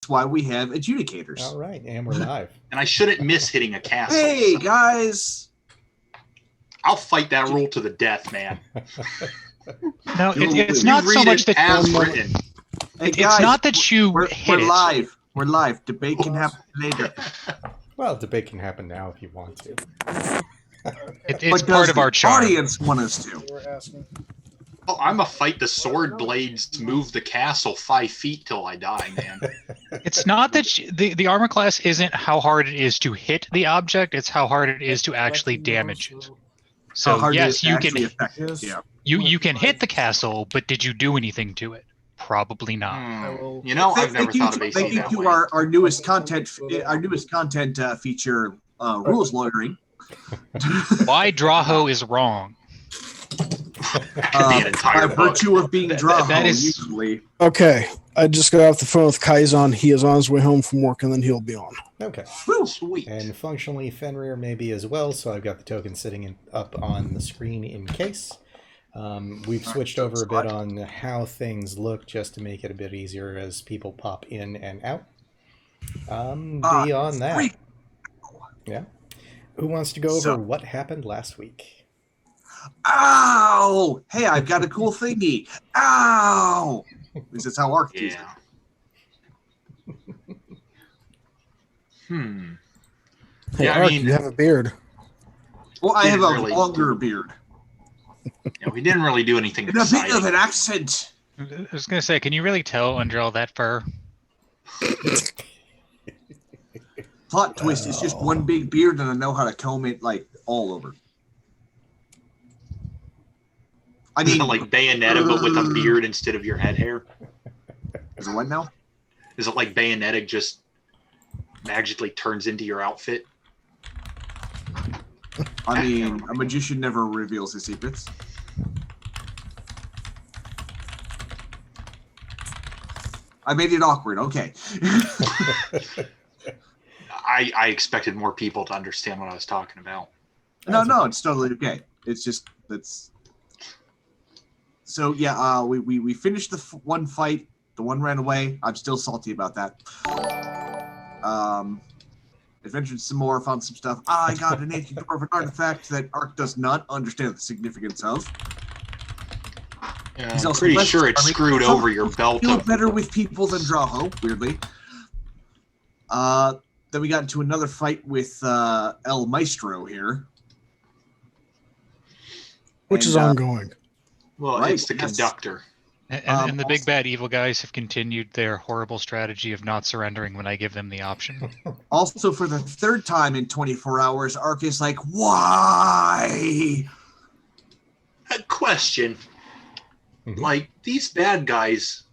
why we have adjudicators. All right, and we're live. And I shouldn't miss hitting a castle. Hey, guys! I'll fight that rule to the death, man. No, it's not so much that as written. Hey, it's guys, not that you we're hit it. live. We're live. Debate can happen later. Well, debate can happen now if you want to. It's part of our charm. Audience want us to. We're asking. Oh, I'm a fight the sword blades move the castle 5 feet till I die, man. It's not that the armor class isn't how hard it is to hit the object; it's how hard it is to actually damage it. So yes, you can. Yeah. You can hit the castle, but did you do anything to it? Probably not. You know, I've never thought of AC Thank you that to way. our newest content feature, rules lawyering. Why Draho is wrong? That could be an entire By book. virtue of being Draho, that is- usually. Okay, I just got off the phone with Kaizan. He is on his way home from work, and then he'll be on. Okay. Woo. Sweet. And functionally, Fenrir may be as well, so I've got the token sitting up on the screen in case. We've switched over a bit on how things look just to make it a bit easier as people pop in and out. Beyond that, yeah. Who wants to go over what happened last week? Ow! Hey, I've got a cool thingy. Ow! At least that's how Arc used it. Yeah. Hey, Yeah, I Ark, mean- you have a beard. Well, I have a Didn't really longer beard. Yeah, we didn't really do anything And a bit of exciting. an accent. I was gonna say, can you really tell under all that fur? Plot twist is just one big beard, and I know how to comb it like all over. I Is mean, it like Bayonetta, but with a beard instead of your head hair? is it what now? Is it like Bayonetta just magically turns into your outfit? I mean, a magician never reveals his secrets. I made it awkward. Okay. I expected more people to understand what I was talking about. No, it's totally okay. It's just that's. So yeah, we finished the one fight. The one ran away. I'm still salty about that. Adventured some more, found some stuff. I got an ancient dwarven artifact that Ark does not understand the significance of. Yeah, He's I'm also pretty less sure it charming. screwed Some over your belt. Feel better with people than Draho, weirdly. Then we got into another fight with El Maestro here. Which is ongoing. Well, Right, it's the yes. conductor. And the big bad evil guys have continued their horrible strategy of not surrendering when I give them the option. Also, for the third time in 24 hours, Ark is like, why? A question. Mhm. Like, these bad guys,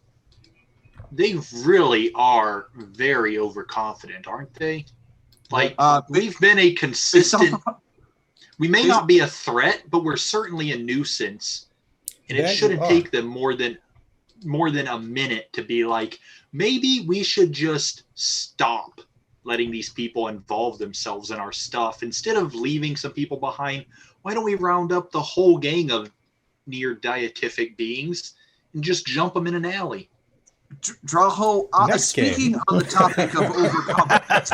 they really are very overconfident, aren't they? Like, we've been a consistent... We may not be a threat, but we're certainly a nuisance. And it That you shouldn't are. take them more than a minute to be like, maybe we should just stop letting these people involve themselves in our stuff. Instead of leaving some people behind, why don't we round up the whole gang of near deific beings and just jump them in an alley? Draho, Next speaking game. on the topic of overconfidence.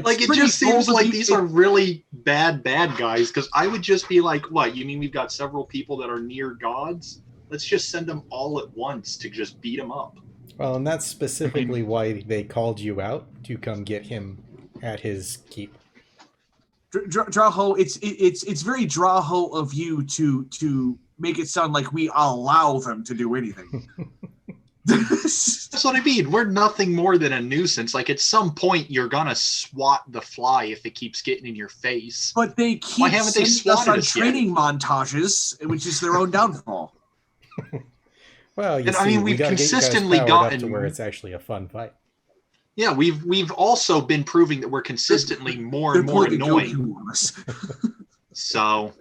Like, it just seems like these are really bad guys, because I would just be like, what, you mean we've got several people that are near gods? Let's just send them all at once to just beat them up. Well, and that's specifically why they called you out to come get him at his keep. Draho, it's very Draho of you to make it sound like we allow them to do anything. That's what I mean. We're nothing more than a nuisance. Like, at some point, you're gonna swat the fly if it keeps getting in your face. But they keep Why haven't they sending us swatted on us yet? training montages, which is their own downfall. Well, you And, see, I mean, we we've gotta get you guys consistently powered up gotten- to where it's actually a fun fight. Yeah, we've also been proving that we're consistently more and They're more pulling a annoying. Goku on us. So,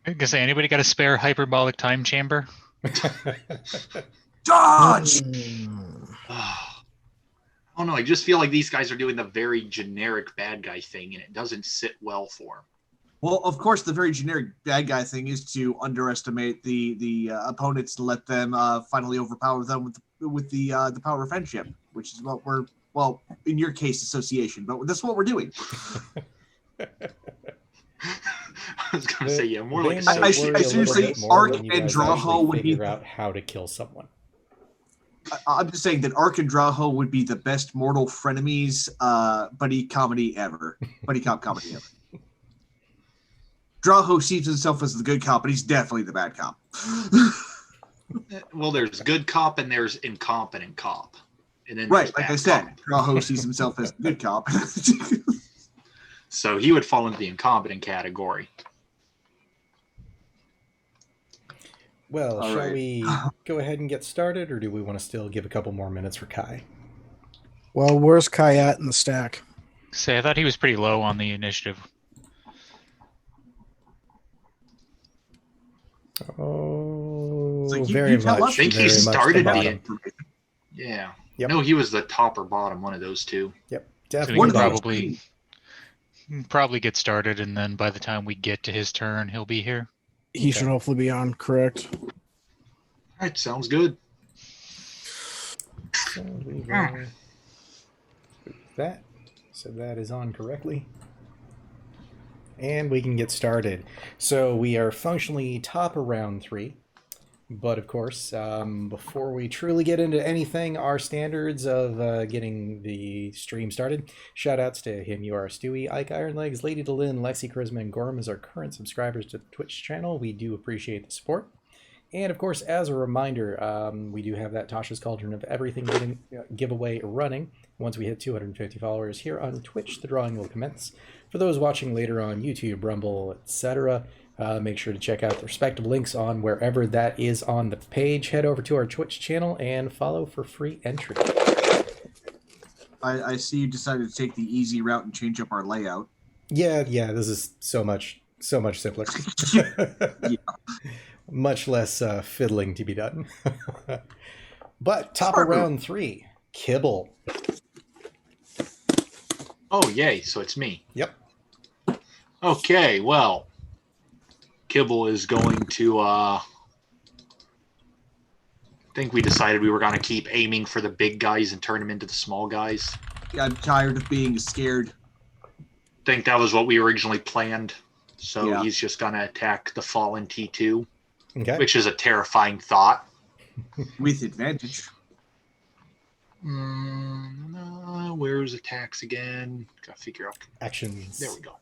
I'm gonna say, anybody got a spare hyperbolic time chamber? Dodge! I don't know. I just feel like these guys are doing the very generic bad guy thing, and it doesn't sit well for them. Well, of course, the very generic bad guy thing is to underestimate the opponents to let them finally overpower them with the power of friendship, which is what we're in your case association, but that's what we're doing. I was going to say, yeah, more like I should say Ark and Draho would figure out how to kill someone. I'm just saying that Ark and Draho would be the best mortal frenemies, buddy cop comedy ever. Draho sees himself as the good cop, but he's definitely the bad cop. Well, there's good cop and there's incompetent cop. And then right, like I said, Draho sees himself as the good cop. So he would fall into the incompetent category. Well, shall we go ahead and get started, or do we want to still give a couple more minutes for Kai? Well, where's Kai at in the stack? Say, I thought he was pretty low on the initiative. Oh, like very much. I think he started the Yeah. Yep. No, he was the top or bottom, one of those two. Yep, So definitely. he probably get started, and then by the time we get to his turn, he'll be here. He should hopefully be on, correct? All right, sounds good. So we will do that. So that is on correctly. And we can get started. So we are functionally top of round 3. But of course, before we truly get into anything, our standards of getting the stream started. Shoutouts to him, you are Stewie, Ike Ironlegs, Lady Delin, Lexi Charisma, and Gorm as our current subscribers to the Twitch channel. We do appreciate the support. And of course, as a reminder, we do have that Tasha's Cauldron of Everything giveaway running. Once we hit 250 followers here on Twitch, the drawing will commence. For those watching later on YouTube, Rumble, etc., make sure to check out the respective links on wherever that is on the page. Head over to our Twitch channel and follow for free entry. I see you decided to take the easy route and change up our layout. Yeah, this is so much simpler. Yeah. Much less fiddling to be done. But top of round 3, Kibble. Oh, yay, so it's me. Yep. Okay, well, Kibble is going to, I think we decided we were going to keep aiming for the big guys and turn them into the small guys. Yeah, I'm tired of being scared. I think that was what we originally planned. So Yeah. he's just going to attack the fallen T2, Okay. which is a terrifying thought. With advantage. Where's attacks again? Got to figure out. Actions. There we go.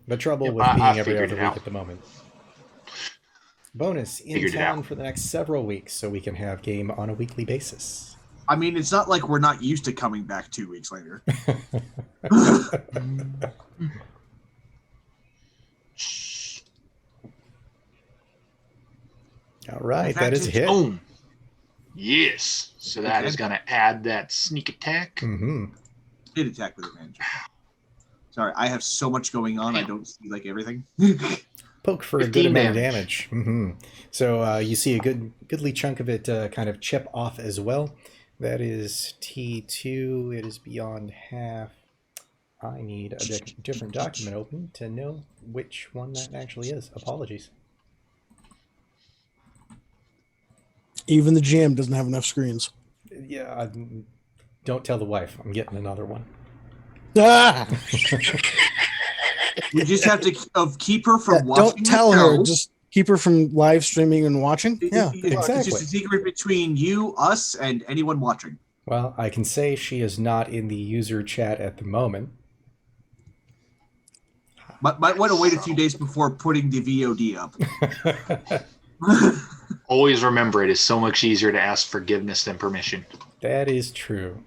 The trouble Yep, with I being every figured other it week out. at the moment. Bonus, in Figured it town out. for the next several weeks, so we can have game on a weekly basis. I mean, it's not like we're not used to coming back 2 weeks later. All right, that is a hit. Boom. Yes. So that Okay. is going to add that sneak attack. Mm-hmm. Did attack with advantage. Sorry, I have so much going on. I don't see like everything. Poke for a 15 good amount of damage. Mm-hmm. So you see a goodly chunk of it kind of chip off as well. That is T2. It is beyond half. I need a different document open to know which one that actually is. Apologies. Even the GM doesn't have enough screens. Yeah, don't tell the wife. I'm getting another one. Ah! We just have to keep her from Yeah, watching. don't tell the her. show. Just keep her from live streaming and watching. Yeah. It's exactly. just a secret between you, us, and anyone watching. Well, I can say she is not in the user chat at the moment. Might want to wait a few days before putting the VOD up. Always remember, it is so much easier to ask forgiveness than permission. That is true.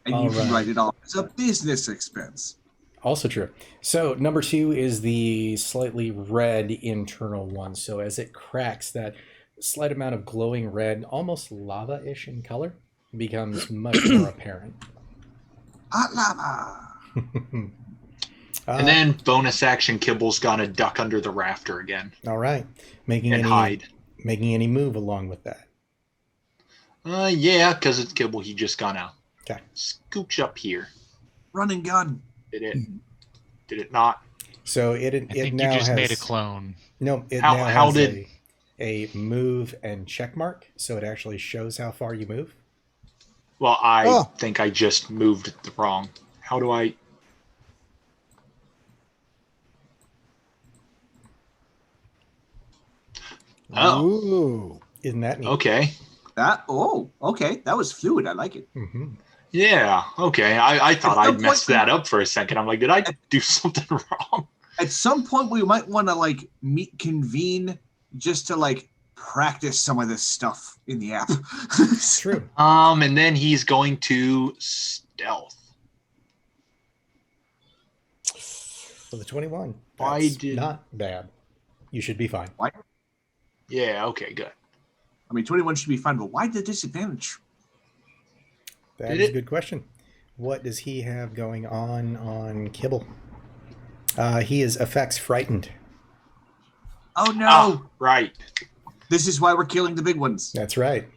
And All you can right. write it off as a business expense. Also true. So number 2 is the slightly red internal one. So as it cracks, that slight amount of glowing red, almost lava-ish in color, becomes much more apparent. Hot lava. And then bonus action, Kibble's gonna duck under the rafter again All right. Making and any hide. making any move along with that. Yeah, because it's Kibble. He just gonna Okay. scooch up here. Run and gun. Did it not? So I think you now just has made a clone. No, it How- now how has did- a move and check mark, so it actually shows how far you move. Well, I think I just moved the wrong. How do I? Oh, Ooh. Isn't that neat? okay. Okay. That was fluid. I like it. Mm-hmm. Yeah, okay. I thought At some I'd messed point- that up for a second. I'm like, did I do something wrong? At some point, we might want to like convene just to like practice some of this stuff in the app. True. And then he's going to stealth. For the 21. Why That's did- not bad. You should be fine. Yeah, okay, good. I mean, 21 should be fine, but why the disadvantage? That Did is it- a good question. What does he have going on Kibble? He is effects frightened. Oh no! Ah, right. This is why we're killing the big ones, That's right.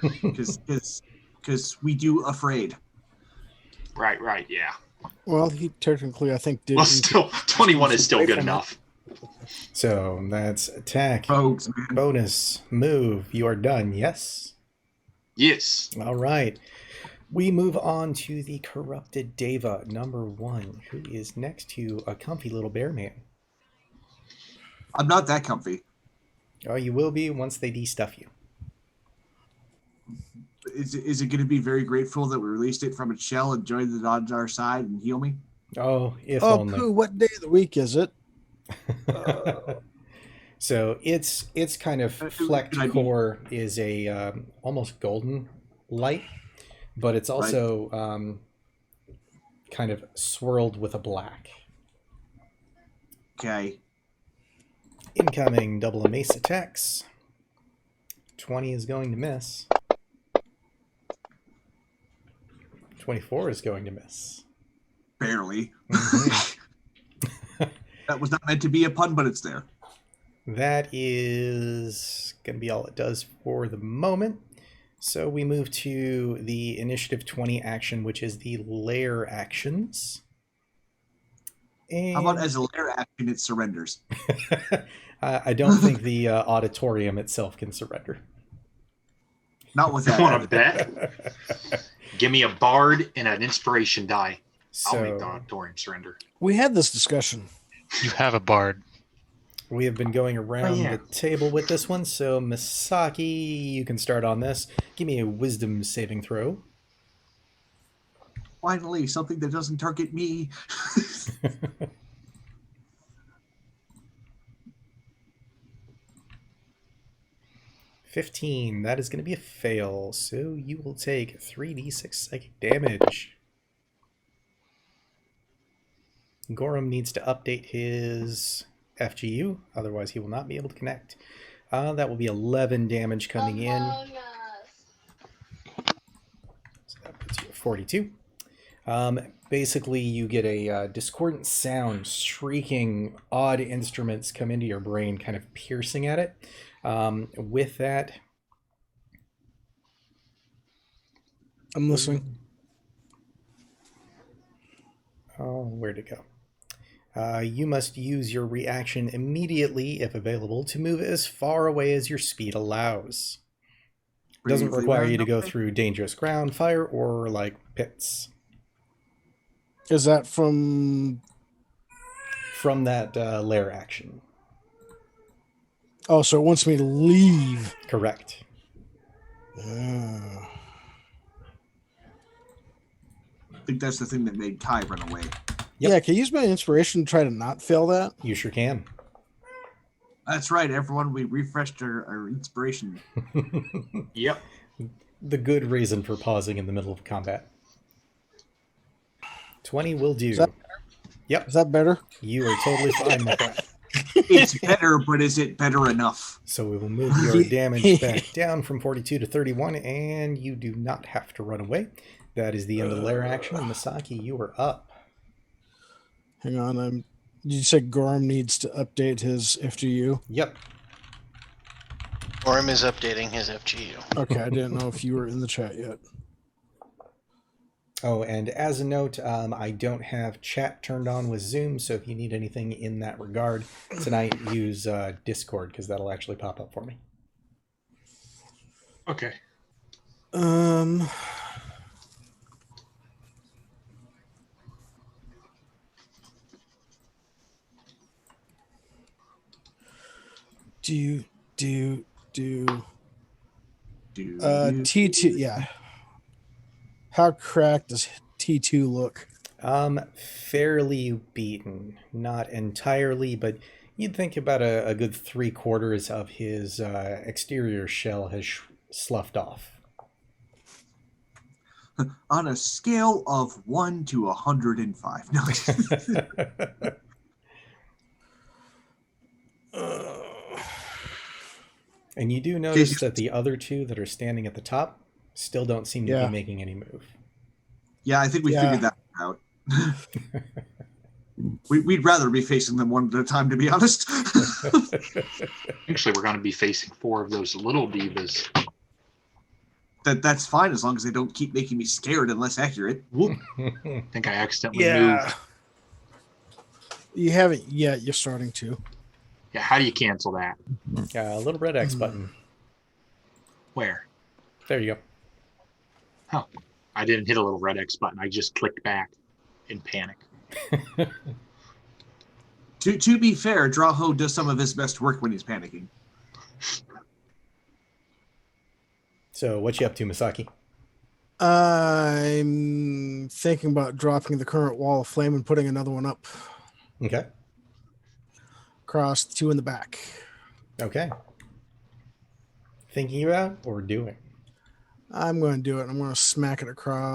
because we do afraid. Right, yeah. Well, he technically, I think, did. Well, still, 21 is still good enough. So that's attack, Rogues, man. bonus, move. You are done, yes? Yes. All right. We move on to the Corrupted Deva, number 1, who is next to a comfy little bear man. I'm not that comfy. Oh, you will be once they de-stuff you. Is it going to be very grateful that we released it from its shell and joined it on our side and heal me? Oh, if Oh, only. pooh, what day of the week is it? So its kind of flecked Good idea. core is a almost golden light, but it's also kind of swirled with a black. Okay. Incoming double mace attacks. 20 is going to miss. 24 is going to miss. Barely. Mhm. That was not meant to be a pun, but it's there. That is going to be all it does for the moment. So we move to the initiative 20 action, which is the lair actions. And How about as a lair action, it surrenders? I don't think the auditorium itself can surrender. Not with that. Want to bet? Give me a bard and an inspiration die. I'll make the So auditorium surrender. We had this discussion. You have a bard. we have been going around yeah. the table with this one. So Misaki, you can start on this. Give me a wisdom saving throw. Finally, something that doesn't target me. 15. That is going to be a fail. So you will take 3d6 psychic damage. Gorham needs to update his FGU, otherwise he will not be able to connect. That will be 11 damage coming in. So that puts you at 42. Basically, you get a discordant sound, shrieking, odd instruments come into your brain, kind of piercing at it. With that, I'm listening. oh, where'd it go? You must use your reaction immediately, if available, to move as far away as your speed allows. Doesn't Briefly require run you to go away. through dangerous ground, fire, or like pits. Is that from? From that lair action. Oh, so it wants me to leave. Correct. Ah. I think that's the thing that made Kai run away. Yep. Yeah, can you use my inspiration to try to not fail that? You sure can. That's right, everyone. We refreshed our inspiration. Yep. The good reason for pausing in the middle of combat. 20 will do. Is that Is that better? You are totally fine with that. It's better, but is it better enough? So we will move your damage back down from 42 to 31, and you do not have to run away. That is the end of the lair action. Misaki, you are up. Hang on. You said Gorm needs to update his FGU. Yep. Orm is updating his FGU. Okay, I didn't know if you were in the chat yet. Oh, and as a note, I don't have chat turned on with Zoom, so if you need anything in that regard tonight, use Discord, because that'll actually pop up for me. Okay. Do. Do, T2, yeah. How cracked does T2 look? Fairly beaten. Not entirely, but you'd think about a good 3/4 of his exterior shell has sloughed off. On a scale of 1 to 105. No. And you do notice that the other two that are standing at the top still don't seem to Yeah. be making any move. Yeah, I think we figured that out. We'd rather be facing them one at a time, to be honest. Actually, we're going to be facing 4 of those little divas. That's fine as long as they don't keep making me scared and less accurate. Whoop. I think I accidentally Yeah. moved. You haven't yet. You're starting to. Yeah, how do you cancel that? A little red X button. Where? There you go. Oh, I didn't hit a little red X button. I just clicked back in panic. To be fair, Drawho does some of his best work when he's panicking. So what you up to, Misaki? I'm thinking about dropping the current wall of flame and putting another one up Okay. across the 2 in the back. Okay. Thinking about or doing? I'm going to do it. I'm going to smack it across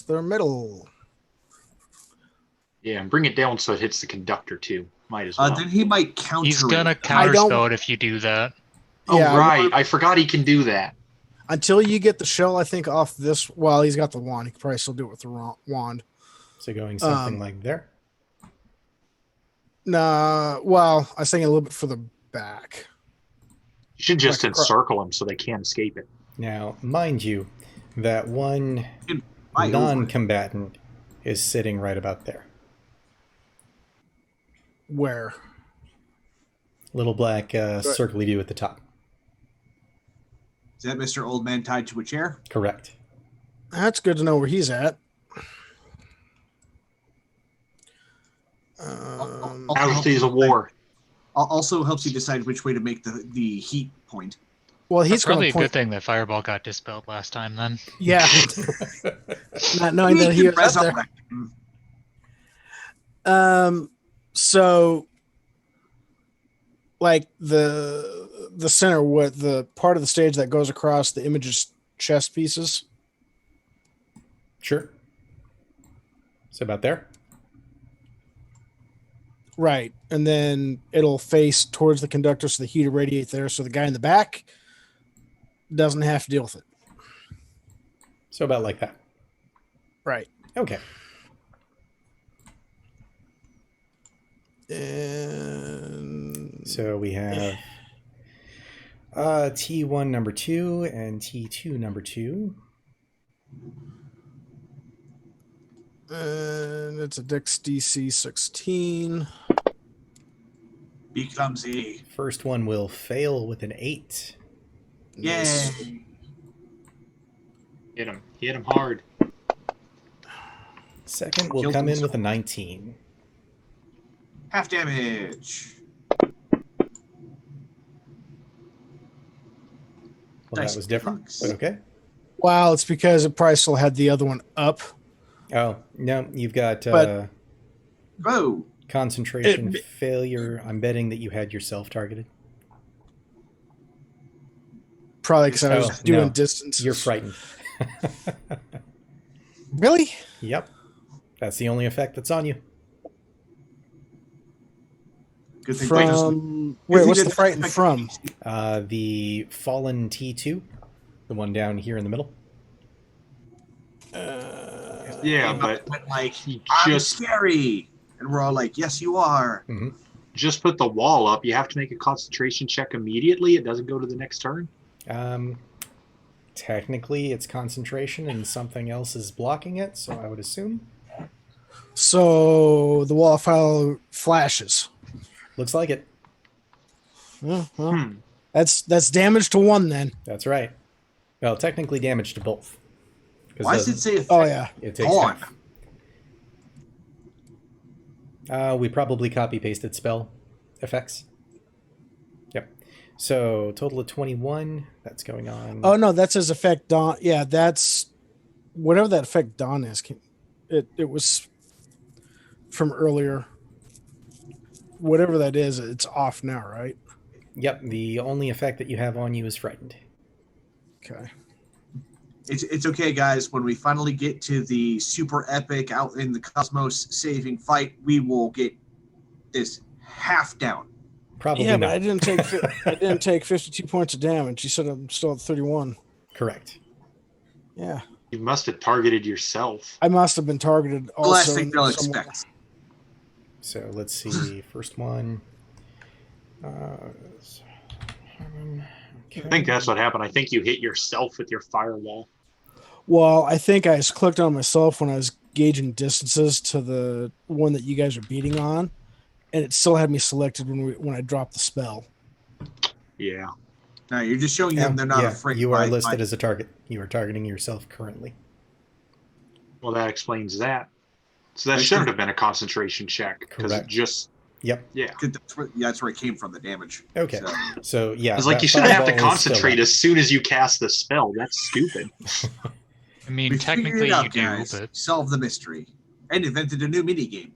the middle. Yeah, and bring it down so it hits the conductor too. Might as well. Then he might counter. He's gonna it. counterspell it if you do that. Oh, Yeah, right. I forgot he can do that. Until you get the shell, I think, off this. Well, he's got the wand. He could probably still do it with the wand. So going something like there? Nah, well, I was thinking a little bit further back. You should just Like encircle him so they can't escape it. Now, mind you, that one I over. non-combatant is sitting right about there. Where? Little black circly do at the top. Is that Mr. Old Man tied to a chair? Correct. That's good to know where he's at. Casualties of war. Also helps you decide which way to make the heat point. Well, he's That's probably going a to point. good thing that Fireball got dispelled last time then. Yeah. Not knowing that he was up there. Resurrect him. So like the center, what the part of the stage that goes across the image's chest pieces. Sure. So about there? Right. And then it'll face towards the conductor so the heat will radiate there so the guy in the back doesn't have to deal with it. So about like that. Right. Okay. And So we have T1 number 2 and T2 number 2. and it's a Dex DC 16. Be clumsy. First one will fail with an 8. Nice. Yay. Hit him. Hit him hard. Second will Killed come in himself. with a 19. Half damage. Well, Nice that was different, bucks. but okay. Wow, it's because it probably still had the other one up. Oh, no, you've got But- Whoa. concentration failure. I'm betting that you had yourself targeted. Probably because I was Oh, doing no. distance. You're frightened. Really? Yep. That's the only effect that's on you. Good thing From wait, what's the Good thing frightened that- from? The fallen T2, the one down here in the middle. Yeah, but Went like, he I'm just scary. And we're all like, yes, you are. just put the wall up. You have to make a concentration check immediately. It doesn't go to the next turn. Technically, it's concentration and something else is blocking it, so I would assume. So the wall of fire flashes. Looks like it. Yeah, well, Hmm. that's damage to one then. That's right. Well, technically damage to both. 'Cause Why does it say effect? Oh yeah. It takes On. half. We probably copy-pasted spell effects. So total of 21. That's going on. Oh no, that's his effect. Dawn. Yeah, that's whatever that effect Dawn is. It was from earlier. Whatever that is, it's off now, right? Yep. The only effect that you have on you is frightened. Okay. It's okay, guys. When we finally get to the super epic out in the cosmos saving fight, we will get this half down. Probably Yeah, not. but I didn't take 52 points of damage. You said I'm still at 31. Correct. Yeah, You must have targeted yourself. I must have been targeted The last also. thing they'll somewhere. expect. So let's see. First one. I think that's what happened. I think you hit yourself with your firewall. Well, I think I just clicked on myself when I was gauging distances to the one that you guys are beating on, and it still had me selected when I dropped the spell. Yeah. No, you're just showing them they're not afraid. You are listed as a target. You are targeting yourself currently. Well, that explains that. So that shouldn't have been a concentration check because it Correct. just. Yep. Yeah. That's where it came from, the damage. Okay. So yeah. It's like you shouldn't have to concentrate as soon as you cast the spell. That's stupid. I mean, We technically figured it out, you do, guys. but Solve the mystery and invented a new mini game.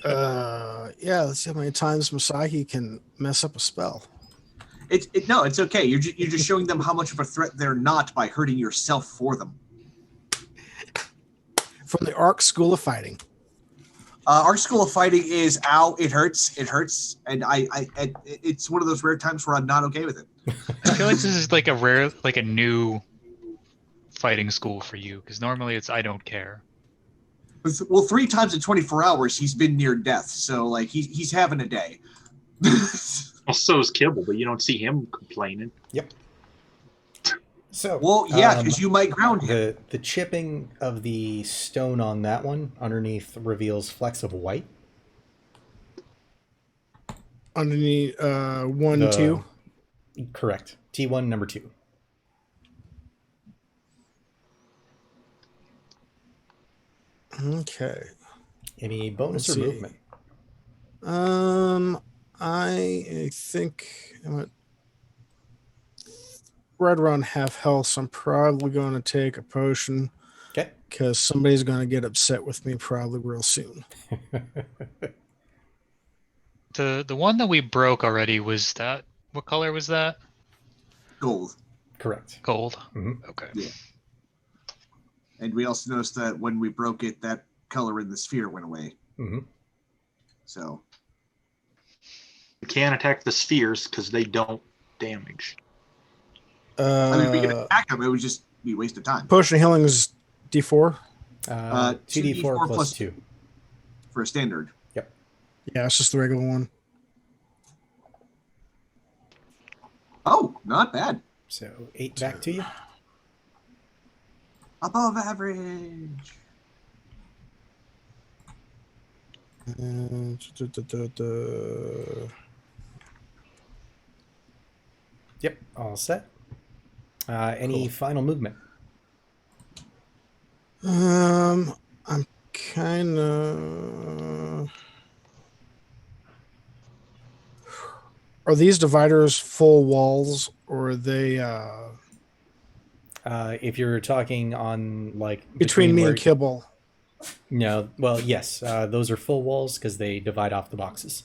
Yeah, let's see how many times Masahi can mess up a spell. No, it's okay. You're just showing them how much of a threat they're not by hurting yourself for them. From the Arc School of Fighting. Our school of fighting is ow, it hurts, and it's one of those rare times where I'm not okay with it. I feel like this is like a new fighting school for you, because normally it's I don't care. Well, 3 times in 24 hours he's been near death, so like he's having a day. Well, so is Kibble, but you don't see him complaining. Yep. So well, yeah, because you might ground him. The chipping of the stone on that one underneath reveals flecks of white. Underneath 1, 2. Correct. T1, number 2. Okay. Any bonus Let's or see. movement? I think I'm at right around half health, so I'm probably going to take a potion. Okay. Because somebody's going to get upset with me probably real soon. The one that we broke already was that. What color was that? Gold. Correct. Gold. Mhm. Okay. Yeah. And we also noticed that when we broke it, that color in the sphere went away. Mm-hmm. So You can't attack the spheres because they don't damage. I mean, we could attack them. It would just be a waste of time. Potion of healing is D4. 2d4 plus 2. For a standard. Yep. Yeah, it's just the regular one. Oh, not bad. So 8 back to you. Above average. Yep. All set. Any final movement? I'm kind of. Are these dividers full walls, or are they If you're talking on like between me where- and Kibble? No. Well, yes. Those are full walls because they divide off the boxes.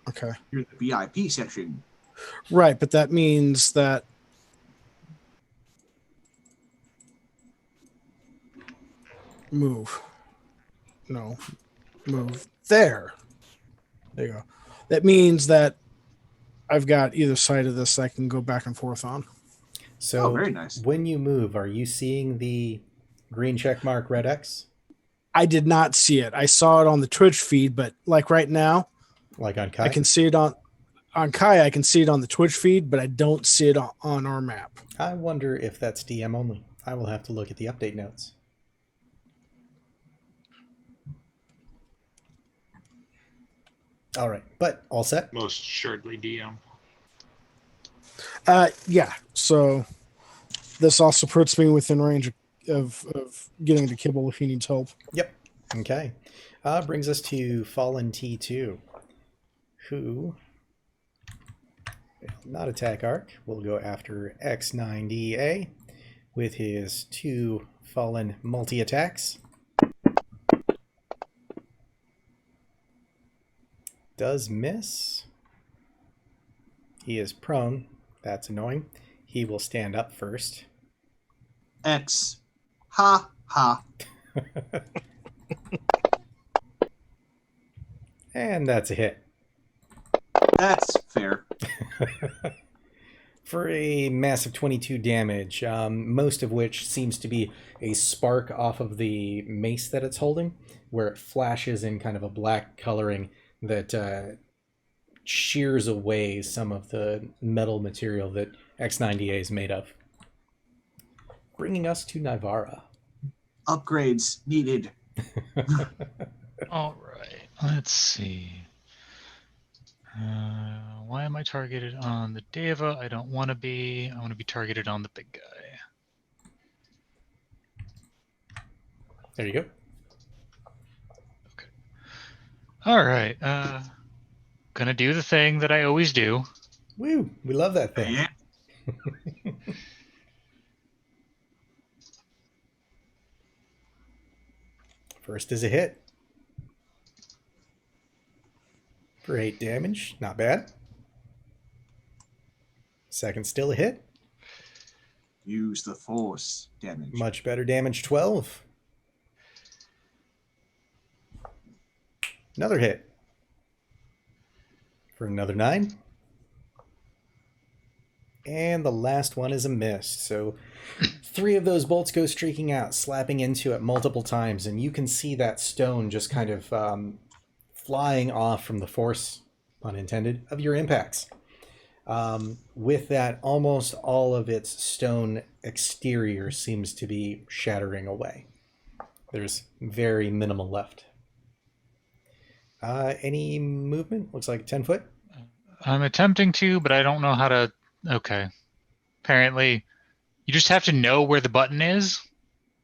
Okay, You're in the VIP section. right, but that means that move. No, move there. There you go. That means that I've got either side of this I can go back and forth on. So Oh, very nice. when you move, are you seeing the green check mark, red X, I did not see it. I saw it on the Twitch feed, but like right now, like on Kai? I can see it on Kai. I can see it on the Twitch feed, but I don't see it on our map. I wonder if that's DM only. I will have to look at the update notes. All right, but all set. Most assuredly DM. Yeah. So this also puts me within range of getting to Kibble if he needs help. Yep. Okay. Brings us to Fallen T2, who Not attack arc. We'll go after X9DA with his 2 fallen multi-attacks. Does miss. He is prone. That's annoying. He will stand up first. X. Ha ha. And that's a hit. That's fair. For a massive 22 damage, most of which seems to be a spark off of the mace that it's holding, where it flashes in kind of a black coloring that shears away some of the metal material that X90A is made of. Bringing us to Nivara. Upgrades needed. All right. Let's see. Why am I targeted on the Deva? I don't want to be. I want to be targeted on the big guy. There you go. Okay. All right. Gonna do the thing that I always do. Woo! We love that thing. Yeah. First is a hit. For 8 damage. Not bad. Second still a hit. Use the force damage. Much better damage, 12. Another hit. For another 9. And the last one is a miss. So 3 of those bolts go streaking out, slapping into it multiple times, and you can see that stone just kind of flying off from the force, pun intended, of your impacts. With that, almost all of its stone exterior seems to be shattering away. There's very minimal left. Any movement? Looks like 10 foot. I'm attempting to, but I don't know how to. Okay. Apparently, you just have to know where the button is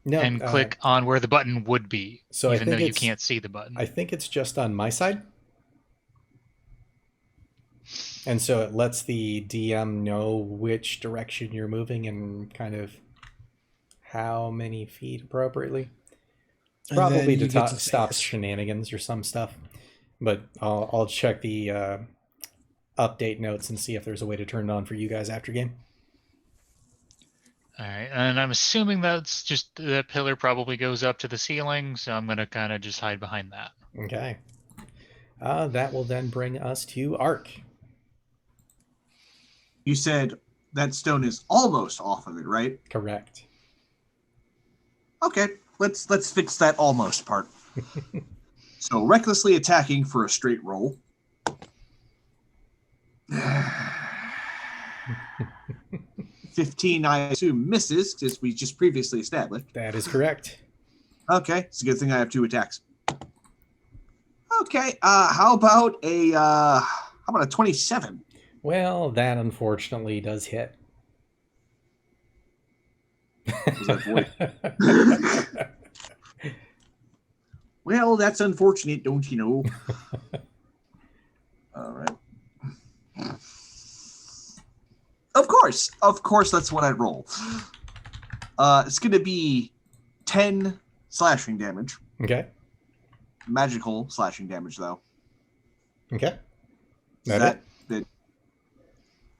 and click on where the button would be, so even though you can't see the button. I think it's just on my side. And so it lets the DM know which direction you're moving and kind of how many feet appropriately. Probably to stop shenanigans or some stuff. But I'll check the update notes and see if there's a way to turn it on for you guys after game. All right, and I'm assuming that's just the pillar probably goes up to the ceiling, so I'm going to kind of just hide behind that. Okay. That will then bring us to Ark. You said that stone is almost off of it, right? Correct. Okay, let's fix that almost part. So recklessly attacking for a straight roll. 15, I assume, misses, because we just previously established. That is correct. Okay, it's a good thing I have 2 attacks. Okay, how about a 27? Well, that unfortunately does hit. Was that void? Well, that's unfortunate, don't you know? All right. Of course, that's what I'd roll. It's going to be 10 slashing damage. Okay. Magical slashing damage, though. Okay. That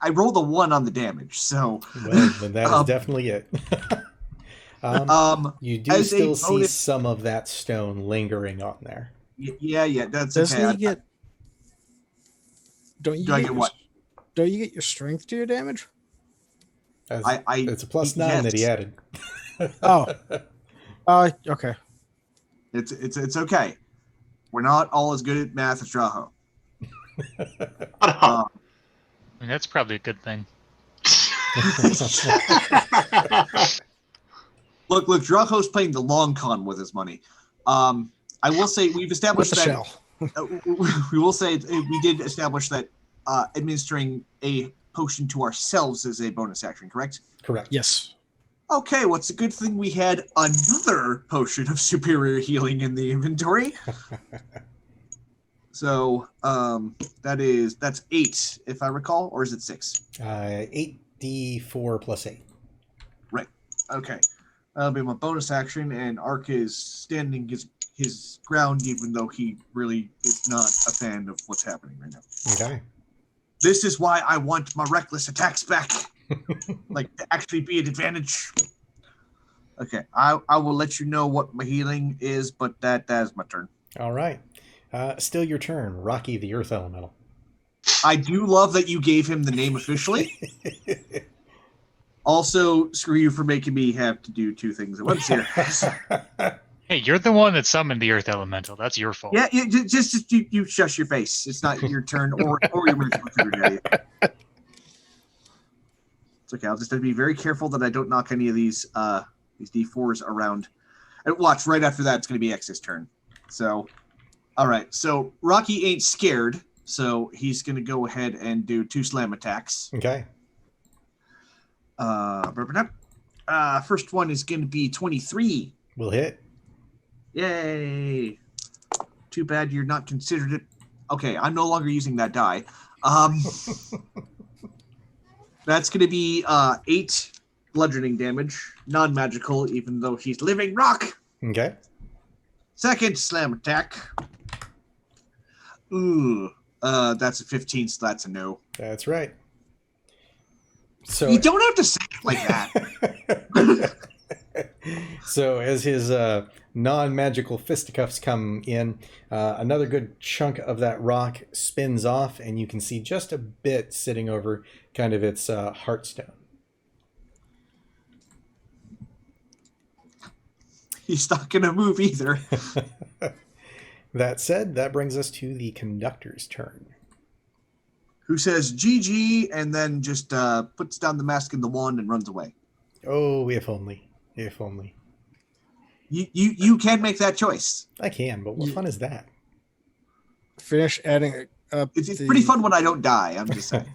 I rolled a 1 on the damage, so. Well, then that is definitely it. You do still see some of that stone lingering on there. Yeah, that's Doesn't okay. he get? Don't I get what? Don't you get your strength to your damage? It's a plus 9 that he added. Oh. Okay. It's okay. We're not all as good at math as Draho. I mean, that's probably a good thing. Look, Draho's playing the long con with his money. I will say we've established With the that. shell. We will say we did establish that administering a potion to ourselves is a bonus action, correct? Correct. Yes. Okay, well, it's a good thing we had another potion of superior healing in the inventory. So that's 8 if I recall, or is it 6? 8d4 plus 8. Right. Okay. That'll be my bonus action, and Ark is standing his ground, even though he really is not a fan of what's happening right now. Okay. This is why I want my reckless attacks back. Like, to actually be an advantage. Okay, I will let you know what my healing is, but that is my turn. All right. Still your turn, Rocky the Earth Elemental. I do love that you gave him the name officially. Also, screw you for making me have to do 2 things at once here. Hey, you're the one that summoned the Earth Elemental. That's your fault. Yeah, just you shush your face. It's not your turn or your magical trigger, Daddy. It's okay. I'll just have to be very careful that I don't knock any of these D4s around. And watch, right after that, it's going to be X's turn. So, all right. So Rocky ain't scared, so he's going to go ahead and do 2 slam attacks. Okay. First one is going to be 23. Will hit. Yay! Too bad you're not considered it. Okay, I'm no longer using that die. That's going to be 8 bludgeoning damage, non-magical, even though he's living rock. Okay. Second slam attack. Ooh, that's a 15, so that's a no. That's right. So you don't have to say it like that. So as his non-magical fisticuffs come in, another good chunk of that rock spins off, and you can see just a bit sitting over kind of its heartstone. He's not going to move either. That said, that brings us to the Conductor's turn. Who says GG and then just puts down the mask and the wand and runs away. Oh, if only. If only. You can make that choice. I can, but what fun is that? Finish adding up. It's pretty fun when I don't die. I'm just saying.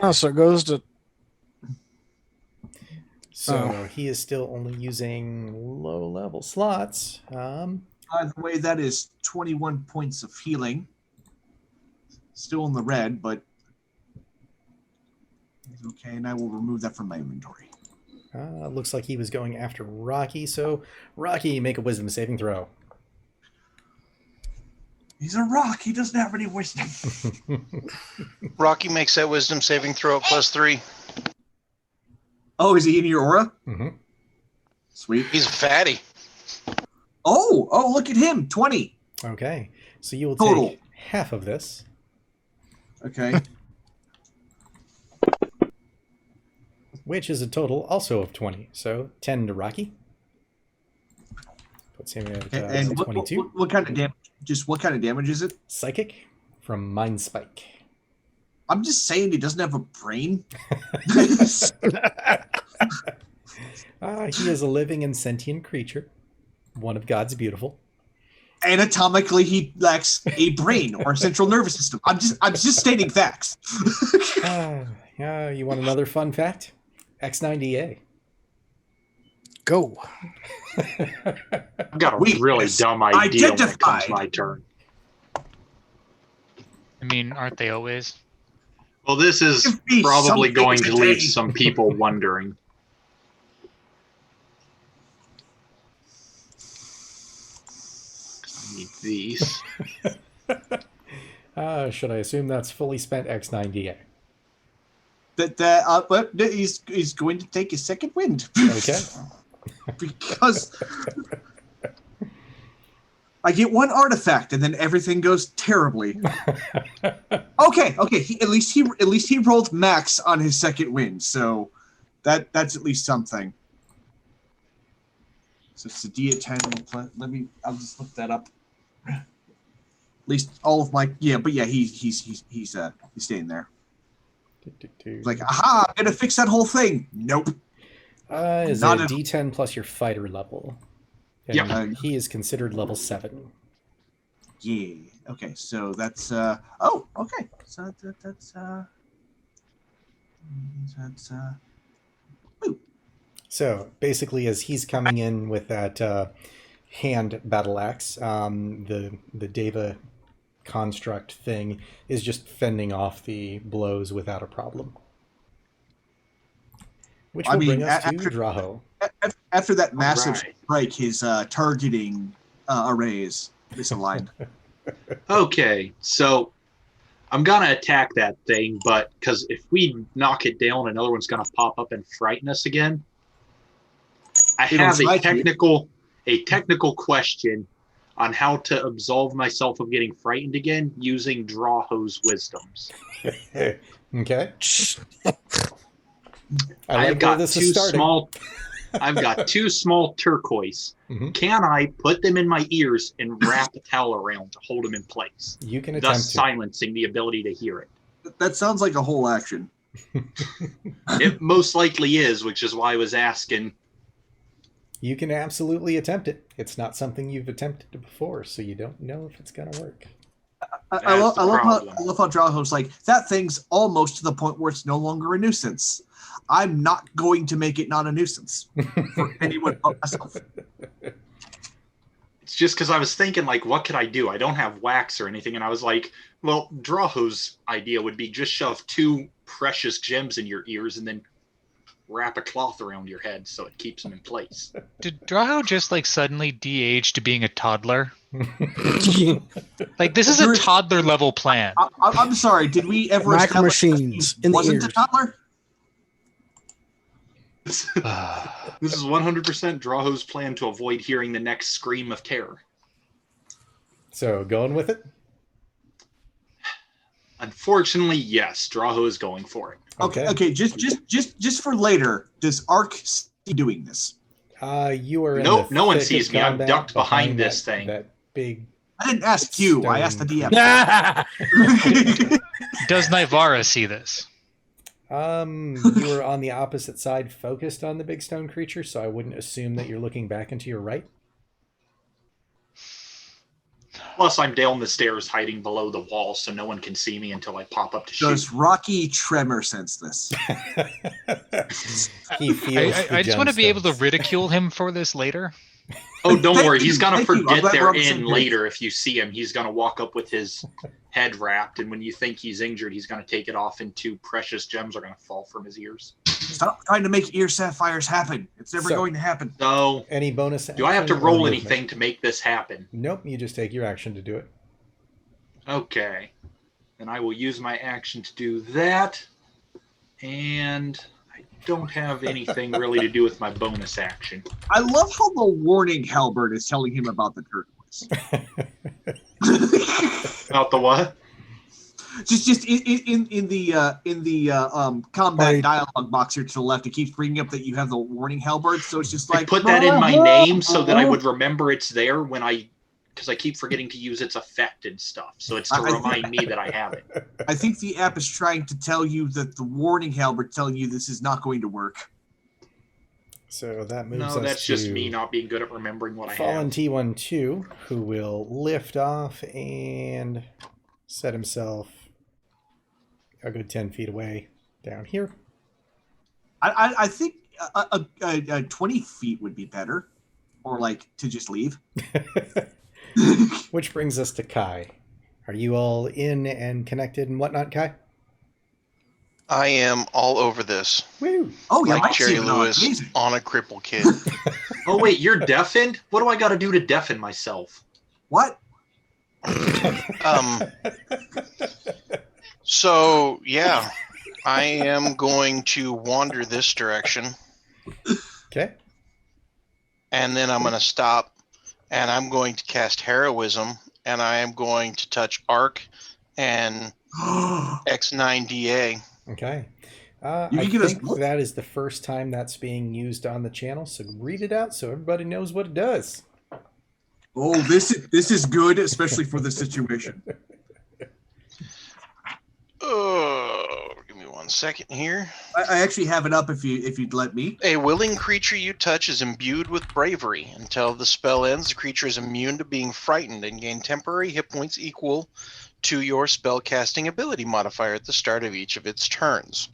Oh, so it goes to. So he is still only using low-level slots. By the way, that is 21 points of healing. Still in the red, but okay. And I will remove that from my inventory. Looks like he was going after Rocky. So, Rocky, make a wisdom saving throw. He's a rock. He doesn't have any wisdom. Rocky makes that wisdom saving throw at +3. Oh, is he in your aura? Mm-hmm. Sweet. He's a fatty. Oh, look at him. 20. Okay. So you will Total. take half of this. Okay. Which is a total also of 20. So 10 to Rocky. Puts him at and 22. What kind of damage? Just what kind of damage is it? Psychic from Mind Spike. I'm just saying he doesn't have a brain. He is a living and sentient creature. One of God's beautiful. Anatomically, he lacks a brain or a central nervous system. I'm just stating facts. You want another fun fact? X90A. Go. I've got a really dumb idea when it comes my turn. I mean, aren't they always? Well, this is probably going to leave some people wondering. I need these. Should I assume that's fully spent X90A? But he's going to take his second wind. Okay. Because I get one artifact and then everything goes terribly. Okay. At least he rolled max on his second wind, so that's at least something. So it's a D10. I'll just look that up. At least all of my he's staying there. Like, aha, I'm gonna fix that whole thing. Nope. Is Not a at- D10 plus your fighter level. And Yeah. he is considered level 7. Yeah. Okay. So that's okay. So that's Ooh. So basically, as he's coming in with that hand battle axe, the Deva construct thing is just fending off the blows without a problem. Which will bring us to Draho. After that massive Right. strike, his targeting array is misaligned. Okay, so I'm gonna attack that thing, but because if we knock it down, another one's gonna pop up and frighten us again. I have a technical question on how to absolve myself of getting frightened again using Draho's wisdoms. Okay. I've got two small turquoise. Mm-hmm. Can I put them in my ears and wrap a towel around to hold them in place? You can attempt thus silencing the ability to hear it. That sounds like a whole action. It most likely is, which is why I was asking. You can absolutely attempt it. It's not something you've attempted before, so you don't know if it's going to work. I love how Draho's like, that thing's almost to the point where it's no longer a nuisance. I'm not going to make it not a nuisance for anyone but myself. It's just because I was thinking, like, what could I do? I don't have wax or anything, and I was like, well, Draho's idea would be just shove 2 precious gems in your ears and then wrap a cloth around your head so it keeps them in place. Did Draho just like suddenly de-age to being a toddler? Like, this is a toddler level plan. I'm sorry. Did we ever Micro establish machines in the wasn't ears. a toddler? This is 100% Draho's plan to avoid hearing the next scream of terror. So, going with it? Unfortunately, yes, Draho is going for it. Okay. Just for later, does Ark see doing this? You are in Nope, the no one thick sees of me. I'm combat ducked behind this that, thing. That big. I didn't ask you. I asked the DM. Does Nivara see this? You were on the opposite side, focused on the big stone creature, so I wouldn't assume that you're looking back into your right. Plus, I'm down the stairs hiding below the wall, so no one can see me until I pop up to shoot. Does Rocky Tremor sense this? He feels. I just want to be able to ridicule him for this later. Oh, don't Thank worry. you, He's going to thank you. I'm forget glad they're we're on the same in page. later. If you see him, he's going to walk up with his head wrapped, and when you think he's injured, he's going to take it off, and 2 precious gems are going to fall from his ears. Stop trying to make ear sapphires happen. It's never So- going to happen. So, Any bonus? do I have to action or roll movement? anything to make this happen? Nope. You just take your action to do it. Okay. Then I will use my action to do that. And I don't have anything really to do with my bonus action. I love how the warning halberd is telling him about the turquoise. About the what? just in the combat Right. dialogue box here to the left, it keeps bringing up that you have the warning halberd. So it's just I like put that in my name so that I would remember it's there when because I keep forgetting to use its effect and stuff. So it's to remind me that I have it. I think the app is trying to tell you that the warning halberd telling you this is not going to work. So that moves No, us that's to just me not being good at remembering what I Fallen have. T12, who will lift off and set himself a good 10 feet away down here. I think 20 feet would be better, or like to just leave. Which brings us to Kai. Are you all in and connected and whatnot, Kai? I am all over this. Woo! Oh yeah, Like Mike's Jerry even Lewis amazing. on a cripple kid. Oh, wait, you're deafened? What do I got to do to deafen myself? What? So, yeah, I am going to wander this direction, Okay. and then I'm going to stop, and I'm going to cast Heroism, and I am going to touch Arc and X9DA. Okay. You I can get us think both. that is the first time that's being used on the channel, so read it out so everybody knows what it does. Oh, this is good, especially for the situation. Give me 1 second here. I actually have it up if you'd let me. A willing creature you touch is imbued with bravery. Until the spell ends, the creature is immune to being frightened and gain temporary hit points equal to your spellcasting ability modifier at the start of each of its turns.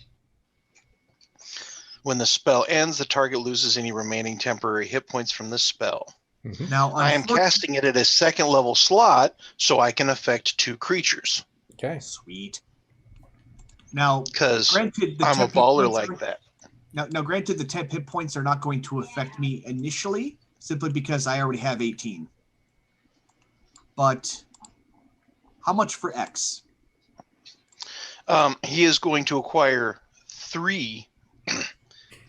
When the spell ends, the target loses any remaining temporary hit points from the spell. Mhm. Now, I am casting it at a second level slot, so I can affect 2 creatures. Okay. Sweet. Now, Because granted, the I'm a 10 hit baller points like are- that. Now, granted, the 10 hit points are not going to affect me initially, simply because I already have 18. But how much for X? He is going to acquire 3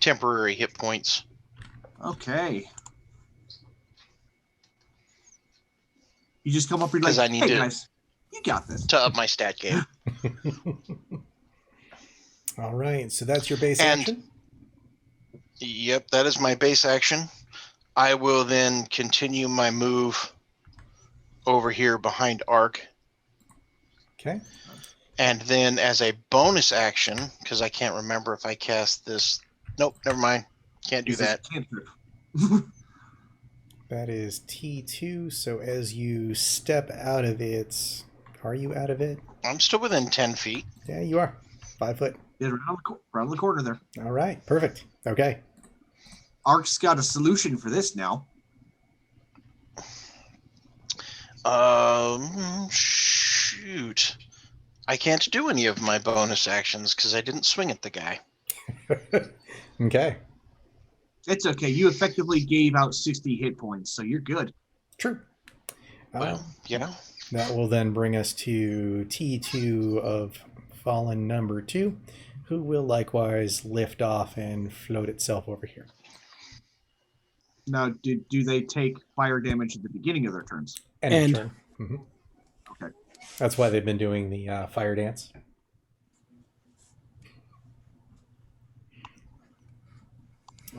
temporary hit points. Okay. You just come up and you're 'Cause like, I need hey, to- guys, you got this. To up my stat game. All right. So that's your base And- action. Yep, that is my base action. I will then continue my move over here behind Arc. Okay. And then as a bonus action, because I can't remember if I cast this. Nope, never mind. Can't do This is that. cantrip. That is T2. So as you step out of it, are you out of it? I'm still within 10 feet. Yeah, you are. 5 foot. Yeah, around the corner there. All right. Perfect. Okay. Ark's got a solution for this now. Shoot. I can't do any of my bonus actions because I didn't swing at the guy. Okay. It's okay. You effectively gave out 60 hit points, so you're good. True. Well, yeah. That will then bring us to T2 of Fallen number 2, who will likewise lift off and float itself over here. Now, do they take fire damage at the beginning of their turns? End of turn. Mhm. Okay. That's why they've been doing the fire dance.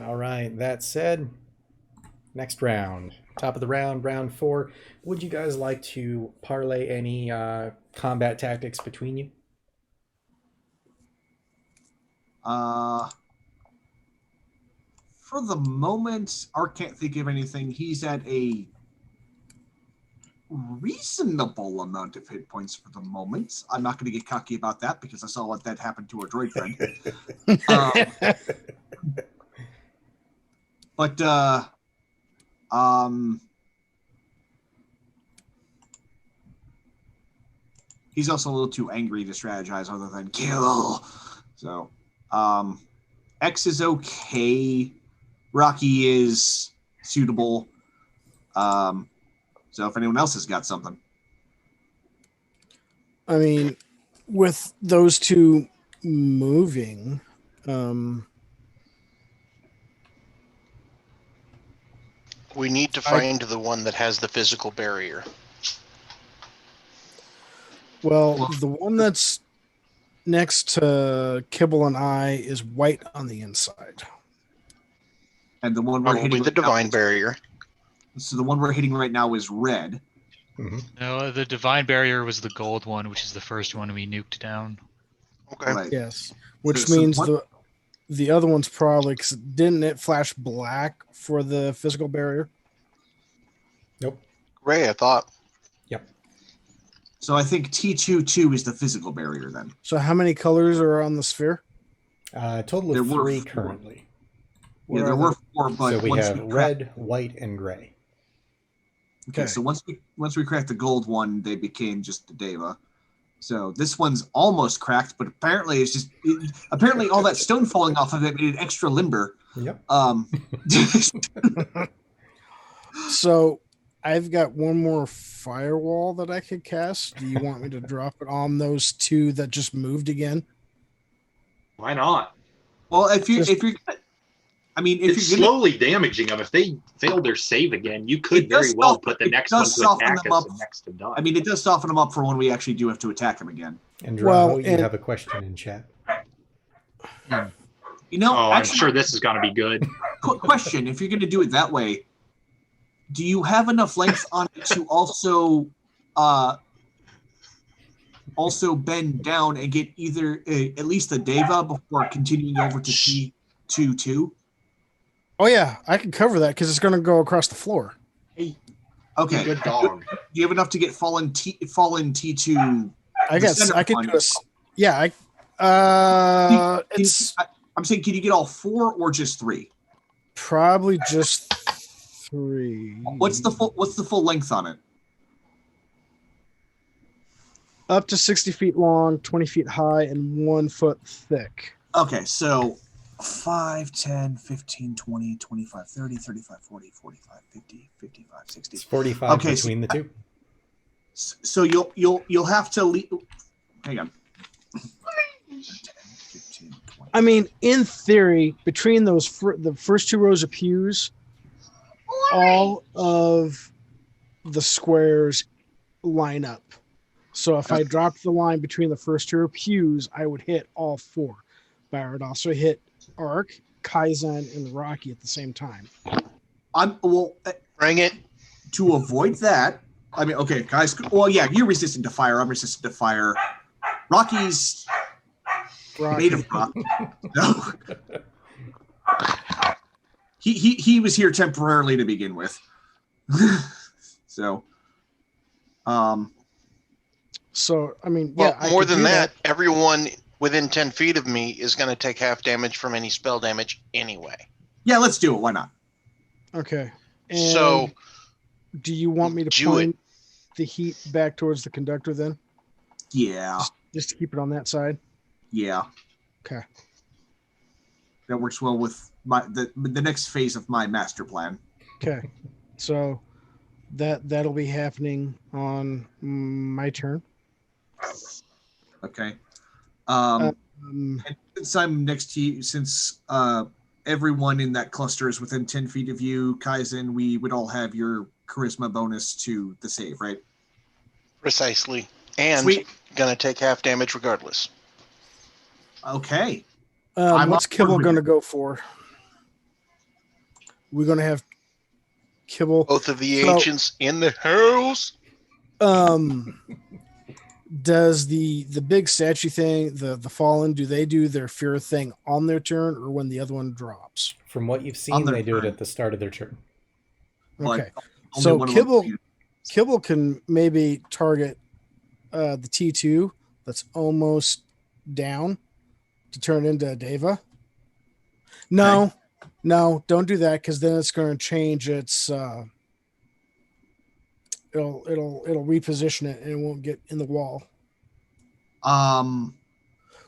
All right. That said, next round. Top of the round, round 4. Would you guys like to parlay any combat tactics between you? For the moment, Ark can't think of anything. He's at a reasonable amount of hit points for the moment. I'm not going to get cocky about that because I saw what that happened to our droid friend. He's also a little too angry to strategize other than kill. So, X is okay. Rocky is suitable. So if anyone else has got something. I mean, with those two moving, We need to find the one that has the physical barrier. well, the one that's next to Kibble and I is white on the inside. And the one we're Probably hitting the right now divine is- barrier. So the one we're hitting right now is red. Mhm. No, the divine barrier was the gold one, which is the first one we nuked down. Okay. Right. Yes, which So means what- the other one's probably, cause didn't it flash black for the physical barrier? Nope. Ray, I thought. Yep. So I think T22 is the physical barrier then. So how many colors are on the sphere? Total There of were 3 4. currently. What Yeah, there are were 4, but So we once have we crack, red, white, and gray. okay, so once we cracked the gold one, they became just the Deva. So this one's almost cracked, but apparently apparently all that stone falling off of it made it extra limber. Yep. So I've got one more firewall that I could cast. Do you want me to drop it on those two that just moved again? Why not? Well, if you're I mean, if It's you're gonna, slowly damaging them. If they fail their save again, you could It does very well soften- put the it next does one to soften attack them us up. and next to die. I mean, it does soften them up for when we actually do have to attack them again. And Well, Draho, you and- have a question in chat. You know, oh, I'm actually, sure this is going to be good. quick question: if you're going to do it that way, do you have enough length on it to also bend down and get either at least a Deva before continuing over to T22? Oh yeah, I can cover that because it's going to go across the floor. Okay. Good dog. Do you have enough to get fallen T2? I The guess center I could one. do yeah. It's I'm saying, can you get all 4 or just 3? probably just 3. What's the full length on it? Up to 60 feet long, 20 feet high, and 1 foot thick. Okay, so 5, 10, 15, 20, 25, 30, 35, 40, 45, 50, 55, 60. It's 45 Okay, between the two. So you'll have to leave. Hang on. 10, 15, 20. I mean, in theory, between those the first 2 rows of pews, all of the squares line up. So if I dropped the line between the first 2 pews, I would hit all 4. But I would also hit Ark, Kaizen, and Rocky at the same time. Bring it. To avoid that, I mean, okay, guys. Well, yeah, you're resistant to fire. I'm resistant to fire. Rocky's made of rock. No. He was here temporarily to begin with. So, So, I mean, Well, yeah. more than that, everyone within 10 feet of me is going to take half damage from any spell damage anyway. yeah, let's do it. Why not? Okay. And So, do you want me to do point the heat back towards the conductor then? Yeah, Just to keep it on that side? yeah. Okay. That works well with the next phase of my master plan. Okay. So that'll be happening on my turn. Okay. Um, And since I'm next to you, since everyone in that cluster is within 10 feet of you, Kaizen, we would all have your charisma bonus to the save, right? precisely. And Sweet. going to take half damage regardless. Okay. I'm what's on board Kibble with going to it. go for? We're going to have Kibble. Both of the So- ancients in the house. Does the big statue thing, the fallen, do they do their fear thing on their turn or when the other one drops? From what you've On seen, their they do it turn. at the start of their turn. But Okay. only So one of them- Kibble can maybe target the T2 that's almost down to turn into a Deva. No, don't do that because then it's going to change its. It'll reposition it and it won't get in the wall.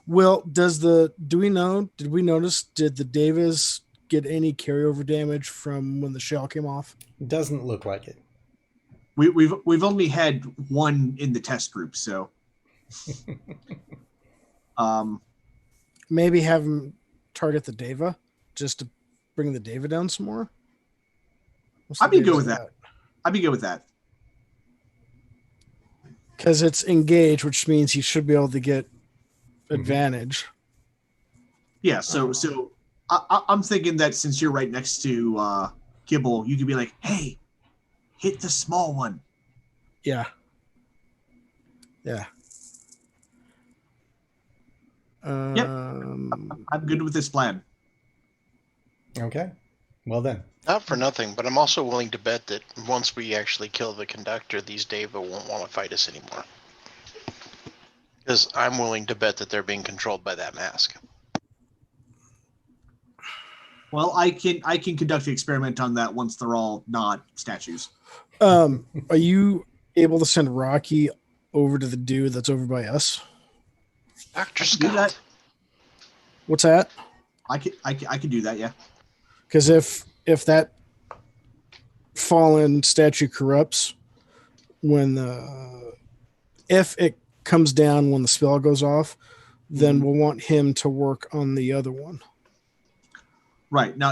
Well, did we notice, did the Devas get any carryover damage from when the shell came off? Doesn't look like it. we've only had one in the test group, so Maybe have him target the Deva just to bring the Deva down some more. I'd be good with that. I'd be good with that. Because it's engaged, which means he should be able to get advantage. Yeah, so I'm thinking that since you're right next to Kibble, you could be like, "Hey, hit the small one." Yeah. Yep. Um, I'm good with this plan. Okay. Well then. Not for nothing, but I'm also willing to bet that once we actually kill the conductor, these Deva won't want to fight us anymore. Because I'm willing to bet that they're being controlled by that mask. Well, I can conduct an experiment on that once they're all not statues. Are you able to send Rocky over to the dude that's over by us? Dr. Do that. Scott. What's that? I can do that. Yeah. Because if that fallen statue corrupts if it comes down when the spell goes off, then we'll want him to work on the other one. Right. Now,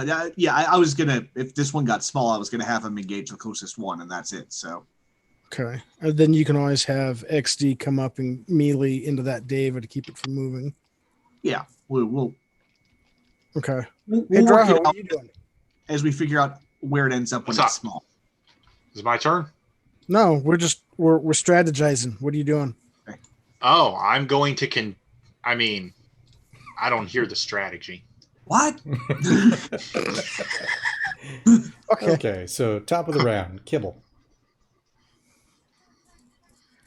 I was gonna, if this one got small, I was gonna have him engage the closest one, and that's it. So. Okay. And then you can always have XD come up and melee into that Deva to keep it from moving. Yeah, we'll Okay. we'll Hey, work Draho, it what out are you doing? as we figure out where it ends up when What's it's up? small. Is it my turn? No, we're strategizing. What are you doing? Oh, I'm going to I don't hear the strategy. What? Okay. Okay, so top of the round, Kibble.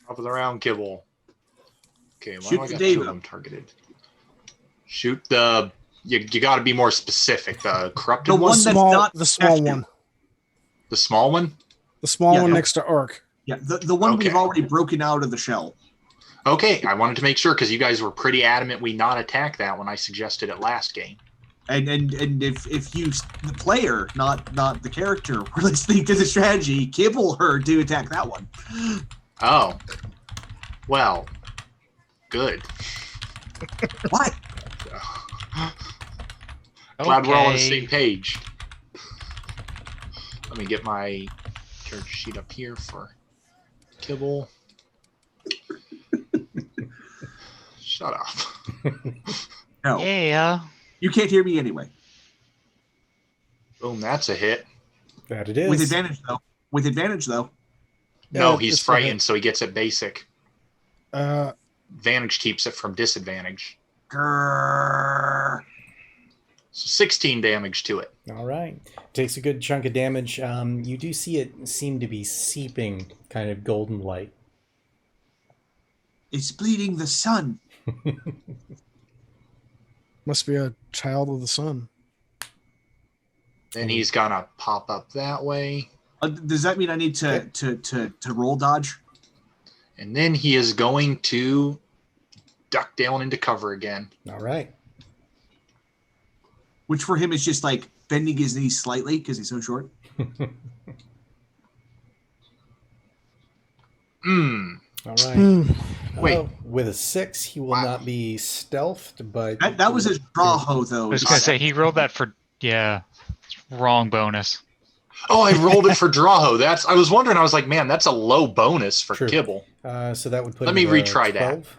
Top of the round, Kibble. Okay, why Shoot do I the got two Deva. of them targeted? Shoot the. You got to be more specific. The corrupted The one one. that's Small, not the small statue. one. The small one? The small Yeah, one no. next to Ark. Yeah, the one Okay. we've already broken out of the shell. Okay, I wanted to make sure because you guys were pretty adamant we not attack that when I suggested it last game. And if you, the player, not the character, were listening to the strategy, kibble her to attack that one. Oh. Well, good. What? Glad we're all on the Okay. same page. Let me get my character sheet up here for kibble. Shut up. No, Yeah. you can't hear me anyway. Boom, that's a hit. That it is. With advantage though. No, Yeah, he's it's frightened, so he gets it basic. Uh, Advantage keeps it from disadvantage. Grrr. So 16 damage to it. All right. Takes a good chunk of damage. You do see it seem to be seeping kind of golden light. It's bleeding the sun. must be a child of the sun. Then he's gonna pop up that way. Does that mean I need to roll dodge? And then he is going to duck down into cover again. All right. Which for him is just like bending his knees slightly because he's so short. All right. Wait. With a 6, he will Wow. not be stealthed, but That was his draw though. I was gonna say he rolled that for wrong bonus. Oh, I rolled it for Draho. I was wondering, I was like, man, that's a low bonus for True. Kibble. So that would put. Let him me at retry that. 12.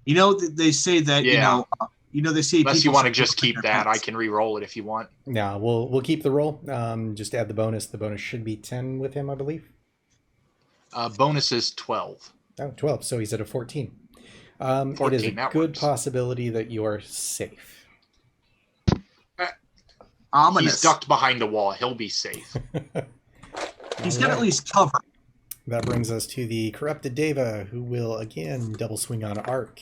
You know, they say that Yeah. they say Unless you people want to should just look at keep their that, I pets. can re-roll it if you want. No, we'll keep the roll. Just add the bonus. The bonus should be 10 with him, I believe. Bonus is 12. Oh, 12. So he's at a 14. 14, it is a that good works. possibility that you are safe. Ominous. He's ducked behind a wall. He'll be safe. He's All got at right. least cover. That brings us to the Corrupted Deva, who will again double swing on Arc.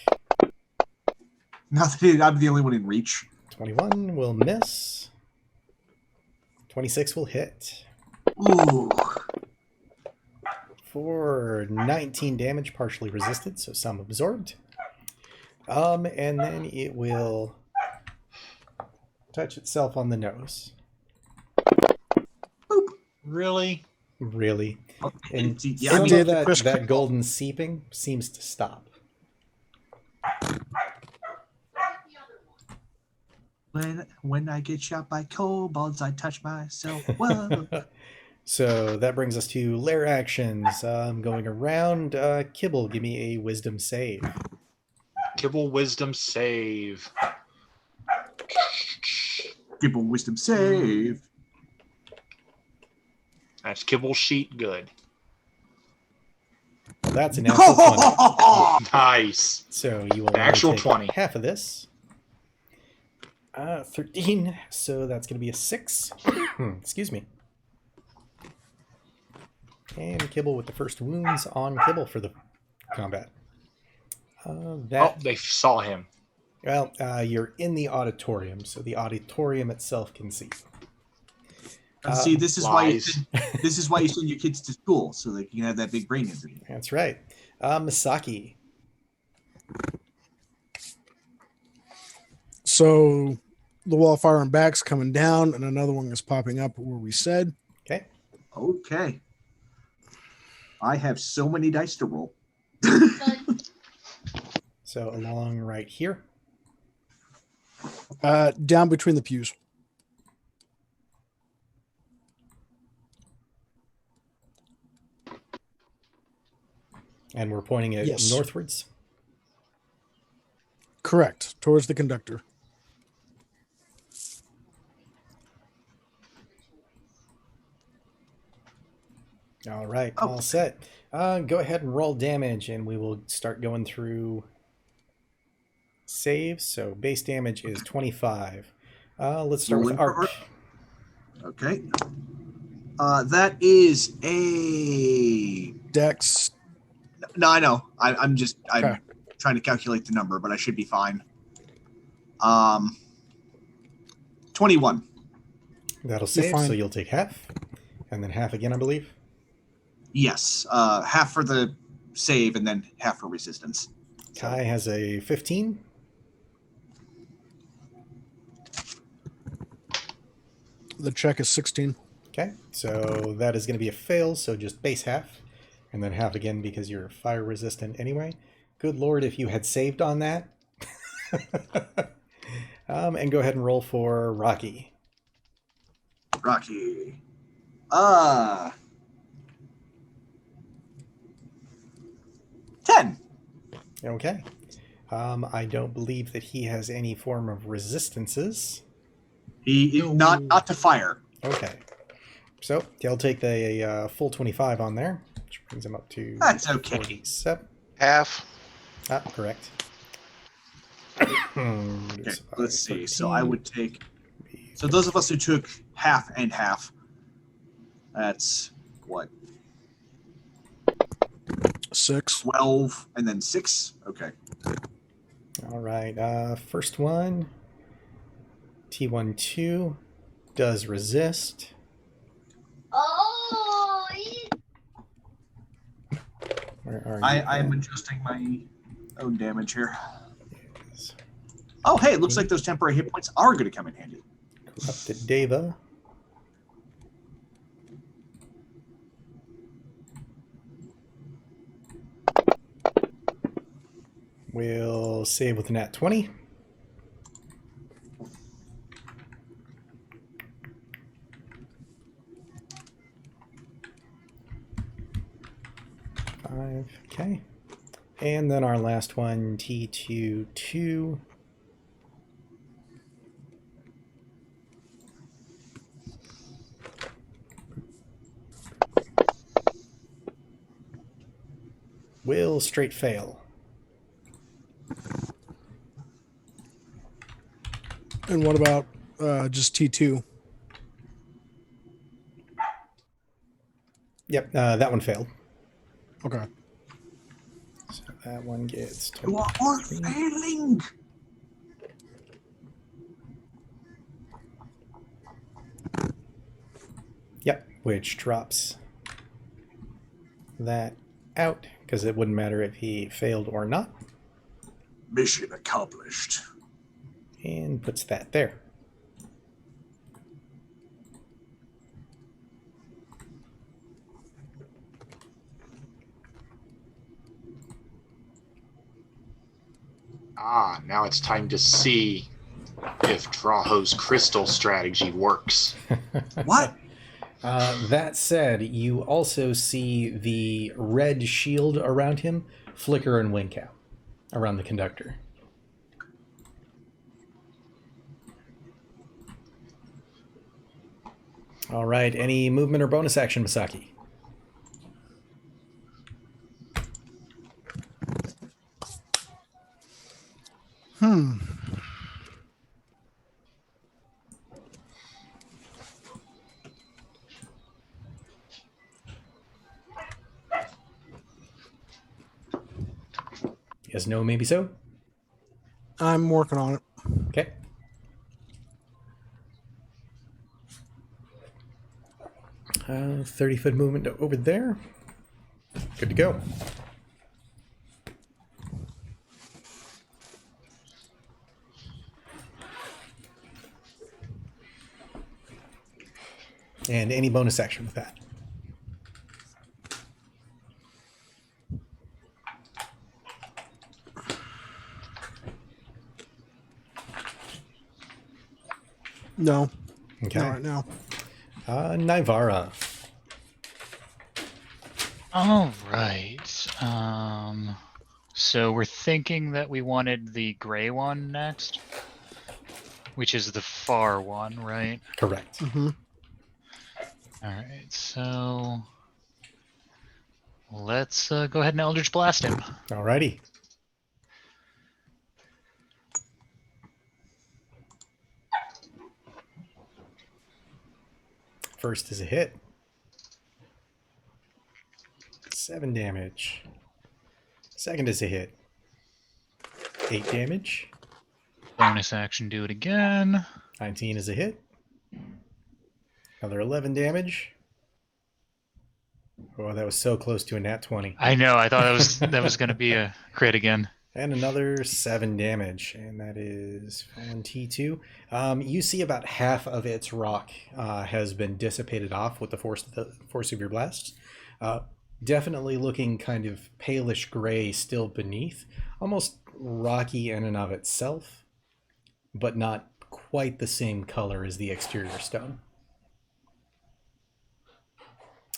Not that I'm the only one in reach. 21 will miss. 26 will hit. Ooh. For 19 damage, partially resisted, so some absorbed. And then it will touch itself on the nose. Really? Really. And Yeah, I some mean, of that, Chris- that golden seeping seems to stop. when I get shot by kobolds, I touch myself. Whoa. So that brings us to lair actions. Going around, Kibble, give me a wisdom save. Kibble wisdom save. Give a wisdom save. That's Kibble sheet good. Well, that's an actual 20. Nice. So you will An actual only take 20. half of this. 13. So that's going to be a 6. Excuse me. And Kibble with the first wounds on Kibble for the combat. Oh, That they saw him. well, you're in the auditorium, so the auditorium itself can see. And see, this is Lies. this is why you send your kids to school so they can have that big brain injury. That's right. Misaki. So the wall of fire and back's coming down, and another one is popping up where we said. Okay. Okay. I have so many dice to roll. So along right here. Down between the pews. And we're pointing it Yes. northwards. Correct. Towards the conductor. All right. Oh. All set. Go ahead and roll damage, and we will start going through saves. So base damage is 25. Let's start with Rolling for Arc. Okay. That is a. Dex. No, I know. I'm Okay. trying to calculate the number, but I should be fine. 21. That'll You're save, fine. so you'll take half. and then half again, I believe. Yes, half for the save and then half for resistance. Kai has a 15. The check is 16. Okay, so that is going to be a fail, so just base half, and then half again because you're fire resistant anyway. Good lord, if you had saved on that. And go ahead and roll for Rocky. Rocky. 10. Okay. I don't believe that he has any form of resistances. Not to fire. Okay. So he'll take the full 25 on there, which brings him up to That's okay. 47. Half. Ah, correct. Okay, let's see. So I would take. So those of us who took half and half. That's what? 6. 12 and then 6. Okay. All right. First one. T12 does resist. Oh, Where are you? I'm adjusting my own damage here. Oh, hey, it looks like those temporary hit points are going to come in handy. Corrupted Deva. We'll save with a nat 20. Okay. And then our last one, T22. Will straight fail. And what about just T2? Yep, that one failed. Okay. So that one gets You are all failing. Yep, which drops that out because it wouldn't matter if he failed or not. Mission accomplished. And puts that there. Now it's time to see if Draho's crystal strategy works. What? That said, you also see the red shield around him flicker and wink out around the conductor. All right, any movement or bonus action, Misaki? Yes, no, maybe so? I'm working on it. Okay. Uh, 30-foot movement over there. Good to go. And any bonus action with that. No. Okay. Not right now. Nivara. All right. So we're thinking that we wanted the gray one next, which is the far one, right? Correct. Mm-hmm. All right. So let's go ahead and Eldritch Blast him. Alrighty. First is a hit. 7 damage. Second is a hit. 8 damage. Bonus action, do it again. 19 is a hit. Another 11 damage. Oh, that was so close to a nat 20. I know. I thought that was going to be a crit again. And another 7 damage, and that is Fallen T2. You see about half of its rock has been dissipated off with the force of your blast. Definitely looking kind of palish gray still beneath, almost rocky in and of itself, but not quite the same color as the exterior stone.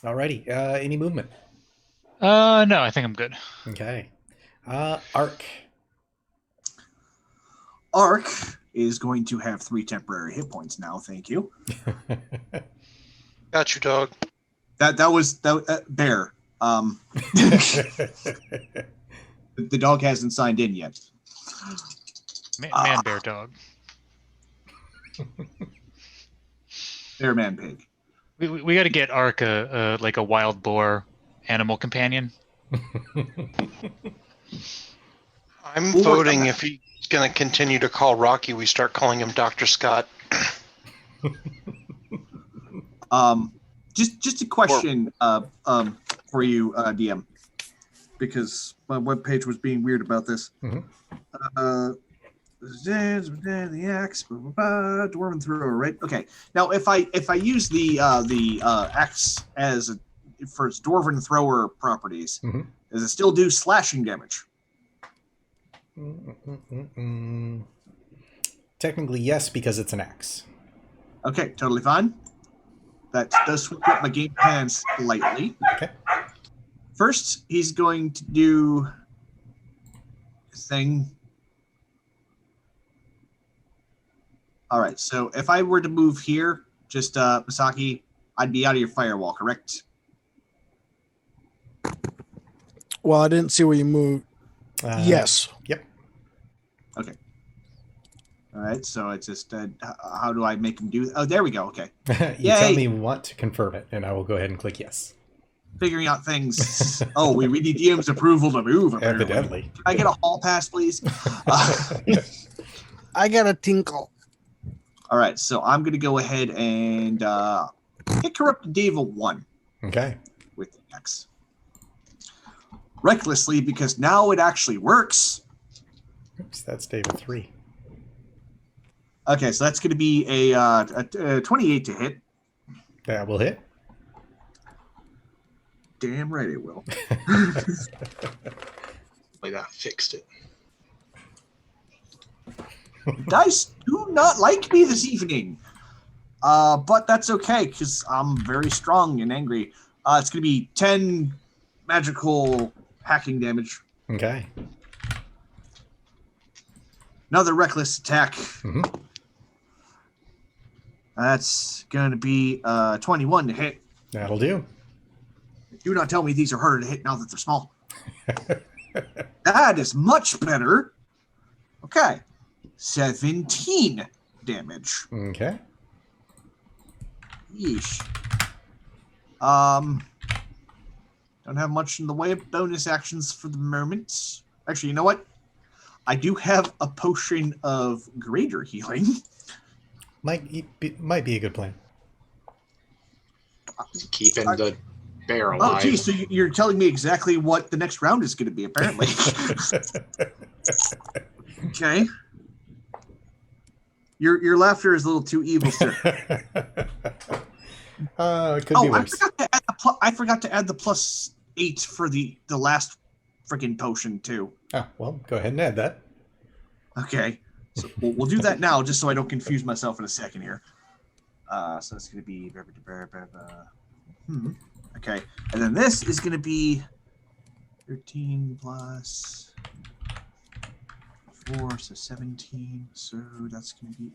Alrighty, any movement? No, I think I'm good. Okay. Arc. Arc is going to have 3 temporary hit points now. Thank you. Got you, dog. That was Bear. The dog hasn't signed in yet. Man, bear, dog. Bear, man, pig. We got to get Ark like a wild boar animal companion. I'm voting if he's going to continue to call Rocky, we start calling him Dr. Scott. Just a question for you, DM, because my webpage was being weird about this. Mm-hmm. The axe, dwarven thrower, right? Okay. Now, if I use the axe for its dwarven thrower properties, Mm-hmm. does it still do slashing damage? Technically, yes, because it's an axe. Okay, totally fine. That does switch up my game plan slightly. Okay. First, he's going to do his thing. All right, so if I were to move here, just Misaki, I'd be out of your firewall, correct? Well, I didn't see where you moved. Yes. Yep. Okay. All right, so it's just how do I make him do? Oh, there we go. Okay. You tell me want to confirm it, and I will go ahead and click yes. Figuring out things. Oh, we need DM's approval to move. Apparently. Evidently. Can I get a hall pass, please? I got a tinkle. All right, so I'm going to go ahead and hit Corrupted Deva 1 Okay. with the X. Recklessly, because now it actually works. Oops, that's David 3. Okay, so that's going to be a 28 to hit. That will hit. Damn right it will. Like that fixed it. Dice do not like me this evening. But that's okay, because I'm very strong and angry. It's going to be 10 magical hacking damage. Okay. Another reckless attack. Mm-hmm. That's going to be 21 to hit. That'll do. Do not tell me these are harder to hit now that they're small. That is much better. Okay. 17 damage. Okay. Yeesh. Don't have much in the way of bonus actions for the moment. Actually, you know what? I do have a potion of greater healing. Might be a good plan. Keeping the bear alive. Oh, geez, so you're telling me exactly what the next round is going to be, apparently. Okay. Your laughter is a little too evil, sir. It could be worse. I forgot to add the +8 for the last freaking potion, too. Oh, well, go ahead and add that. Okay. So we'll do that now, just so I don't confuse myself in a second here. So it's going to be... Okay. And then this is going to be 13 plus 4, so 17. So that's going to be...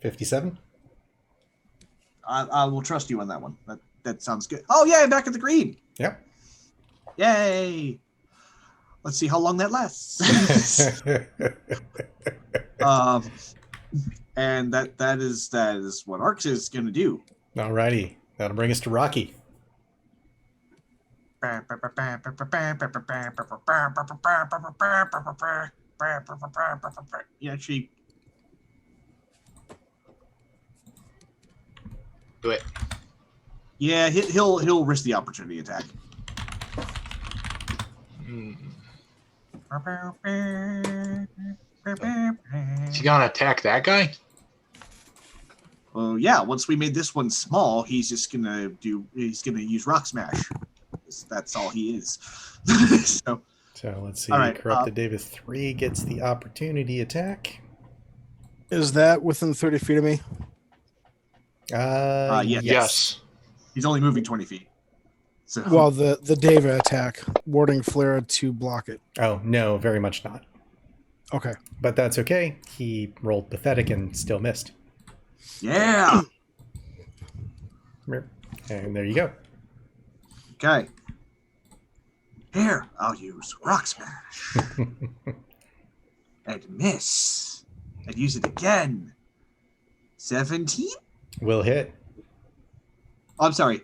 57? I will trust you on that one. That sounds good. Oh, yeah, back at the green. Yep. Yay. Let's see how long that lasts. And that is what Arx is going to do. Alrighty. That'll bring us to Rocky. Yeah, actually... Do it. Yeah, he'll risk the opportunity attack. Is he gonna attack that guy? Well, yeah. Once we made this one small, he's just gonna use Rock Smash. That's all he is. So let's see. All right, Corrupted Deva 3 gets the opportunity attack. Is that within 30 feet of me? Yes. He's only moving 20 feet. So Well, the Deva attack, warding flare to block it. Oh, no, very much not. Okay. But that's okay. He rolled pathetic and still missed. yeah. And there you go. Okay. Here, I'll use Rock Smash. And miss. And use it again. 17? Will hit. Oh, I'm sorry.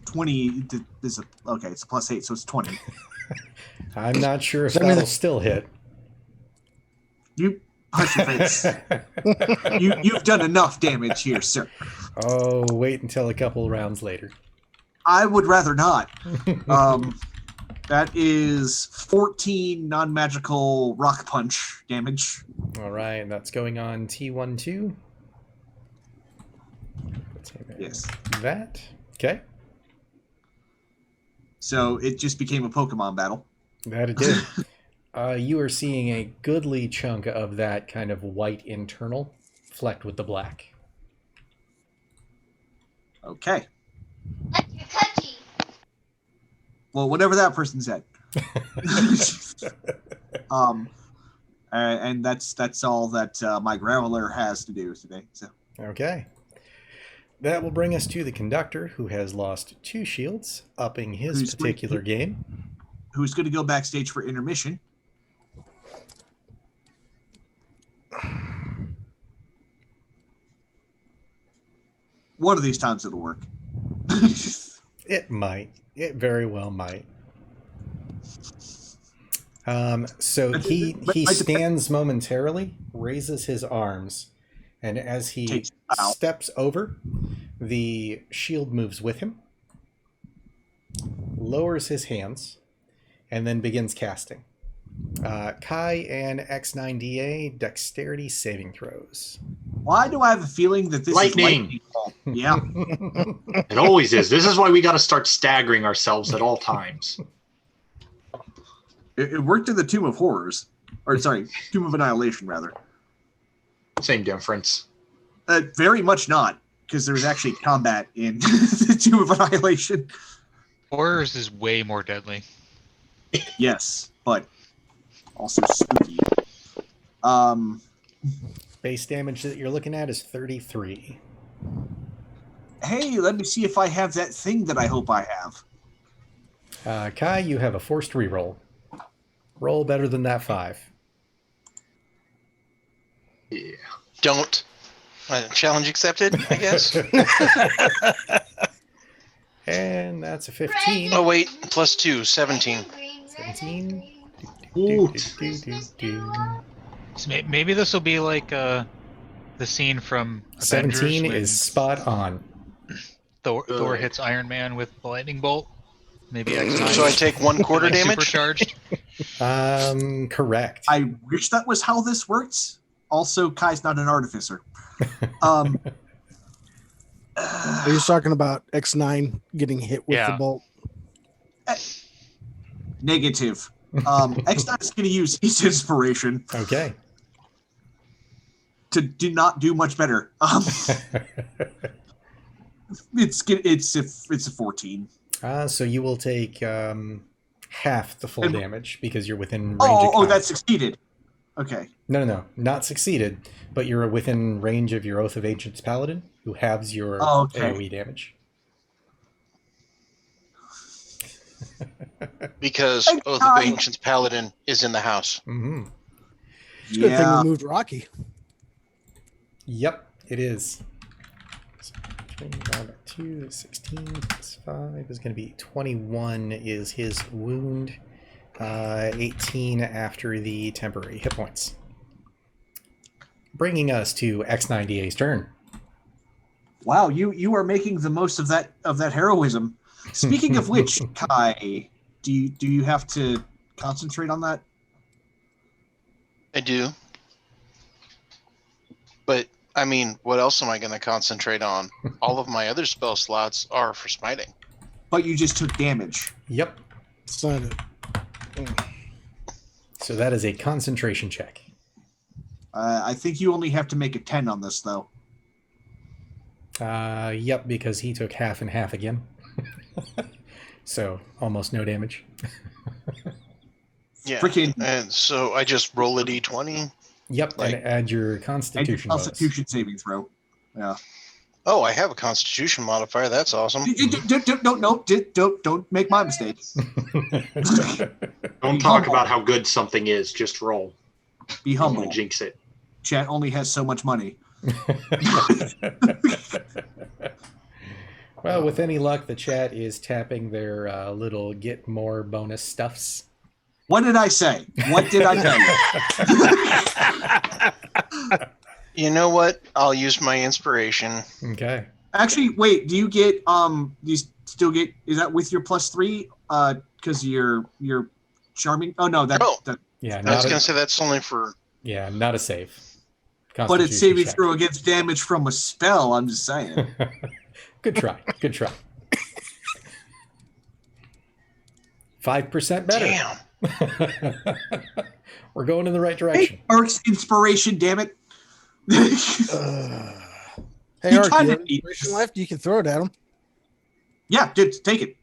20 is okay, it's a +8, so it's 20. I'm not sure if Does that mean that'll that- still hit. You hush your face. You've done enough damage here, sir. Oh, wait until a couple rounds later. I would rather not. That is 14 non-magical rock punch damage. All right, that's going on T12. Yes. That. Okay. So it just became a Pokemon battle. That it did. You are seeing a goodly chunk of that kind of white internal flecked with the black. Okay. Well, whatever that person said. And that's all that my Graveler has to do today. So Okay. That will bring us to the Conductor, who has lost 2 shields, upping his particular game. who's going to go backstage for intermission? One of these times it'll work. It might. It very well might. So he stands momentarily, raises his arms, and as he steps over, the shield moves with him, lowers his hands, and then begins casting. Kai and X9DA dexterity saving throws. Why do I have a feeling that this is lightning? Yeah. It always is. This is why we got to start staggering ourselves at all times. It worked in the Tomb of Horrors. Or, sorry, Tomb of Annihilation, rather. Same difference. Very much not, because there's actually combat in the Tomb of Annihilation. Horrors is way more deadly. Yes, but also spooky. Base damage that you're looking at is 33. Hey, let me see if I have that thing that I hope I have. Kai, you have a forced reroll. Roll better than that 5. Yeah. Don't. Challenge accepted, I guess. And that's a 15. Oh, wait. +2, 17. 17. So maybe this will be like the scene from Avengers 17 when is spot on. Thor hits Iron Man with the lightning bolt. Maybe X9. So I take 1/4 damage? Supercharged. Correct. I wish that was how this works. Also, Kai's not an artificer. Are you talking about X9 getting hit with the bolt? Negative. X9 is going to use his inspiration. Okay. To do not do much better. It's a 14. So you will take half the full damage because you're within range of Oh, that succeeded. Okay. No, not succeeded, but you're within range of your Oath of Ancients Paladin, who halves your AoE damage. Because Oath of Ancients Paladin is in the house. Mm-hmm. It's a good thing we moved Rocky. Yep, it is. So 2, 16 plus 5 is going to be 21 is his wound. 18 after the temporary hit points. Bringing us to X9DA's turn. Wow, you are making the most of that heroism. Speaking of which, Kai, do you have to concentrate on that? I do. But, I mean, what else am I going to concentrate on? All of my other spell slots are for smiting. But you just took damage. Yep. Sign it. So that is a concentration check. I think you only have to make a 10 on this, though. Yep, because he took half and half again. So almost no damage. Yeah. Freaking. And so I just roll a d20. Yep, and add your Constitution bonus. Constitution saving throw. Yeah. Oh, I have a Constitution modifier. That's awesome. Don't make my mistake. Don't talk about how good something is. Just roll. Be humble. Don't jinx it. Chat only has so much money. Well, with any luck, the chat is tapping their little get more bonus stuffs. What did I say? What did I tell you? You know what? I'll use my inspiration. Okay. Actually, wait. Do you get do you still get? Is that with your +3? Because you're charming. Oh no, that. Oh. Yeah, I was going to say that's only for. Yeah, not a save. But it's saving check. throw against damage from a spell. I'm just saying. Good try. Good try. 5% better. Damn. We're going in the right direction. Hey, Ark's inspiration, damn it. Hey, You Ark, kinda you have need inspiration this. left? You can throw it at him. Yeah, dude, take it.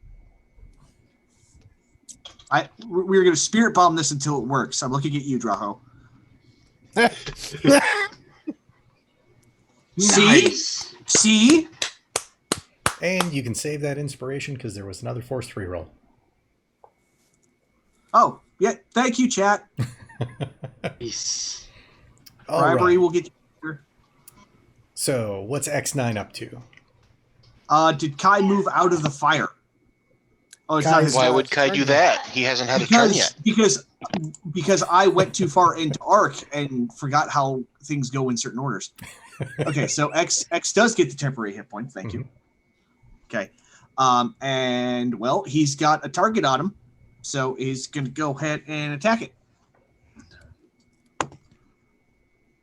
We're going to spirit bomb this until it works. I'm looking at you, Draho. Nice. See? And you can save that inspiration because there was another force 3 roll. Oh, yeah. Thank you, chat. Nice. All Bribery right. will get you. So, what's X9 up to? Did Kai move out of the fire? Oh, it's not his Why turn. would Kai do that? He hasn't had a turn yet. Because I went too far into Arc and forgot how things go in certain orders. Okay, so X does get the temporary hit point. Thank you. Okay. And well, he's got a target on him, so he's going to go ahead and attack it.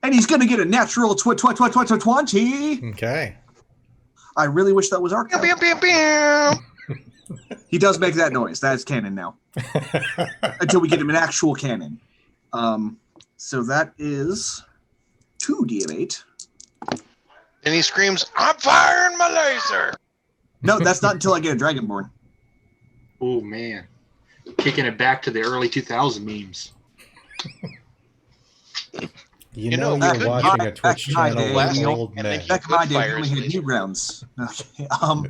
And he's going to get a natural 20. Okay. I really wish that was Arc. Pew, pew, pew, pew. He does make that noise. That's canon now. Until we get him an actual cannon. So that is 2d of 8. And he screams, "I'm firing my laser!" No, that's not until I get a Dragonborn. Oh man, kicking it back to the early 2000 memes. You know know, you're watching a Twitch back in my channel day, with you know, old men. Back in my day, we Fires only had laser. Newgrounds. Okay.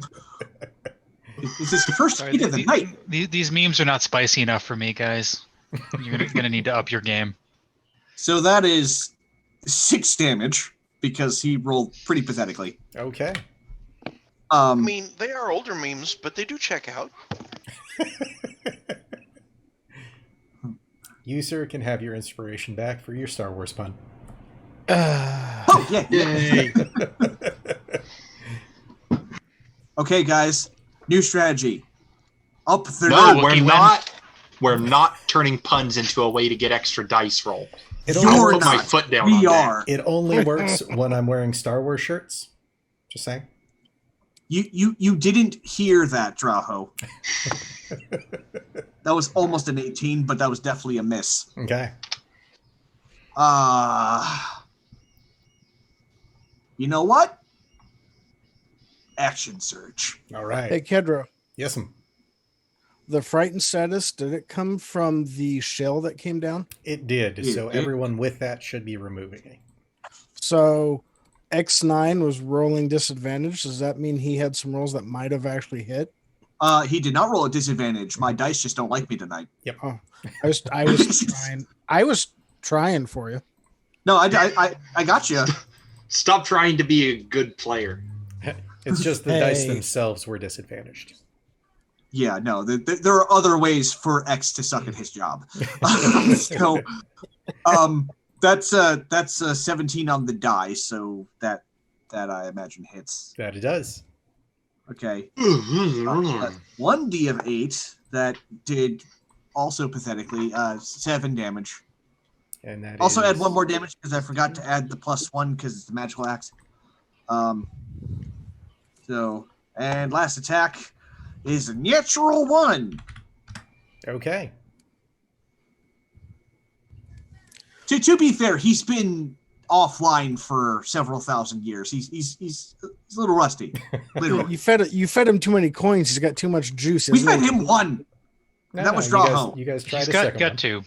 Is this the first Sorry, hit of the night? These memes are not spicy enough for me, guys. You're gonna need to up your game. So that is 6 damage because he rolled pretty pathetically. Okay. I mean, they are older memes, but they do check out. You, sir, can have your inspiration back for your Star Wars pun. Oh, yeah. Yay. Okay, guys. New strategy. Up 30. No, Reqiuem. we're not turning puns into a way to get extra dice roll. It You're only, Put my not. foot down We on that. are. it only works when I'm wearing Star Wars shirts. Just saying. You didn't hear that, Draho. That was almost an 18, but that was definitely a miss. Okay. You know what? Action surge. All right. Hey, Kedra, Yes'm. the frightened status, did it come from the shell that came down? It did. It So did. everyone with that should be removing it. So X9 was rolling disadvantage. Does that mean he had some rolls that might have actually hit? He did not roll a disadvantage. My dice just don't like me tonight. I was trying. I was trying for you. No, I got you. Stop trying to be a good player. It's just the dice Hey. themselves were disadvantaged. Yeah, no, there are other ways for X to suck at his job. So, that's a 17 on the die, so that I imagine hits. That it does. Okay, 1d of 8 that did also pathetically 7 damage. And that also is... add 1 more damage because I forgot to add the +1 because it's a magical axe. And last attack is a natural 1. Okay. To be fair, he's been offline for several thousand years. He's a little rusty. Literally. You fed him too many coins. He's got too much juice. We fed him 1. That was draw home. You guys tried He's a got second one. 2.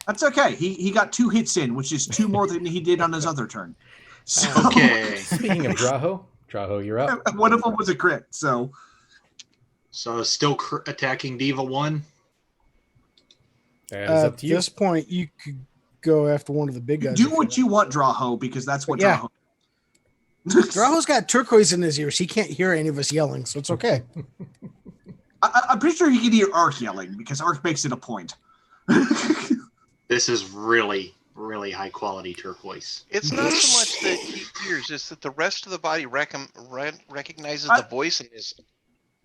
That's okay. He got 2 hits in, which is 2 more than he did on his other turn. So, Okay. Speaking of Draho, you're up. One of them was a crit, so still attacking Deva 1. That is up At to you. this point, you could go after one of the big guys. do what you want, Draho, because that's what Yeah. Draho. Draho's got turquoise in his ears. He can't hear any of us yelling, so it's okay. I'm pretty sure he can hear Ark yelling because Ark makes it a point. This is really, really high quality turquoise. It's not so much that he hears, it's that the rest of the body recognizes the voice and is.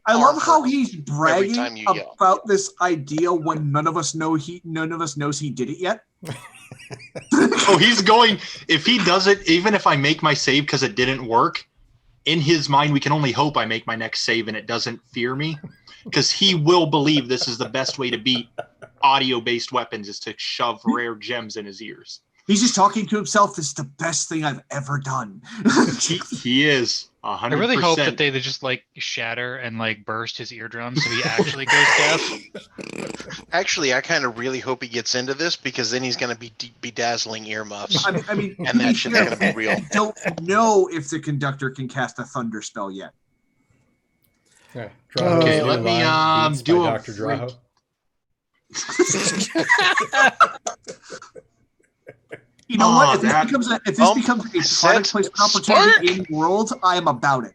I love how he's time bragging you yell. about this idea when none of us knows he did it yet. Oh, he's going. If he does it, even if I make my save because it didn't work, in his mind, we can only hope I make my next save and it doesn't fear me, because he will believe this is the best way to beat audio-based weapons is to shove rare gems in his ears. He's just talking to himself. This is the best thing I've ever done. He is 100%. I really hope that they just like shatter and like burst his eardrums so he actually goes deaf. Actually, I kind of really hope he gets into this because then he's going to be bedazzling earmuffs. I mean, And that shit's going to be real. I don't know if the conductor can cast a thunder spell yet. Okay, Okay, let me do a Dr. Draho. You know what? If this that- becomes a product placement opportunity in world, I am about it.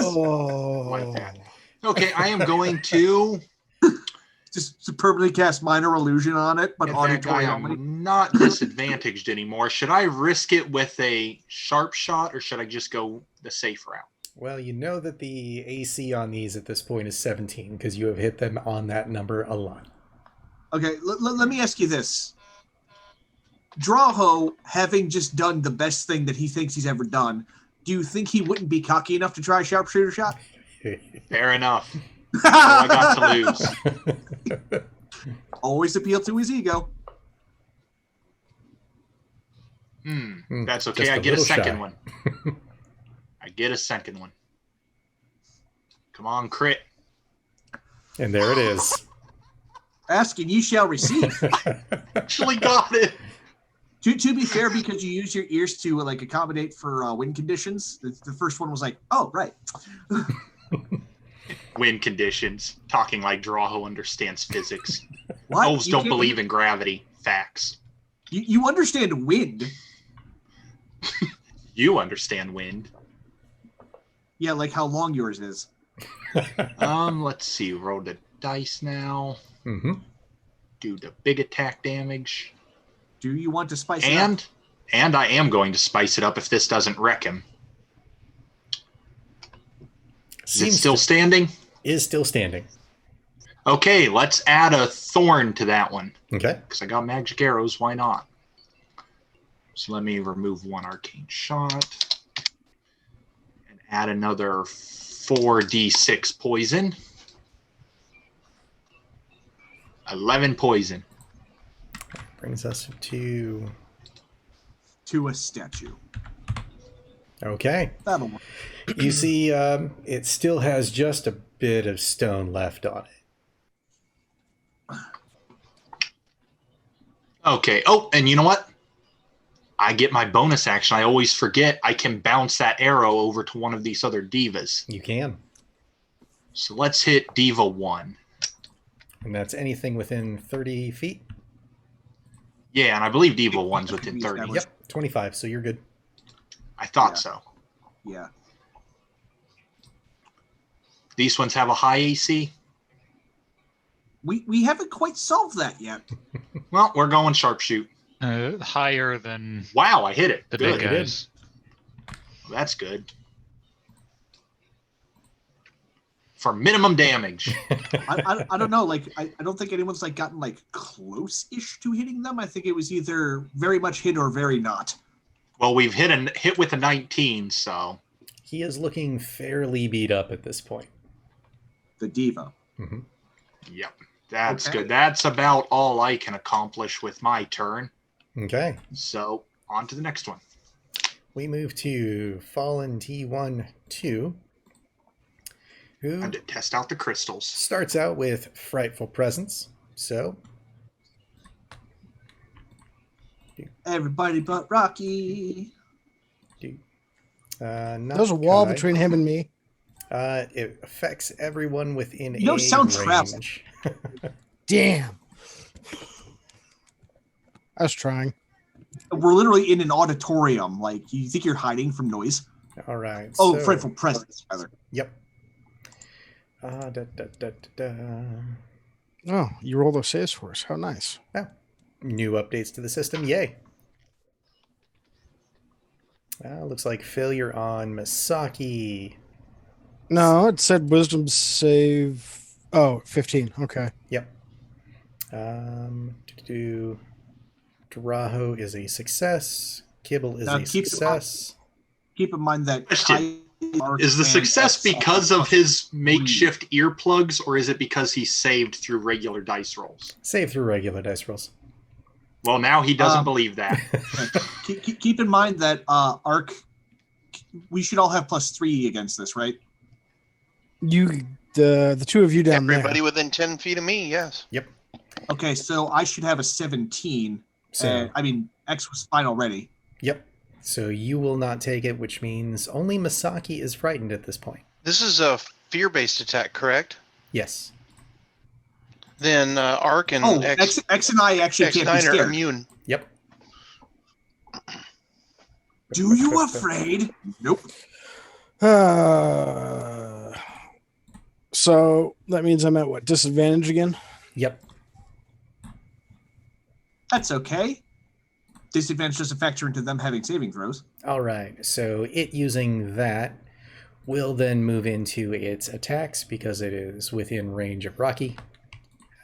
Like that. Okay, I am going to Just permanently cast minor illusion on it, but get that auditory guy. only. I'm not disadvantaged anymore. Should I risk it with a sharp shot, or should I just go the safe route? Well, you know that the AC on these at this point is 17 because you have hit them on that number a lot. Okay, let me ask you this. Draho, having just done the best thing that he thinks he's ever done, do you think he wouldn't be cocky enough to try a sharpshooter shot? Fair enough. What do I got to lose? Always appeal to his ego. That's okay. Just I get a little second shy. one. I get a second one. Come on, crit. And there it is. Ask and you shall receive. Actually got it. To be fair, because you use your ears to like accommodate for wind conditions, the first one was like, oh, right. Wind conditions. Talking like Draho understands physics. What? Elves You don't can't- believe in gravity. Facts. You understand wind. You understand wind. Yeah, like how long yours is. Let's see. Roll the dice now. Mm-hmm. Do the big attack damage. Do you want to spice it up? And I am going to spice it up if this doesn't wreck him. Is it still standing? Is still standing. Okay, let's add a thorn to that one. Okay. Because I got magic arrows, why not? So let me remove 1 arcane shot. And add another 4d6 poison. 11 poison. Brings us to... To a statue. Okay. That'll work. You see, it still has just a bit of stone left on it. Okay. Oh, and you know what? I get my bonus action. I always forget I can bounce that arrow over to one of these other divas. You can. So let's hit Diva 1. And that's anything within 30 feet? Yeah, and I believe Diva 1's within 30. Yep, 25, so you're good. I thought Yeah. so. Yeah. These ones have a high AC? We haven't quite solved that yet. Well, we're going sharpshoot. Higher than Wow, I hit it. the Good. big guys. Well, that's good. for minimum damage. I don't know. Like I don't think anyone's like gotten like close-ish to hitting them. I think it was either very much hit or very not. Well, we've hit with a 19, so He is looking fairly beat up at this point. The Deva. Mm-hmm. Yep, that's Okay. good. That's about all I can accomplish with my turn. Okay. So on to the next one. We move to Fallen T1-2, who Time to test out the crystals. starts out with Frightful Presence. So, Everybody but Rocky. There's a wall Kai. between him and me. It affects everyone within You don't sound range. Damn. I was trying. We're literally in an auditorium. Like, you think you're hiding from noise? All right. Oh, so- frightful presence, rather. Yep. Oh, you rolled those saves for us. How nice. New updates to the system. Yay. Looks like failure on Misaki. No, it said wisdom save. Oh, 15. Okay. Yep. Daraho is a success. Kibble is Now, a success. Keep in mind that Question. Kai, Is the and success X because are of his three. makeshift earplugs, or is it because he saved through regular dice rolls? Save through regular dice rolls. Well, now he doesn't believe that. Keep in mind that Arc, we should all have +3 against this, right? You, the two of you down Everybody there. within 10 feet of me, yes. Okay, so I should have a 17. So, I mean, X was fine already. yep. So you will not take it, which means only Misaki is frightened at this point. This is a fear-based attack, correct? Yes. Then Arc and Oh, X, X and I actually can't be X9 are scared. immune. Yep. Do you afraid? Nope. So that means I'm at what? Disadvantage again? Yep. That's okay. Disadvantage doesn't factor into them having saving throws. All right. So it using that will then move into its attacks because it is within range of Rocky.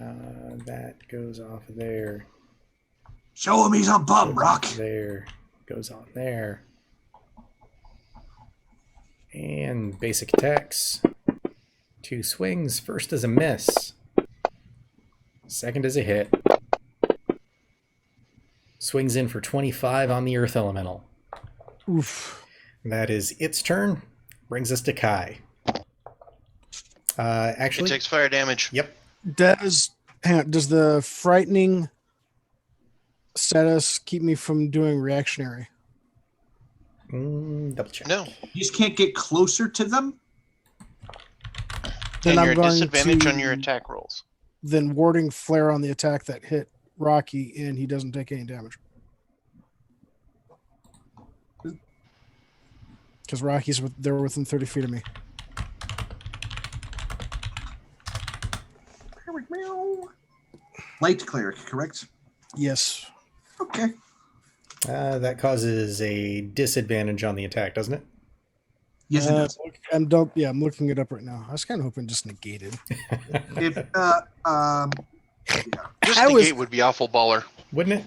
That goes off there. Show him he's a bum, Rock. There. Goes on there. And basic attacks. 2 swings. First is a miss. Second is a hit. Swings in for 25 on the Earth Elemental. Oof. That is its turn. Brings us to Kai. It Actually, takes fire damage. yep. Does the frightening status keep me from doing reactionary? Double check. No. You just can't get closer to them. Then And I'm you're at going disadvantage to- on your attack rolls. Then warding flare on the attack that hit Rocky, and he doesn't take any damage. Because they're within 30 feet of me. Light cleric, correct? Yes. Okay. That causes a disadvantage on the attack, doesn't it? Yes, it does. I'm looking it up right now. I was kind of hoping just negated. If Just I negate was- would be awful baller. Wouldn't it?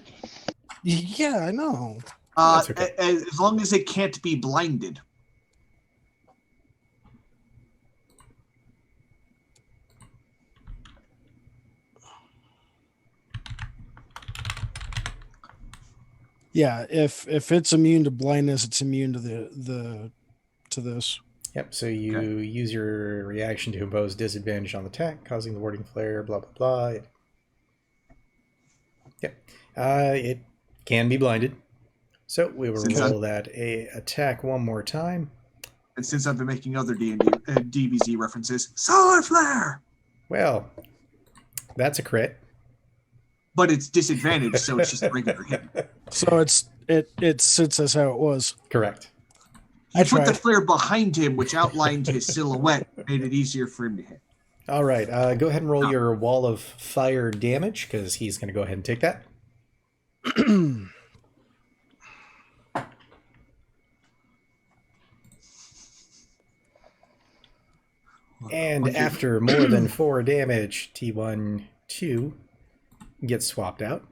Yeah, I know. That's okay. as long as it can't be blinded. Yeah, if it's immune to blindness, it's immune to to this. Yep. So you use your reaction to impose disadvantage on the attack, causing the warding flare. Blah blah blah. Yep. It can be blinded. So we will roll that attack one more time. And since I've been making other D&D DBZ references, solar flare. Well, that's a crit. But it's disadvantaged, so it's just a regular hit. So it sits as how it was. Correct. You I put the tried. flare behind him, which outlined his silhouette, made it easier for him to hit. All right. Go ahead and roll your wall of fire damage because he's going to go ahead and take that. And after more than 4 damage, T1-2 gets swapped out.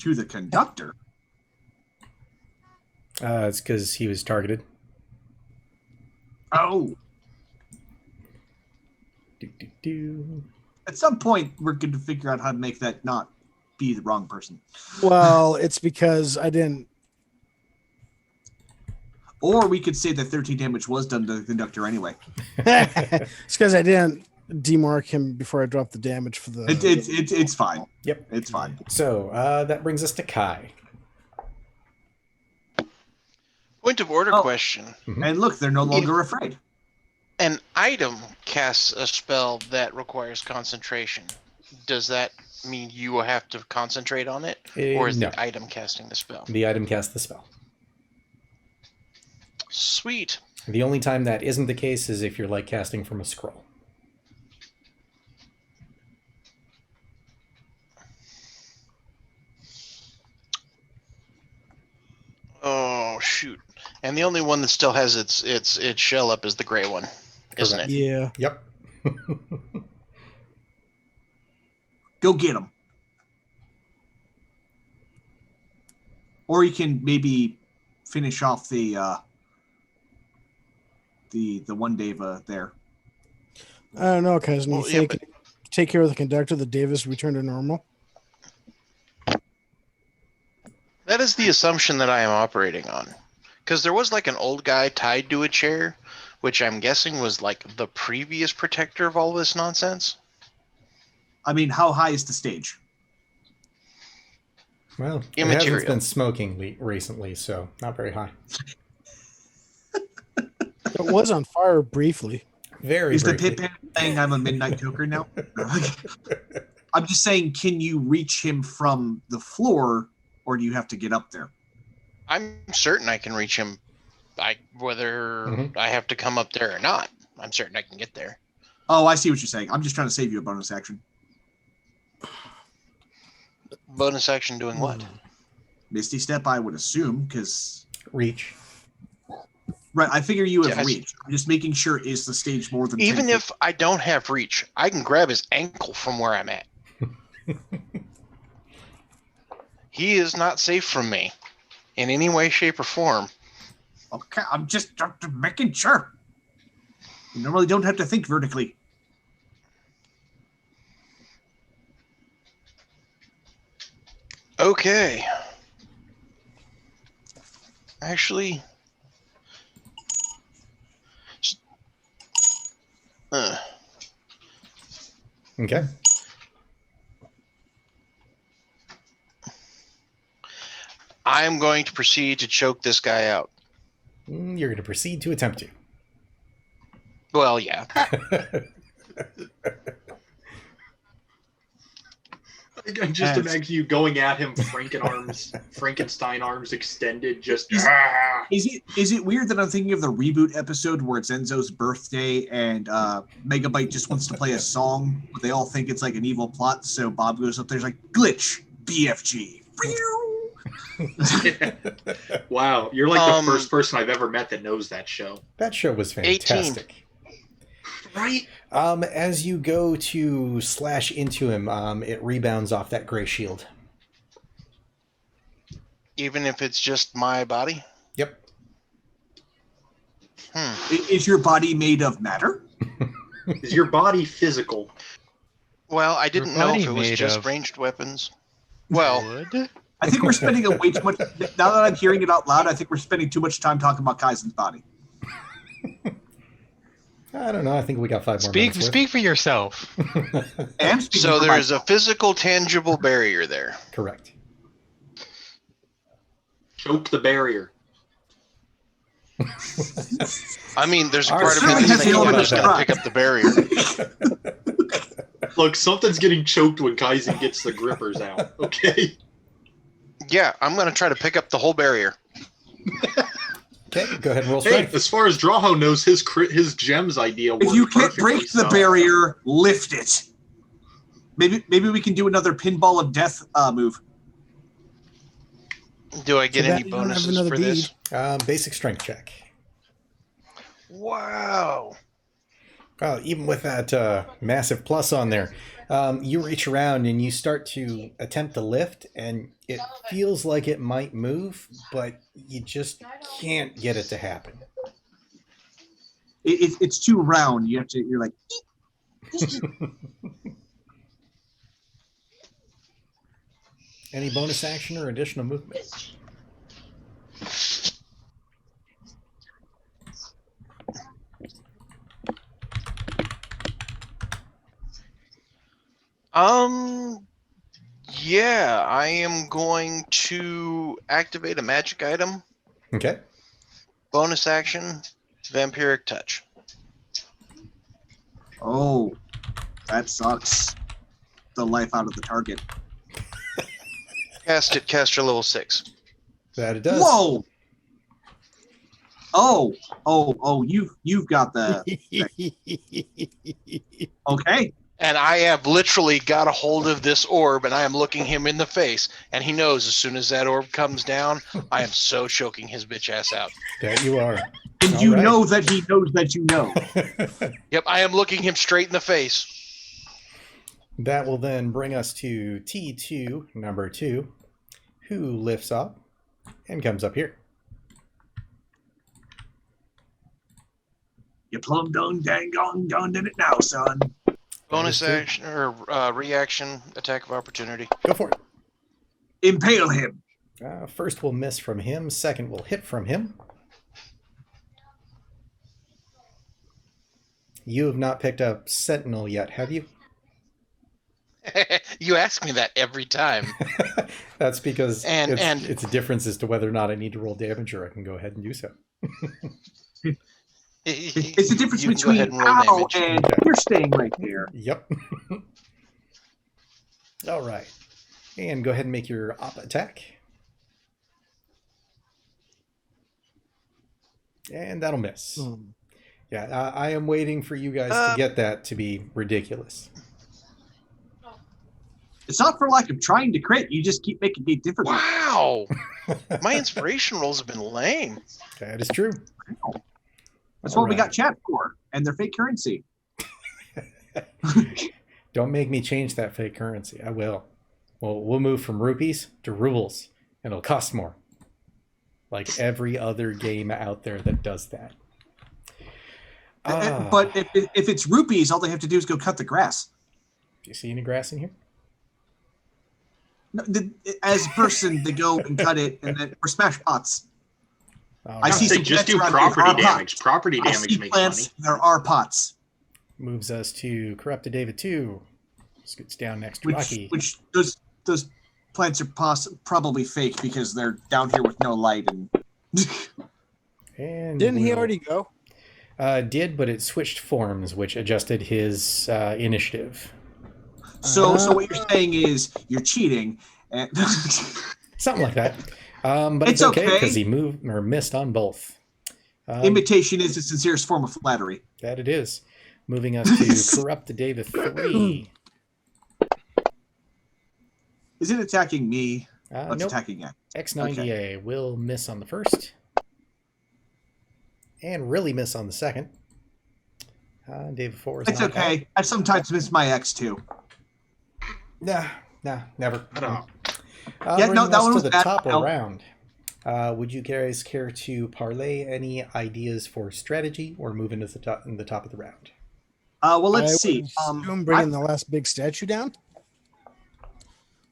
To the conductor. It's because he was targeted. Oh. At some point, we're going to figure out how to make that not be the wrong person. Well, it's because I didn't. Or we could say that 13 damage was done to the conductor anyway. It's because I didn't demark him before I dropped the damage for the. It's fine. Yep, it's fine. So that brings us to Kai. Point of order question. Mm-hmm. And look, they're no longer afraid. An item casts a spell that requires concentration. Does that mean you will have to concentrate on it? Or is No. the item casting the spell? The item casts the spell. Sweet. The only time that isn't the case is if you're like casting from a scroll. Oh, shoot. And the only one that still has its shell up is the gray one, isn't it? Yeah. Yep. Go get him. Or you can maybe finish off the one Deva there. I don't know, cousin. You Well, yeah, think take care of the conductor, the Davis return to normal? That is the assumption that I am operating on. Because there was like an old guy tied to a chair, which I'm guessing was like the previous protector of all this nonsense. I mean, how high is the stage? Well, it Immaterial. hasn't been smoking recently, so not very high. It was on fire briefly. Very Is the briefly. Pip saying I'm a midnight joker now? I'm just saying, can you reach him from the floor, or do you have to get up there? I'm certain I can reach him. Whether I have to come up there or not, I'm certain I can get there. Oh, I see what you're saying. I'm just trying to save you a bonus action. Bonus action doing what? Misty Step, I would assume, because... Reach. Right, I figure you have Yes. reach. I'm just making sure is the stage more than 10 Even feet? if I don't have reach, I can grab his ankle from where I'm at. He is not safe from me in any way, shape, or form. Okay, I'm just making sure. You normally don't have to think vertically. Okay. Actually, Okay. I'm going to proceed to choke this guy out. You're going to proceed to attempt to. Well, yeah. I just As- imagine you going at him, Frankenstein arms extended, just. Is it weird that I'm thinking of the reboot episode where it's Enzo's birthday and Megabyte just wants to play a song, but they all think it's like an evil plot, so Bob goes up there's like, glitch, BFG. Wow, you're like the first person I've ever met that knows that show. That show was fantastic. Right? As you go to slash into him, it rebounds off that gray shield. Even if it's just my body? Yep. Is your body made of matter? Is your body physical? Well, I didn't know body if it was made just of ranged weapons. Well, wood? I think we're spending way too much. Now that I'm hearing it out loud, I think we're spending too much time talking about Kaizen's body. I don't know. I think we got 5 more minutes. Speak for yourself. And speaking so for there is a myself, physical, tangible barrier there. Correct. Choke the barrier. I mean, there's a All part right. of me Certainly that's has the thinking element about of just gonna surprise. pick up the barrier. Look, something's getting choked when Kaizen gets the grippers out. Okay. Yeah, I'm gonna try to pick up the whole barrier. Okay, go ahead and roll Hey, strength. as far as Drawho knows, his gems idea worked if you can't perfectly, break the so- barrier, lift it. Maybe we can do another pinball of death move. Do I get Too bad any you don't have bonuses another for this? Basic strength check. Wow. Well, even with that massive plus on there, you reach around and you start to attempt to lift, and it feels like it might move, but you just can't get it to happen. It's too round. You're like. Any bonus action or additional movement? Yeah, I am going to activate a magic item. Okay. Bonus action, vampiric touch. Oh, that sucks. The life out of the target. Cast it, caster level 6. That it does. Whoa! Oh! You've got the. Okay. And I have literally got a hold of this orb, and I am looking him in the face, and he knows as soon as that orb comes down, I am so choking his bitch ass out. That you are. And All you right. know that he knows that you know. Yep, I am looking him straight in the face. That will then bring us to T2, number 2, who lifts up and comes up here. You plumb done, dang gong, done did it now, son. Bonus action or reaction, attack of opportunity. Go for it. Impale him. First will miss from him. Second will hit from him. You have not picked up Sentinel yet, have you? You ask me that every time. That's because And it's a difference as to whether or not I need to roll damage, or I can go ahead and do so. It's the difference You can go ahead between and roll ow damage. and Okay. you're staying right there. Yep. All right. And go ahead and make your op attack. And that'll miss. Yeah, I am waiting for you guys to get that to be ridiculous. It's not for lack of trying to crit. You just keep making it difficult. Wow! My inspiration rolls have been lame. That is true. That's All what we right. got chat for, and their fake currency. Don't make me change that fake currency. I will. Well, we'll move from rupees to rubles, and it'll cost more. Like every other game out there that does that. But if it's rupees, all they have to do is go cut the grass. Do you see any grass in here? No, as a person, they go and cut it, and then or smash pots. I see some just plants do around property here. damage. Property I damage see makes plants. money. There are pots. Moves us to Corrupted Deva 2. Scoots down next to Rocky. Which those plants are probably fake because they're down here with no light and. And Didn't he we'll- already go? Did, but it switched forms, which adjusted his initiative. So what you're saying is you're cheating. And Something like that. But it's It's okay okay. because he moved or missed on both. imitation is the sincerest form of flattery. That it is. Moving us to Corrupted Deva 3. Is it attacking me? It's Nope. attacking it. X90A will miss on the first. And really miss on the second. Deva 4 is It's not okay. I sometimes miss my X too. Nah, never. I don't know. Yeah, Bringing no, that us one to was the bad. top No. round. Would you guys care to parlay any ideas for strategy or move into the top of the round? Well, let's I see. would assume bringing the last big statue down.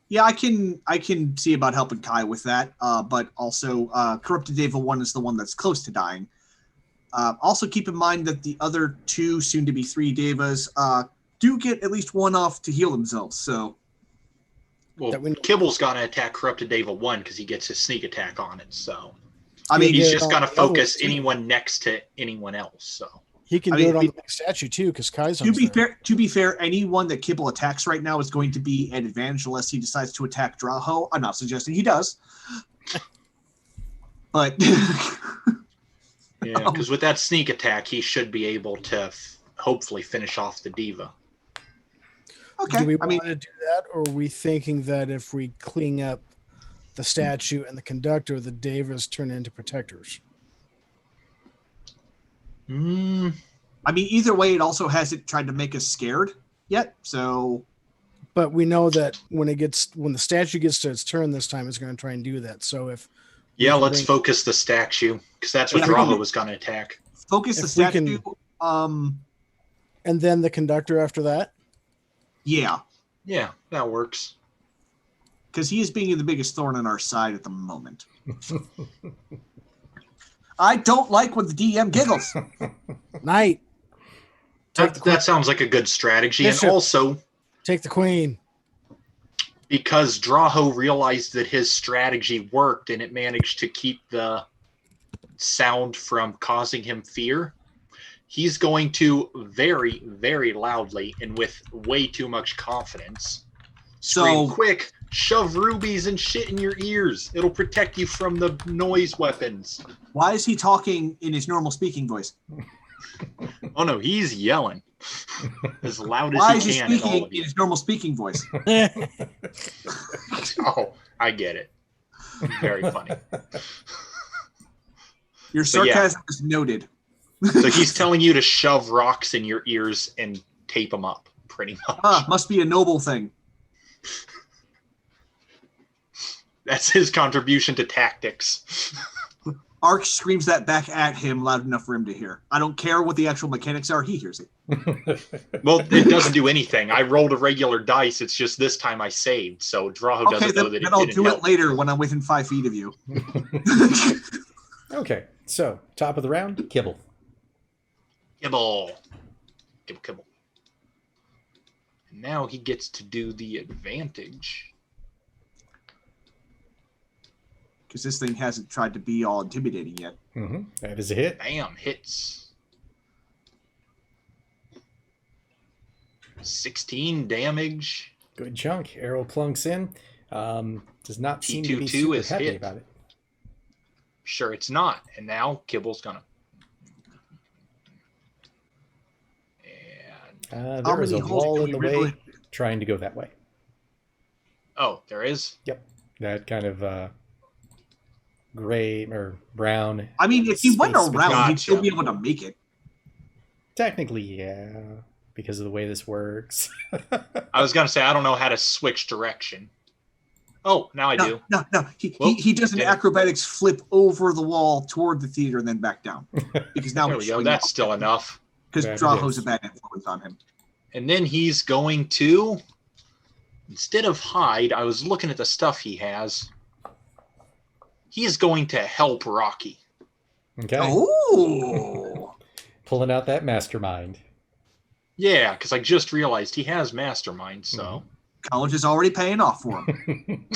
Yeah, I can see about helping Kai with that. But also, Corrupted Deva 1 is the one that's close to dying. Also, keep in mind that the other 2, soon to be 3 Devas, do get at least one off to heal themselves. So, Well, That we- Kibble's got to attack Corrupted Deva 1 because he gets his sneak attack on it. So I mean, he's Yeah, just got to that focus was- anyone next to anyone else. So He can I do mean, it on the big statue too, because Kai's to be fair, anyone that Kibble attacks right now is going to be an advantage unless he decides to attack Draho. I'm not suggesting he does, but yeah, because with that sneak attack, he should be able to hopefully finish off the Diva. okay. Do we I want mean, to do that, or are we thinking that if we clean up the statue and the conductor, the Devas turn into protectors? I mean, either way, it also hasn't tried to make us scared yet. So, but we know that when the statue gets to its turn this time, it's going to try and do that. So if let's focus the statue because that's what Draho was going to attack. Focus the statue. And then the conductor after that. Yeah, that works. Because he is being the biggest thorn in our side at the moment. I don't like when the DM giggles. Knight. That sounds like a good strategy. Bishop. And also, take the queen. Because Draho realized that his strategy worked and it managed to keep the sound from causing him fear, he's going to very, very loudly and with way too much confidence scream, quick, shove rubies and shit in your ears. It'll protect you from the noise weapons. Why is he talking in his normal speaking voice? Oh no, he's yelling as loud as Why he is he can at all speaking of in you. his normal speaking voice? Oh, I get it. Very funny. Your sarcasm is noted. So he's telling you to shove rocks in your ears and tape them up, pretty much. Must be a noble thing. That's his contribution to tactics. Ark screams that back at him loud enough for him to hear. I don't care what the actual mechanics are, he hears it. Well, it doesn't do anything. I rolled a regular dice. It's just this time I saved, so Draho doesn't know that it didn't I'll do help. it later when I'm within 5 feet of you. Okay, so top of the round, Kibble. Kibble. And now he gets to do the advantage. Because this thing hasn't tried to be all intimidating yet. Mm-hmm. That is a hit. Bam, hits. 16 damage. Good chunk. Arrow plunks in. Does not seem to be T2 super is happy hit. about it. Sure, it's not. And now Kibble's gonna. And There is a many holes wall can in the we way, really- trying to go that way. oh, there is. Yep, that kind of gray or brown. I mean, if he went Space around, he'd gotcha. still be able to make it. Technically, yeah, because of the way this works. I was gonna say I don't know how to switch direction. Oh, now I do. No. Well, He does an did it. acrobatics flip over the wall toward the theater and then back down. Because now There we go. That's still enough. because That Draho's is. a bad influence on him. And then he's going to, instead of hide, I was looking at the stuff he has. He is going to help Rocky. Okay, Oh, pulling out that mastermind. Yeah, because I just realized he has Mastermind, so college is already paying off for him.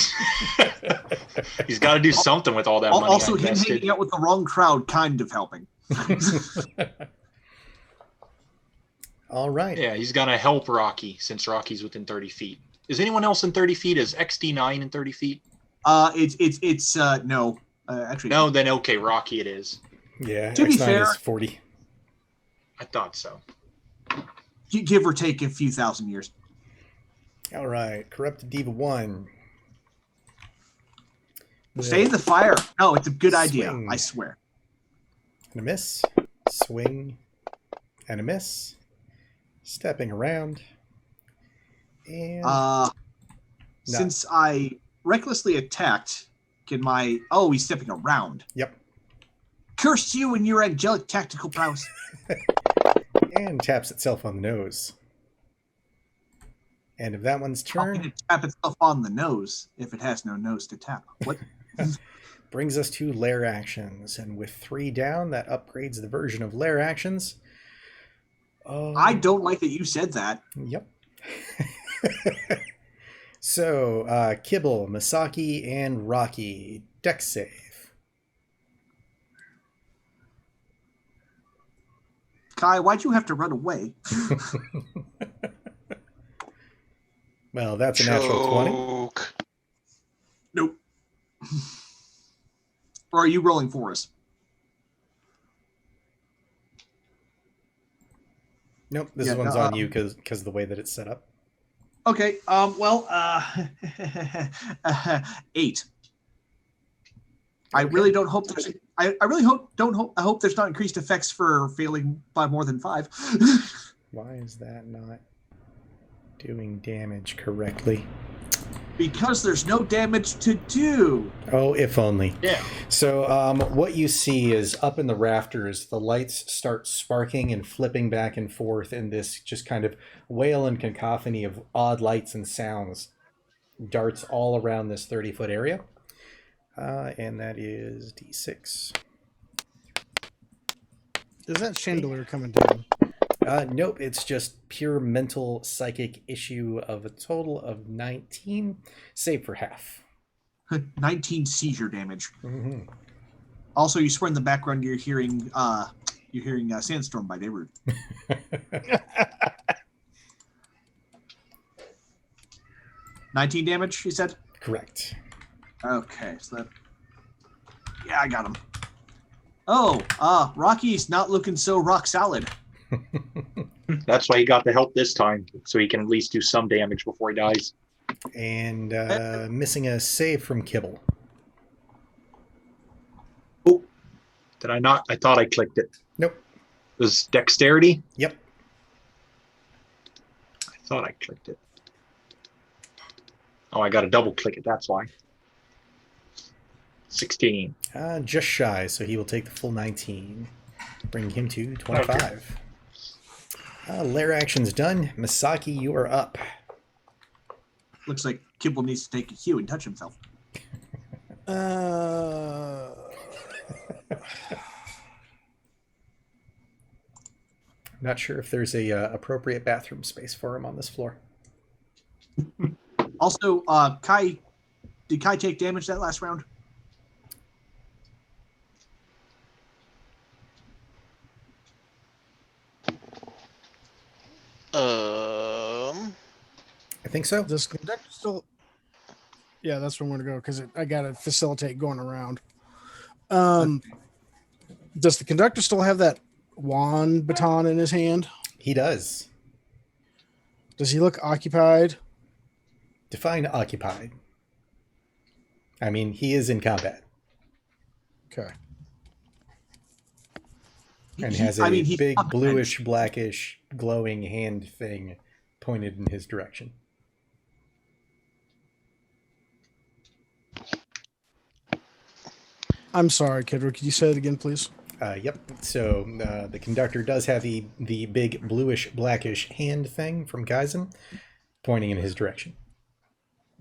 he's got to do something with all that money. Also, I him invested. hanging out with the wrong crowd kind of helping. All right. Yeah, he's gonna help Rocky since Rocky's within 30 feet. Is anyone else in 30 feet? Is XD9 in 30 feet? It's no. Actually, No, then okay, Rocky it is. Yeah, To be X9 fair- is 40. I thought so. give or take a few thousand years. All right, Corrupted Deva 1. Stay in the fire. No, it's a good idea. Swing. I swear. And a miss. Swing. And a miss. Stepping around. And No. Since I recklessly attacked, can my he's stepping around. Yep. Curse you and your angelic tactical prowess. and taps itself on the nose. And if that one's How can turn, it tap itself on the nose if it has no nose to tap? What? brings us to lair actions. And with 3 down, that upgrades the version of lair actions. I don't like that you said that. Yep. So, Kibble, Masaki, and Rocky. Dex save. Kai, why'd you have to run away? Well, that's a natural 20. Choke. Nope. Or are you rolling for us? Nope, this Yeah, one's no, on you because of the way that it's set up. Okay. 8. I really don't hope there's. I really hope I hope there's not increased effects for failing by more than 5. Why is that not doing damage correctly? Because there's no damage to do. Oh, if only. Yeah. So what you see is up in the rafters, the lights start sparking and flipping back and forth in this just kind of wail and cacophony of odd lights and sounds. Darts all around this 30-foot area. And that is D6. Is that chandelier coming down? Nope, it's just pure mental psychic issue of a total of 19, save for half. 19 seizure damage. Mm-hmm. Also, you swear in the background you're hearing Sandstorm by David. 19 damage, you said? Correct. Okay, so that... Yeah, I got him. Oh, Rocky's not looking so rock solid. That's why he got the help this time, so he can at least do some damage before he dies. And missing a save from Kibble. Oh, did I not? I thought I clicked it. Nope. It was dexterity? Yep. I thought I clicked it. Oh, I got to double click it, that's why. 16. Just shy, so he will take the full 19. Bringing him to 25. Okay. Lair action's done. Misaki, you are up. Looks like Kibble needs to take a cue and touch himself. Not sure if there's a appropriate bathroom space for him on this floor. Also, did Kai take damage that last round? I think so. Does Conductor still... Yeah, that's where I'm going to go, because I got to facilitate going around. Does the Conductor still have that wand baton in his hand? He does. Does he look occupied? Define occupied. I mean, he is in combat. Okay. And has a big bluish, blackish, glowing hand thing pointed in his direction. I'm sorry, Kidra. Could you say it again, please? Yep. So the Conductor does have the big bluish, blackish hand thing from Kaizen pointing in his direction.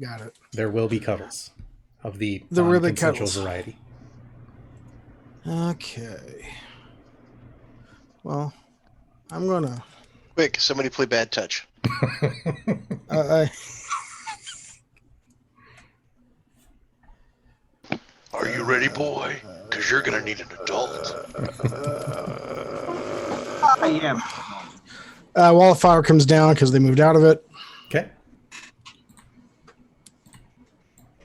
Got it. There will be cuddles of the ribbon consensual cuddles variety. Okay. Well, I'm gonna. Quick, somebody play Bad Touch. Are you ready, boy? Because you're going to need an adult. I am. While the fire comes down, because they moved out of it. Okay.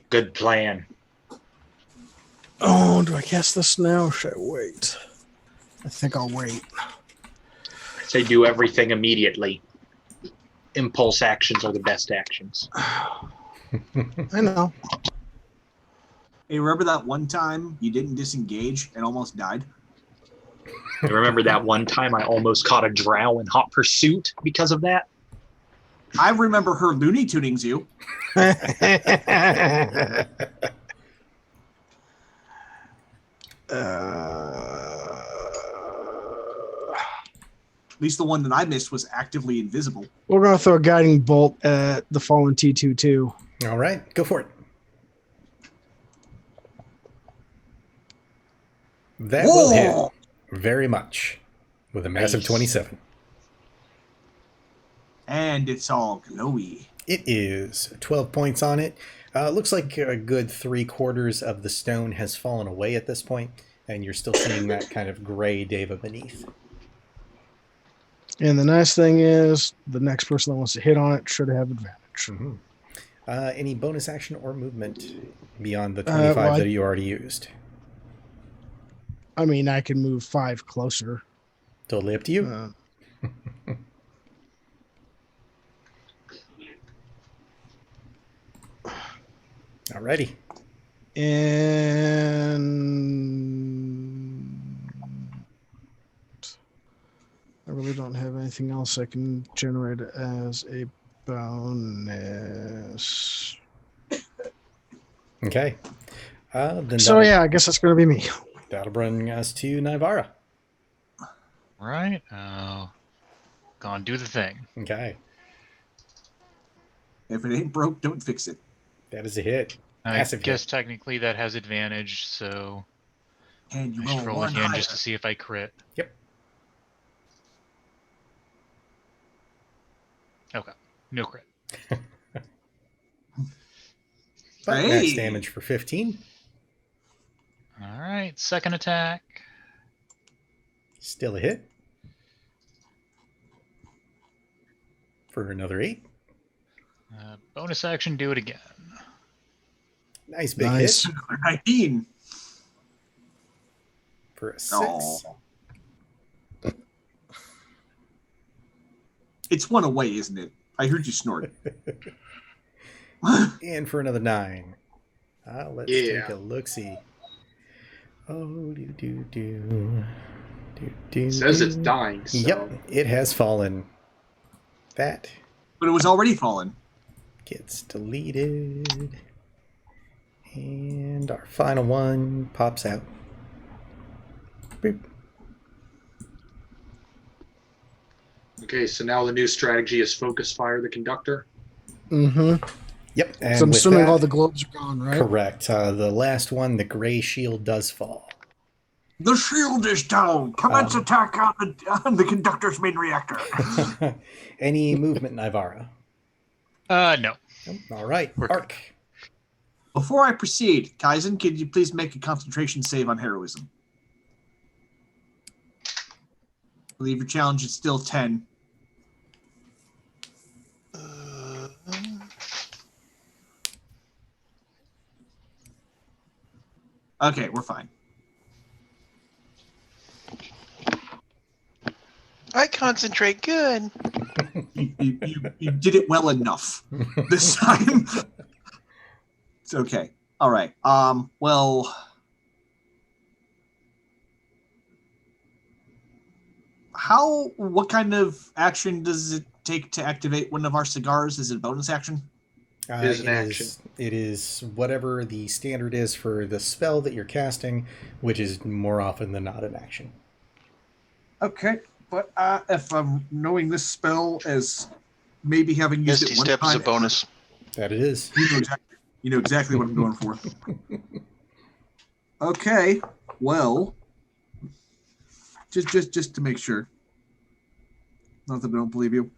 Good plan. Oh, do I cast this now or should I wait? I think I'll wait. Say do everything immediately. Impulse actions are the best actions. I know. Hey, remember that one time you didn't disengage and almost died? I remember that one time I almost caught a drow in hot pursuit because of that. I remember her Looney Tunings you. At least the one that I missed was actively invisible. We're going to throw a guiding bolt at the fallen T2 too. All right, go for it. That will hit very much with a massive 27. And it's all glowy. It is 12 points on it. Looks like a good 3/4 of the stone has fallen away at this point, and you're still seeing that kind of gray Deva beneath. And the nice thing is, the next person that wants to hit on it should have advantage. Mm-hmm. Any bonus action or movement beyond the 25 that you already used? I mean, I can move 5 closer. Totally up to you. Alrighty. And anything else I can generate as a bonus. Okay. Then So yeah, I guess that's going to be me. that'll bring us to Nivara. Right. Gonna do the thing. Okay. If it ain't broke, don't fix it. That is a hit. I Massive guess hit. technically that has advantage, so And you I should roll one again higher. just to see if I crit. Yep. Okay. No crit. But Hey! max damage for 15. All right. Second attack. Still a hit. For another 8. Bonus action, do it again. Nice big Nice. hit. 19. For a 6. Oh. It's one away, isn't it? I heard you snort. And for another 9. Let's take a look-see. Oh, do. It says it's dying. So. Yep, it has fallen. That But it was already fallen. gets deleted. And our final one pops out. Boop. Okay, so now the new strategy is focus fire the conductor. Mm-hmm. Yep. And So I'm with assuming that, all the globes are gone, right? correct. The last one, the gray shield does fall. The shield is down. Commence attack on the conductor's main reactor. Any movement, Nivara? No. Nope. All right. We're Arc. Before I proceed, Kaizen, could you please make a concentration save on heroism? I believe your challenge is still 10. Okay, we're fine. I concentrate good. You did it well enough this time. It's okay. All right. Well, what kind of action does it take to activate one of our cigars? Is it a bonus action? It is an action. It is whatever the standard is for the spell that you're casting, which is more often than not an action. Okay, but if I'm knowing this spell as maybe having used Misty it one Step time, is a bonus. That it is. you know exactly what I'm going for. Okay, well, just to make sure. Not that I don't believe you.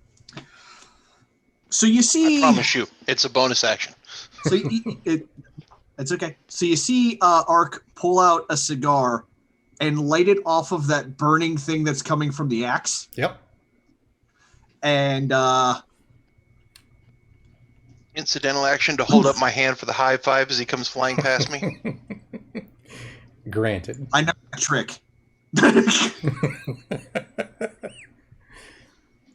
So you see, I promise you, it's a bonus action. so it's okay. So you see, Ark pull out a cigar and light it off of that burning thing that's coming from the axe. Yep. And Incidental action to hold up my hand for the high five as he comes flying past me. Granted. I know that trick.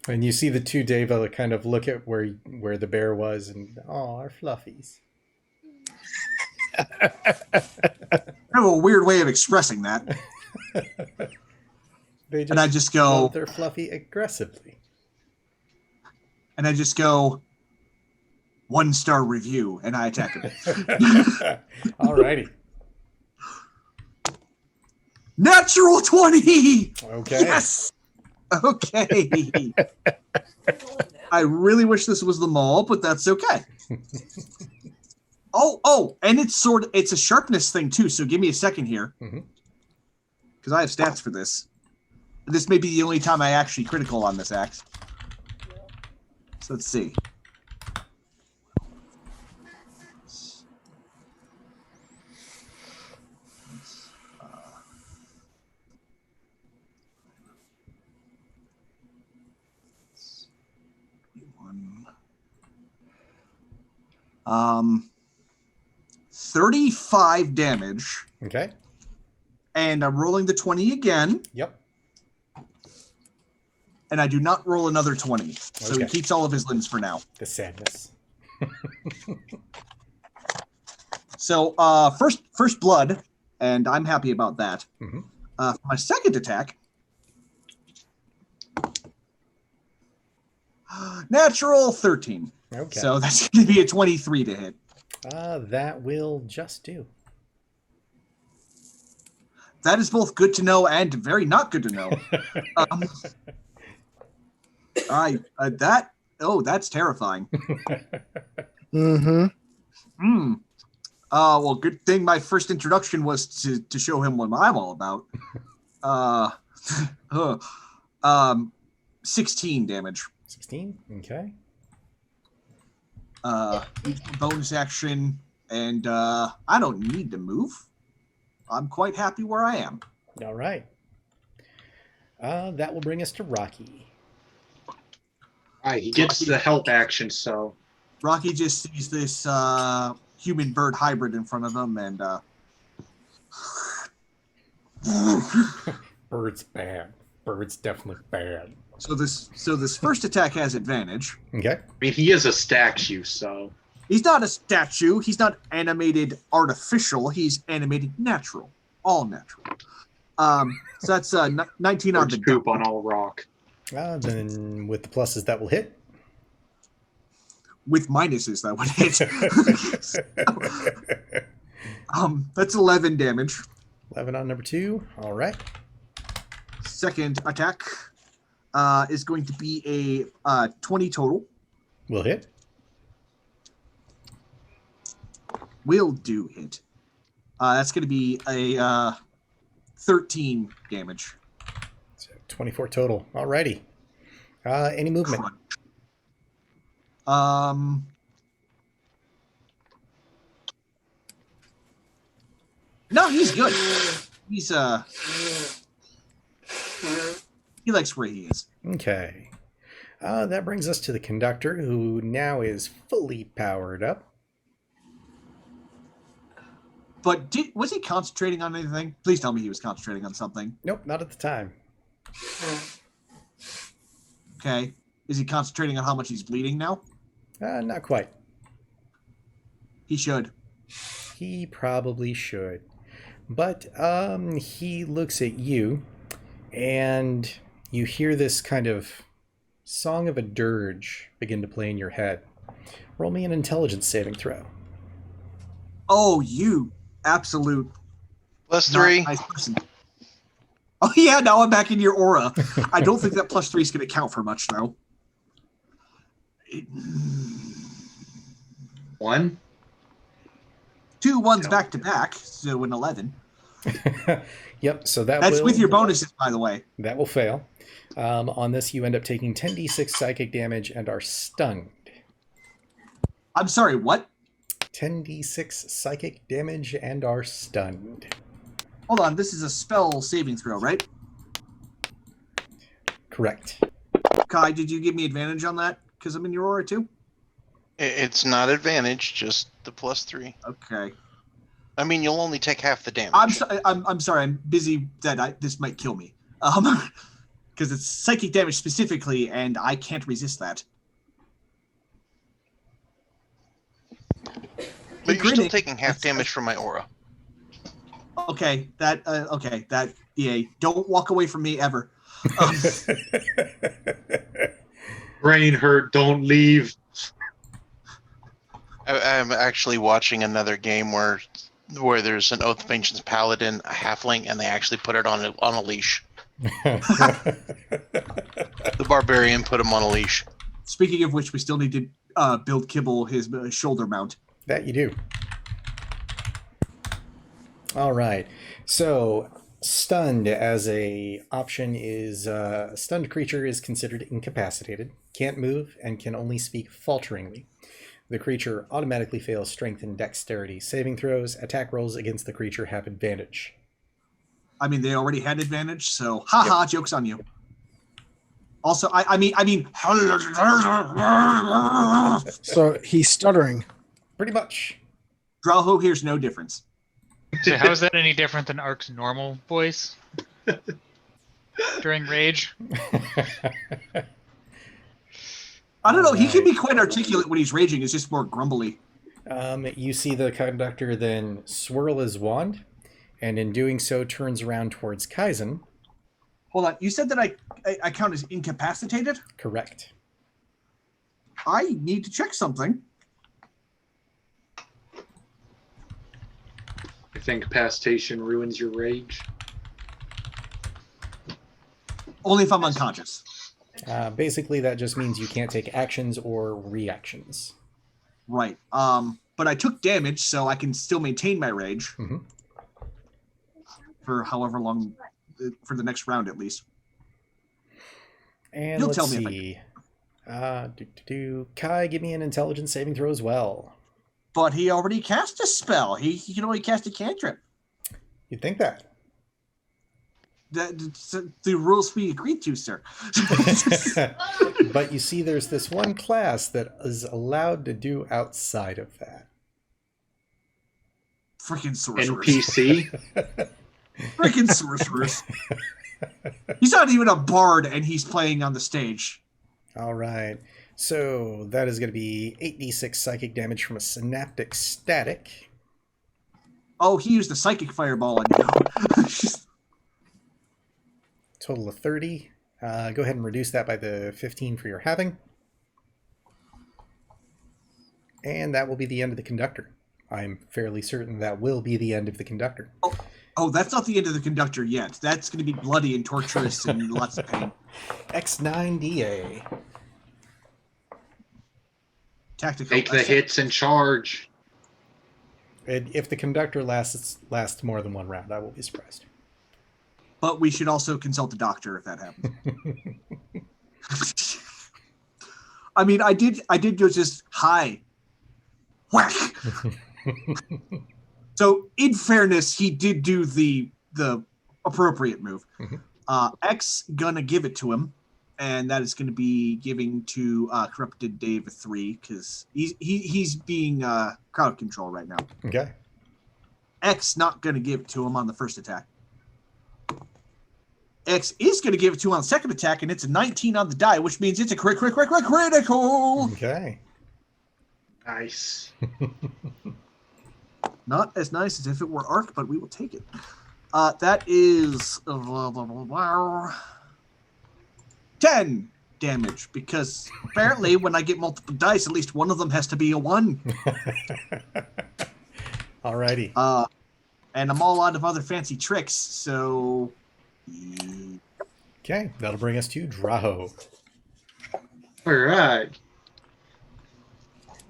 And you see the two Deva kind of look at where the bear was and, oh, our fluffies. I have a weird way of expressing that. And I just go, love their fluffy aggressively. and I just go, 1-star review, and I attack him. Alrighty. Natural 20! Okay. Yes! Okay. I really wish this was the mall, but that's okay. Oh, and it's a sharpness thing too, so give me a second here. Because I have stats for this. This may be the only time I actually critical on this axe. So let's see. Um, 35 damage. Okay. And I'm rolling the 20 again. Yep. And I do not roll another 20. So he Okay. keeps all of his limbs for now. The sadness. So first blood, and I'm happy about that. Mm-hmm. For my second attack, Natural 13. Okay. So that's going to be a 23 to hit. That will just do. That is both good to know and very not good to know. That's terrifying. Mm-hmm. Well, good thing my first introduction was to show him what I'm all about. 16 damage. 16? Okay. Bonus action, and I don't need to move. I'm quite happy where I am. All right. That will bring us to Rocky. All right, he gets the help action, so... Rocky just sees this human-bird hybrid in front of him, and... Bird's bad. Bird's definitely bad. So this first attack has advantage. Okay. I mean, he is a statue, so... He's not a statue. He's not animated artificial. He's animated natural. All natural. So that's 19 on the poop on all rock. Then with the pluses, that will hit. With minuses, that would hit. That's 11 damage. 11 on number 2. All right. Second attack is going to be a 20 total. Will hit. Will do hit. That's going to be a 13 damage. So 24 total. All righty. Any movement? No, he's good. He's he likes where he is. Okay. That brings us to the Conductor, who now is fully powered up. But was he concentrating on anything? Please tell me he was concentrating on something. Nope, not at the time. Okay. Is he concentrating on how much he's bleeding now? Not quite. He should. He probably should. But he looks at you, and you hear this kind of song of a dirge begin to play in your head. Roll me an intelligence saving throw. Oh, you absolute +3. nice person. Oh yeah, now I'm back in your aura. I don't think that +3 is going to count for much though. 1. 2 1s back to back, so an 11. Yep, so that's with your bonuses, by the way. That will fail. On this, you end up taking 10d6 psychic damage and are stunned. I'm sorry, what? 10d6 psychic damage and are stunned. Hold on, this is a spell saving throw, right? Correct. Kai, did you give me advantage on that? Because I'm in your aura too? It's not advantage, just the +3. Okay. I mean, you'll only take half the damage. I'm sorry, I'm busy that this might kill me. Because it's psychic damage specifically, and I can't resist that. But you're still taking half damage from my aura. Okay, yeah, don't walk away from me ever. Brain hurt, don't leave. I'm actually watching another game where there's an Oath of Ancients paladin, a halfling, and they actually put it on a leash. The barbarian put him on a leash. Speaking of which, we still need to build Kibble his shoulder mount. That you do. All right. So, stunned as a option is a stunned creature is considered incapacitated, can't move, and can only speak falteringly. The creature automatically fails strength and dexterity saving throws. Attack rolls against the creature have advantage. I mean, they already had advantage, so haha, joke's on you. Also, I mean. So he's stuttering. Pretty much. Drauho hears no difference. So how is that any different than Ark's normal voice during rage? I don't know. He can be quite articulate when he's raging. It's just more grumbly. You see the Conductor then swirl his wand, and in doing so turns around towards Kaizen. Hold on. You said that I count as incapacitated? Correct. I need to check something. If incapacitation ruins your rage. Only if I'm unconscious. Basically, that just means you can't take actions or reactions. Right. But I took damage, so I can still maintain my rage for however long, for the next round at least. And You'll let's tell me see. Kai, give me an intelligence saving throw as well. But he already cast a spell. He can only cast a cantrip. You'd think that. That's the rules we agreed to, sir. But you see, there's this one class that is allowed to do outside of that. Freaking sorcerers. NPC. Freaking sorcerers. He's not even a bard, and he's playing on the stage. All right. So that is going to be 8d6 psychic damage from a synaptic static. Oh, he used a psychic fireball on you. Total of 30. Go ahead and reduce that by the 15 for your halving. And that will be the end of the conductor. I'm fairly certain that will be the end of the conductor. Oh, that's not the end of the conductor yet. That's going to be bloody and torturous and lots of pain. X9DA. Tactical. Take the hits and charge. And if the conductor lasts more than one round, I will be surprised. But we should also consult a doctor if that happens. I mean, I did go just hi, whack. So in fairness, he did do the appropriate move. X gonna give it to him, and that is going to be giving to Corrupted Deva 3 because he's being crowd control right now. Okay. X not going to give it to him on the first attack. X is going to give it to him on the second attack, and it's a 19 on the die, which means it's a critical. Okay. Nice. Not as nice as if it were arc, but we will take it. That is 10 damage, because apparently when I get multiple dice, at least one of them has to be a 1. Alrighty. And I'm all out of other fancy tricks, so... Okay, that'll bring us to Draho. All right.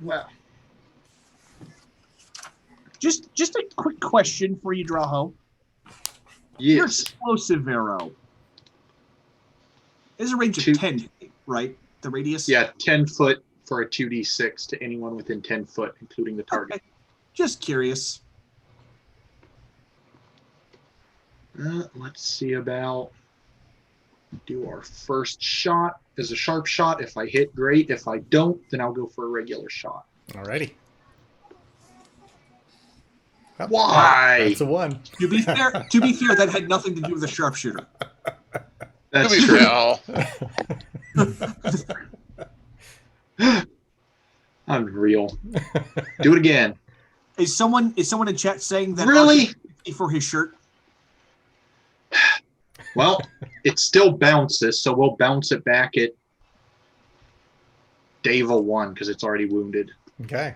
Well, Just a quick question for you, Draho. Your yes. explosive arrow is a range of 10, right? The radius? Yeah, 10 foot for a 2d6 to anyone within 10 foot, including the target. Okay. Just curious. Let's see about... Do our first shot as a sharp shot. If I hit, great. If I don't, then I'll go for a regular shot. Alrighty. Oh, Why? That's a 1. To be fair, that had nothing to do with the sharpshooter. That's To be true. Unreal. Do it again. Is someone in chat saying that Really? for his shirt? Well, it still bounces, so we'll bounce it back at Deva 1 because it's already wounded. Okay.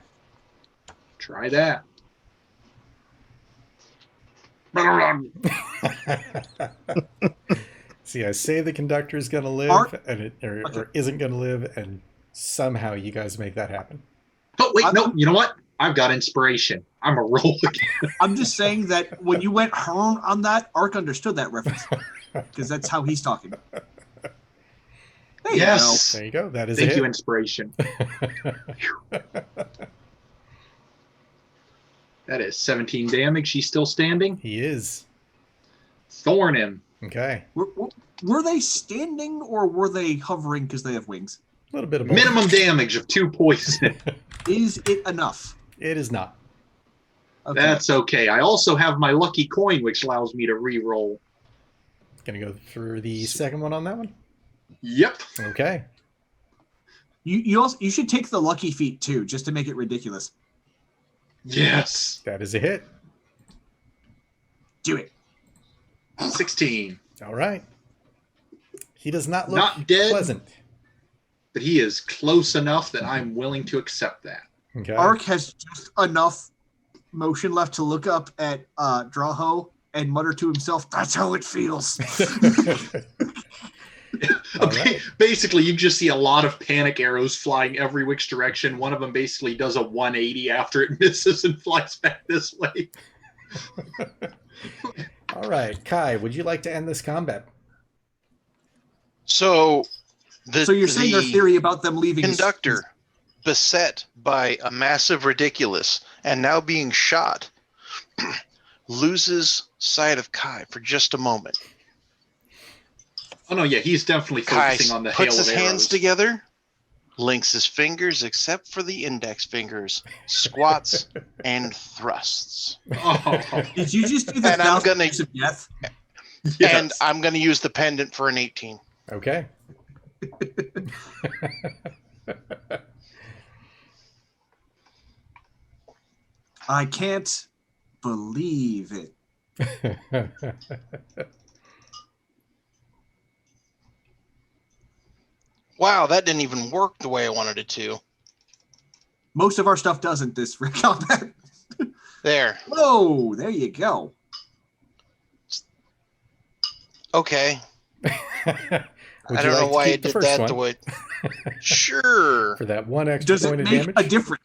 Try that. See, I say the conductor is going to live, and or isn't going to live, and somehow you guys make that happen. Oh, wait, no. You know what? I've got inspiration. I'm a roll again. I'm just saying that when you went home on that, Ark understood that reference. Because that's how he's talking. There you Yes. There you go. That is Thank it. you, inspiration. That is 17 damage. She's still standing. He is. Thorn him. Okay. Were they standing or were they hovering because they have wings? A little bit of both. Minimum damage of 2 poison. Is it enough? It is not. Okay. That's okay. I also have my lucky coin, which allows me to re-roll. Gonna go through the second one on that one. Yep. Okay. You should take the lucky feat too, just to make it ridiculous. Yes. That is a hit. Do it. 16. All right. He does not look Not dead. pleasant. but he is close enough that I'm willing to accept that. Okay. Ark has just enough motion left to look up at Draho and mutter to himself, "That's how it feels." Right. Basically, you just see a lot of panic arrows flying every which direction. One of them basically does a 180 after it misses and flies back this way. All right, Kai, would you like to end this combat? So you're saying their theory about them leaving Conductor, beset by a massive ridiculous and now being shot, loses sight of Kai for just a moment. Oh no, yeah, he's definitely focusing on the hail of puts arrows. his hands together, links his fingers except for the index fingers, squats and thrusts. Oh. Did you just do the And I'm gonna- of death? Yes. And I'm going to use the pendant for an 18. Okay. I can't believe it. Wow, that didn't even work the way I wanted it to. Most of our stuff doesn't this combat. There. Whoa, there you go. Okay. Would I you don't know like to why I keep the did first that one the way. Sure. for that one extra Does it point of make damage? a difference?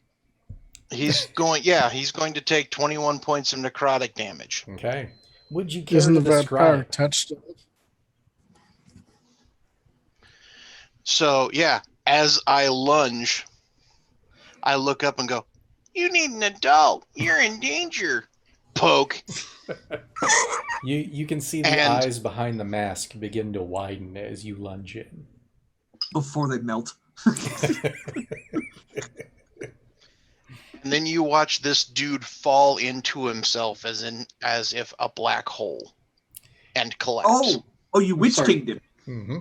He's going to take 21 points of necrotic damage. Okay. Would you care Isn't to the vampire describe? touched? So, yeah, as I lunge, I look up and go, "You need an adult. You're in danger." Poke. You can see the And- eyes behind the mask begin to widen as you lunge in. Before they melt. And then you watch this dude fall into himself as if a black hole and collapse. Oh, you Witch Sorry. Kingdom. Mm-hmm.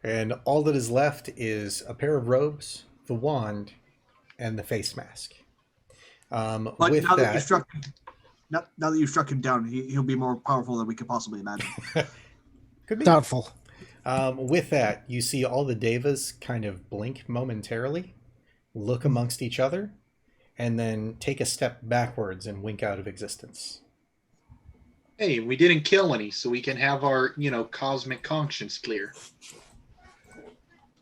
And all that is left is a pair of robes, the wand, and the face mask. But With now that you that, struck, now that you struck him down, he'll be more powerful than we could possibly imagine. could be. Doubtful. With that, you see all the devas kind of blink momentarily, look amongst each other, and then take a step backwards and wink out of existence. Hey, we didn't kill any, so we can have our, cosmic conscience clear.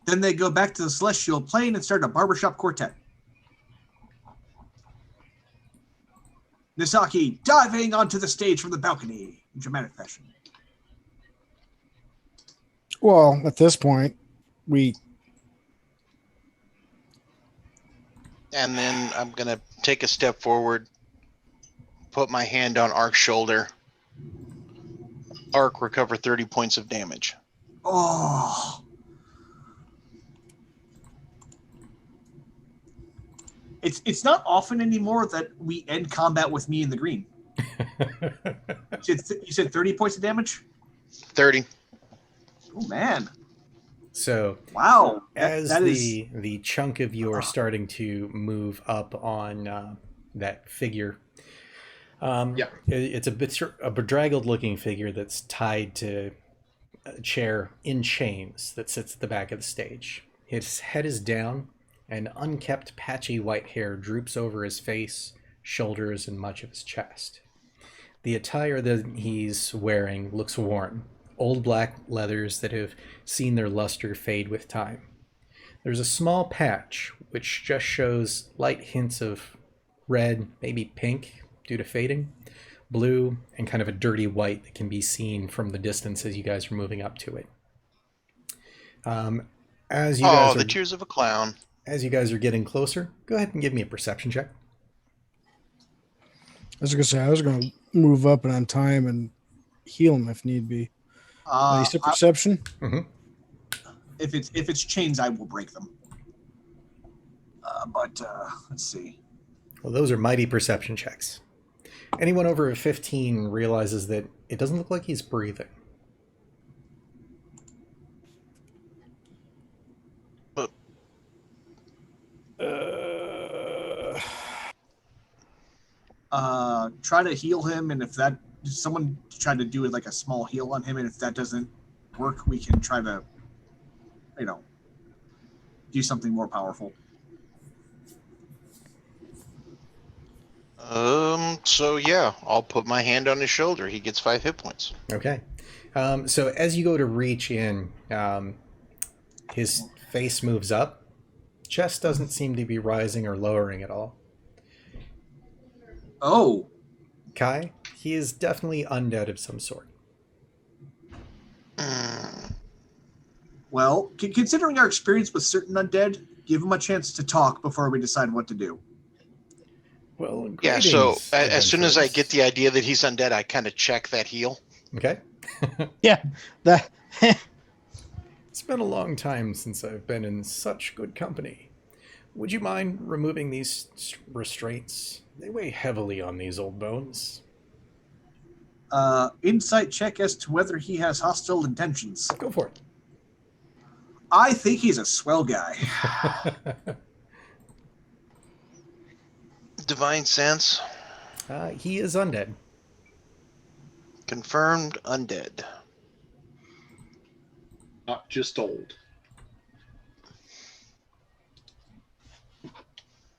Then they go back to the celestial plane and start a barbershop quartet. Nisaki diving onto the stage from the balcony in dramatic fashion. Well, at this point, we And then I'm going to take a step forward, put my hand on Ark's shoulder. Ark, recover 30 points of damage. Oh. It's not often anymore that we end combat with me in the green. You said 30 points of damage? 30. Oh, man. So Wow. as that the chunk of you are starting to move up on that figure, it's a bedraggled looking figure that's tied to a chair in chains that sits at the back of the stage. His head is down, and unkempt patchy white hair droops over his face, shoulders, and much of his chest. The attire that he's wearing looks worn. Old black leathers that have seen their luster fade with time. There's a small patch which just shows light hints of red, maybe pink due to fading, blue, and kind of a dirty white that can be seen from the distance as you guys are moving up to it. As you guys The tears of a clown. As you guys are getting closer, go ahead and give me a perception check. I was going to move up and untie him and heal him if need be. You said perception? Mm-hmm. If it's chains, I will break them. But let's see. Well, those are mighty perception checks. Anyone over a 15 realizes that it doesn't look like he's breathing. Try to heal him, and if that someone try to do it like a small heal on him, and if that doesn't work, we can try to, do something more powerful. So yeah, I'll put my hand on his shoulder. He gets 5 hit points. Okay. So as you go to reach in, his face moves up. Chest doesn't seem to be rising or lowering at all. Oh. Kai, he is definitely undead of some sort. Well, considering our experience with certain undead, give him a chance to talk before we decide what to do. Well, Yeah, so greetings, as soon as I adventurers. get the idea that he's undead, I kind of check that heal. Okay. Yeah, that. It's been a long time since I've been in such good company. Would you mind removing these restraints? They weigh heavily on these old bones. Insight check as to whether he has hostile intentions. Go for it. I think he's a swell guy. Divine sense. He is undead. Confirmed undead. Not just old.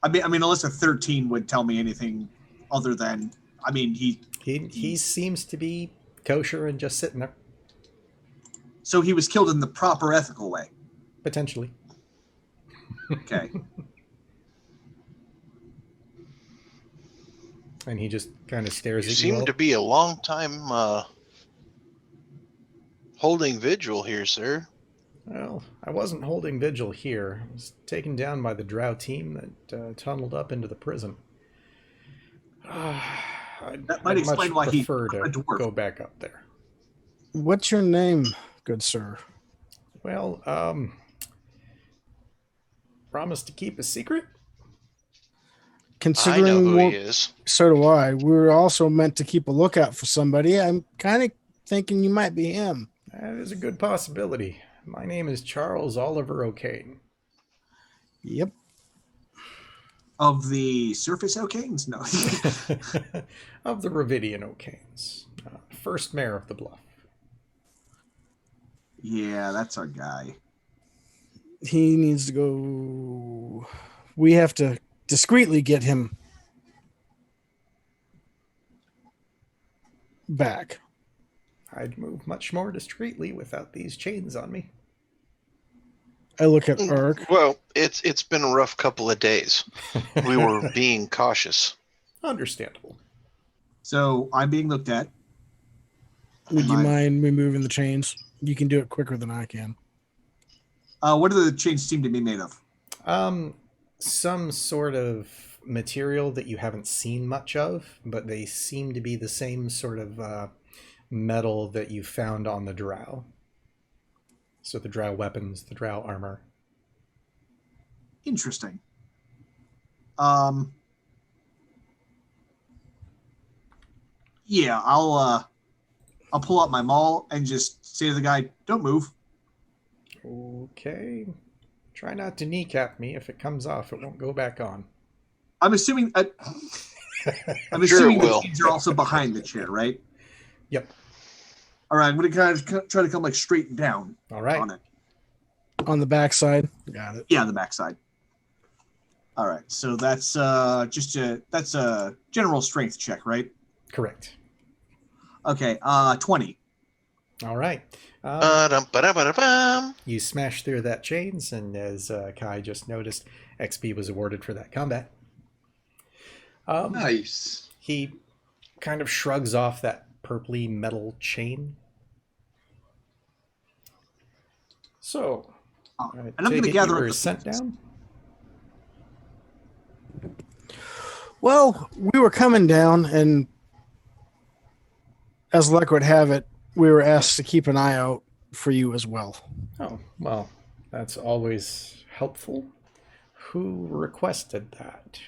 I mean, unless a 13 would tell me anything other than, I mean, He seems to be kosher and just sitting there. so he was killed in the proper ethical way. Potentially. Okay. And he just kind of stares You at you seem all. to be a long time holding vigil here, sir. Well, I wasn't holding vigil here. I was taken down by the drow team that tunneled up into the prison. That might explain why he prefer a to dwarf. go back up there. What's your name, good sir? Well, promise to keep a secret? I know Considering who he what, is. so do I. We're also meant to keep a lookout for somebody. I'm kind of thinking you might be him. That is a good possibility. My name is Charles Oliver O'Kane. Yep. Of the surface O'Kanes? No. Of the Ravidian O'Kanes. First mayor of the Bluff. Yeah, that's our guy. He needs to go. We have to discreetly get him back. I'd move much more discreetly without these chains on me. I look at Ark. Well, it's been a rough couple of days. We were being cautious. Understandable. So I'm being looked at. Would you mind removing the chains? You can do it quicker than I can. What do the chains seem to be made of? Some sort of material that you haven't seen much of, but they seem to be the same sort of metal that you found on the drow. So the drow weapons, the drow armor. Interesting. Yeah, I'll pull out my maul and just say to the guy, "Don't move." Okay. Try not to kneecap me. If it comes off, it won't go back on. I'm assuming. I'm Sure assuming it the will. chains are also behind the chair, right? Yep. All right, I'm going to kind of try to come like straight down All right. on it. On the backside. Got it. Yeah, the backside. All right, so that's that's a general strength check, right? Correct. Okay, 20. All right. Ba-dum-ba-da-ba-da-bum. You smash through that chains, and as Kai just noticed, XP was awarded for that combat. Nice. He kind of shrugs off that purpley metal chain. So, And I'm going to gather you up were the sent pieces. down. Well, we were coming down, and as luck would have it, we were asked to keep an eye out for you as well. Oh, well, that's always helpful. Who requested that?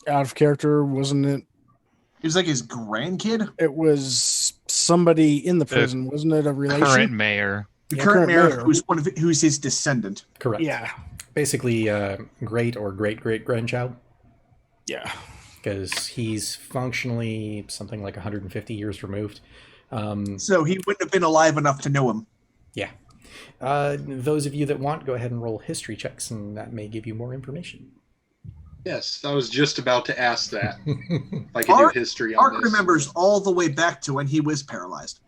Out of character, wasn't it? It was like his grandkid, It was somebody in the prison, wasn't it? A relation? Current mayor. the Yeah, current mayor, mayor. who's his descendant. Correct. Yeah. Basically, great or great-great-grandchild, Yeah. because he's functionally something like 150 years removed. So he wouldn't have been alive enough to know him. Yeah. Those of you that want, go ahead and roll history checks, and that may give you more information. Yes, I was just about to ask that. If I could do history on Mark this. remembers all the way back to when he was paralyzed.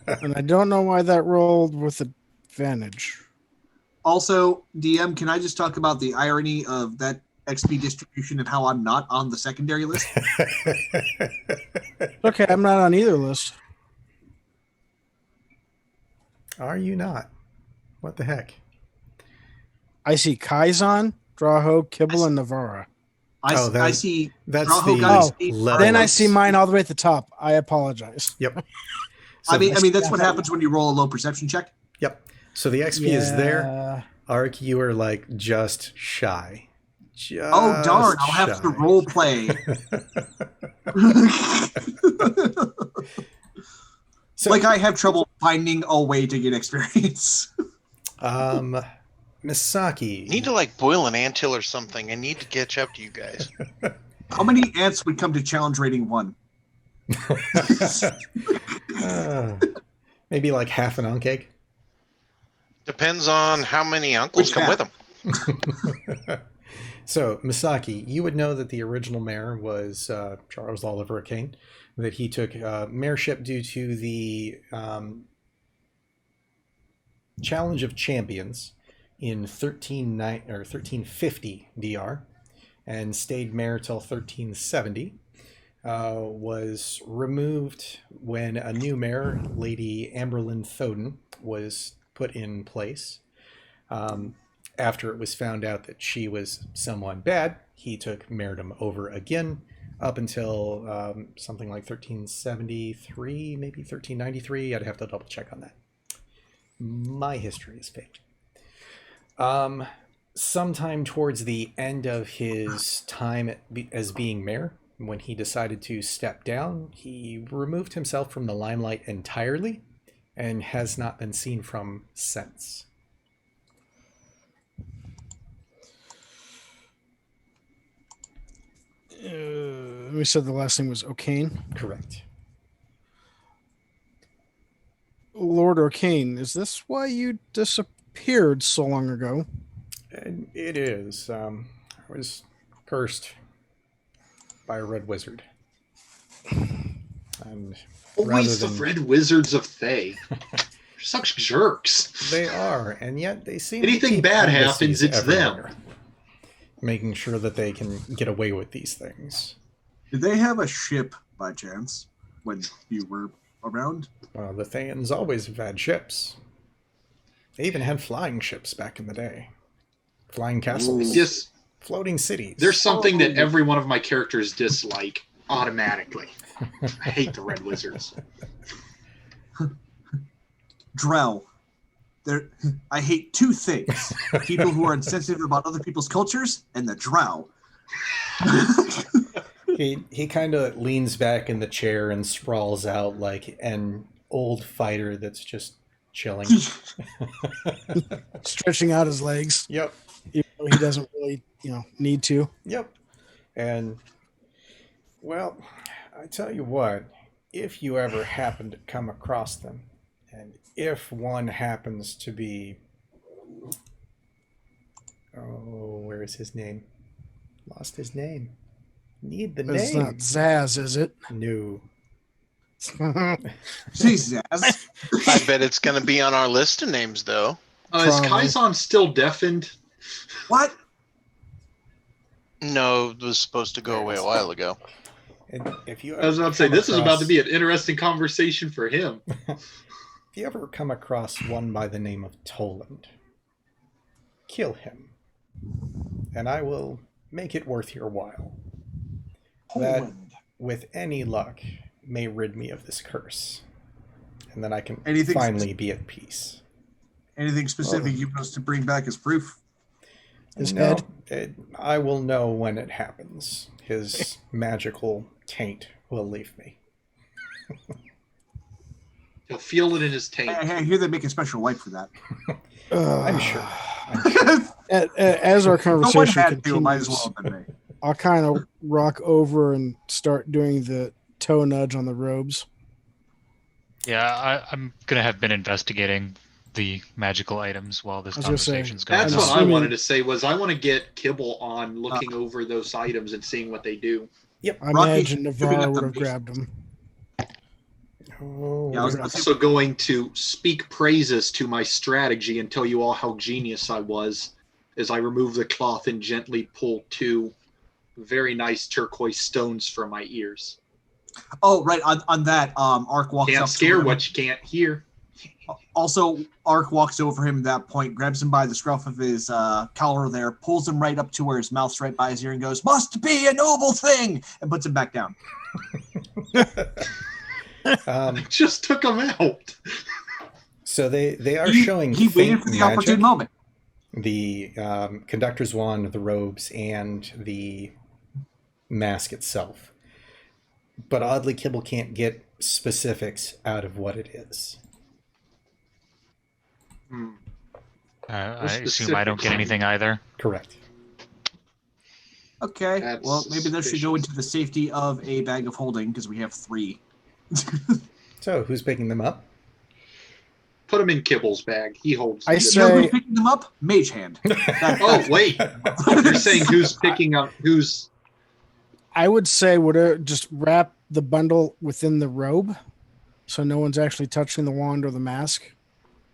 And I don't know why that rolled with advantage. Also, DM, can I just talk about the irony of that XP distribution and how I'm not on the secondary list? Okay, I'm not on either list. Are you not? What the heck? I see Kaizen, Draho, Kibble, and Navarra. I see that's Draho the got his level. 8 Then I fireworks. see mine all the way at the top. I apologize. Yep. I mean, So that's what happens when you roll a low perception check. Yep. So the XP is there. Ark, you are like just shy. Oh darn! I'll have to role play. So, like I have trouble finding a way to get experience. Misaki. You need to like boil an anthill or something. I need to catch up to you guys. How many ants would come to challenge rating 1? Maybe like half an unk egg. Depends on how many uncles come with them. So, Misaki, you would know that the original mayor was Charles Oliver Kane, that he took mayorship due to the Challenge of Champions in 1350 DR and stayed mayor till 1370. Was removed when a new mayor, Lady Amberlyn Thoden, was put in place. After it was found out that she was someone bad, he took mayordom over again up until something like 1373, maybe 1393. I'd have to double check on that. My history is fake. Sometime towards the end of his time as being mayor, when he decided to step down, he removed himself from the limelight entirely and has not been seen from since. We said the last name was O'Kane. Correct. Lord O'Kane, is this why you disappeared so long ago? And it is. I was cursed by a red wizard. And Always the red wizards of Thay. They're such jerks. They are, and yet they seem anything to keep bad embassies happens, it's everywhere, them. making sure that they can get away with these things. Did they have a ship by chance when you were around? Well, the Thayans always have had ships. They even had flying ships back in the day. Flying castles. Yes. Floating cities. There's something that every one of my characters dislike automatically. I hate the red wizards. Drow. I hate two things. People who are insensitive about other people's cultures and the drow. He kind of leans back in the chair and sprawls out like an old fighter that's just chilling. Stretching out his legs. Yep. Even though he doesn't really, need to. Yep. And, well, I tell you what, if you ever happen to come across them, and if one happens to be... Oh, where is his name? Lost his name. Need the It's name. not Zaz, is it? No. Jesus. I bet it's going to be on our list of names, though. Is Kaizen still deafened? What? No, it was supposed to go away a while ago. And if you I was about to say, this is about to be an interesting conversation for him. If you ever come across one by the name of Toland, kill him, and I will make it worth your while. That, with any luck, may rid me of this curse, and then I can finally be at peace. Anything specific you want us to bring back as proof? His head? I will know when it happens. His magical taint will leave me. He'll feel it in his taint. I hear they make a special wipe for that. I'm sure. As our conversation continues, might as well have been me. I'll kind of rock over and start doing the toe nudge on the robes. Yeah, I'm gonna have been investigating the magical items while this I was gonna say, conversation's going That's on. what I assuming- wanted to say. Was I want to get Kibble on looking over those items and seeing what they do. I Rocky imagine giving Navarre up would the have grabbed him. Oh, Yeah, I was I'm gonna say, also going to speak praises to my strategy and tell you all how genius I was as I remove the cloth and gently pull 2 very nice turquoise stones from my ears. oh, right, on that, Ark walks Can't up scare to him. what you can't hear. Also, Ark walks over him at that point, grabs him by the scruff of his collar there, pulls him right up to where his mouth's right by his ear and goes, "Must be a noble thing!" and puts him back down. Just took him out. So they are showing. He waited faint for the magic. opportune moment. The conductor's wand, the robes, and the mask itself. But oddly, Kibble can't get specifics out of what it is. I assume I don't get anything either. Correct. Okay, That's well, maybe this should go suspicious. into the safety of a bag of holding, because we have 3. So who's picking them up? Put him in Kibble's bag. He holds. I the- say- You know who's picking them up? Mage Hand. Oh wait, you're saying who's picking up? Who's? I would say just wrap the bundle within the robe, so no one's actually touching the wand or the mask.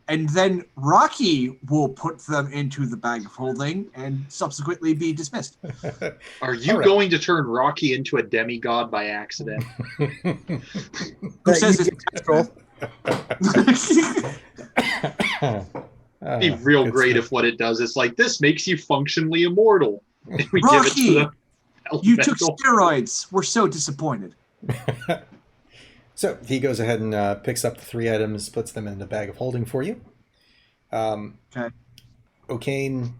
And then Rocky will put them into the bag of holding and subsequently be dismissed. Are you All right. going to turn Rocky into a demigod by accident? Who That says you it's get control. It'd be real good great stuff. if what it does is like, this makes you functionally immortal. And we Rocky, give it to the You took elemental. steroids. We're so disappointed. So he goes ahead and picks up the 3 items, puts them in the bag of holding for you. Okay. O'Kane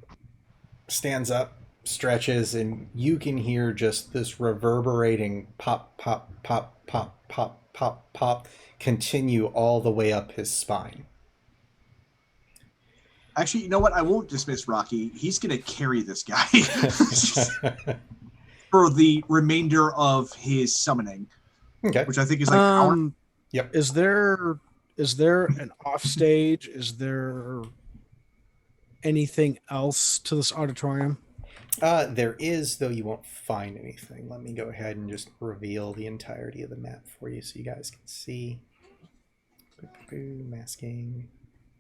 stands up, stretches, and you can hear just this reverberating pop, pop, pop, pop, pop, pop, pop continue all the way up his spine. Actually, you know what? I won't dismiss Rocky. He's going to carry this guy for the remainder of his summoning, Okay. which I think is like an hour. Yep. Is there an offstage? Is there anything else to this auditorium? There is, though you won't find anything. Let me go ahead and just reveal the entirety of the map for you so you guys can see. Masking.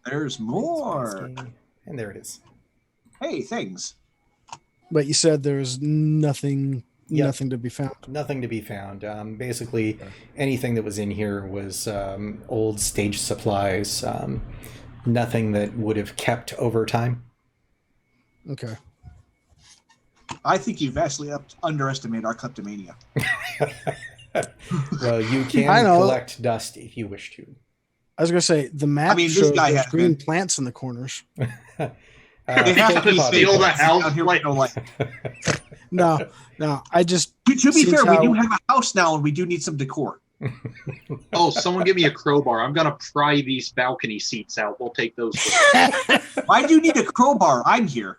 There's more. Masking. And there it is. Hey, things. But you said there's nothing, Yep. nothing to be found. Nothing to be found. Basically, anything that was in here was old stage supplies. Nothing that would have kept over time. Okay. I think you vastly underestimate our kleptomania. Well, you I can know. collect dust if you wish to. I was gonna say the map I mean, this shows guy there's has green been- plants in the corners. They have to to steal the house. Down here Like, with no light. No, I just To be Seems fair, we how- do have a house now, and we do need some decor. oh, someone give me a crowbar. I'm gonna pry these balcony seats out. We'll take those. Why do you need a crowbar? I'm here.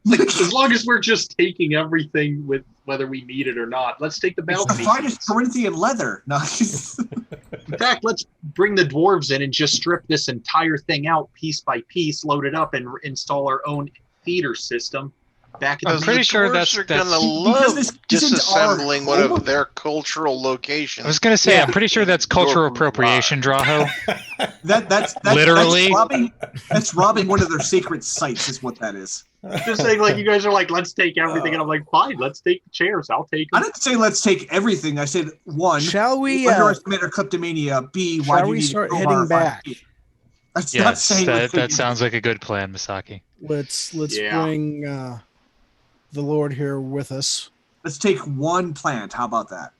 Like, as long as we're just taking everything with whether we need it or not. Let's take the It's the balcony finest seats. Corinthian leather. No. In fact, let's bring the dwarves in and just strip this entire thing out piece by piece, load it up, and install our own theater system back in I'm the pretty main- sure Dwarves that's- are that's- gonna Because love this isn't our disassembling one home. of their cultural locations. I was gonna say, Yeah. I'm pretty sure that's cultural appropriation, Draho. That's Literally. that's robbing one of their sacred sites, is what that is. Just saying, like, you guys are like, let's take everything, and I'm like, fine, let's take the chairs. I'll take I them. didn't say let's take everything. I said one, shall we underestimate our kleptomania. B, why shall do you we need start a crowbar? heading back? That's not Yes, saying that sounds like a good plan, Misaki. Let's Yeah. bring the Lord here with us. Let's take one plant. How about that?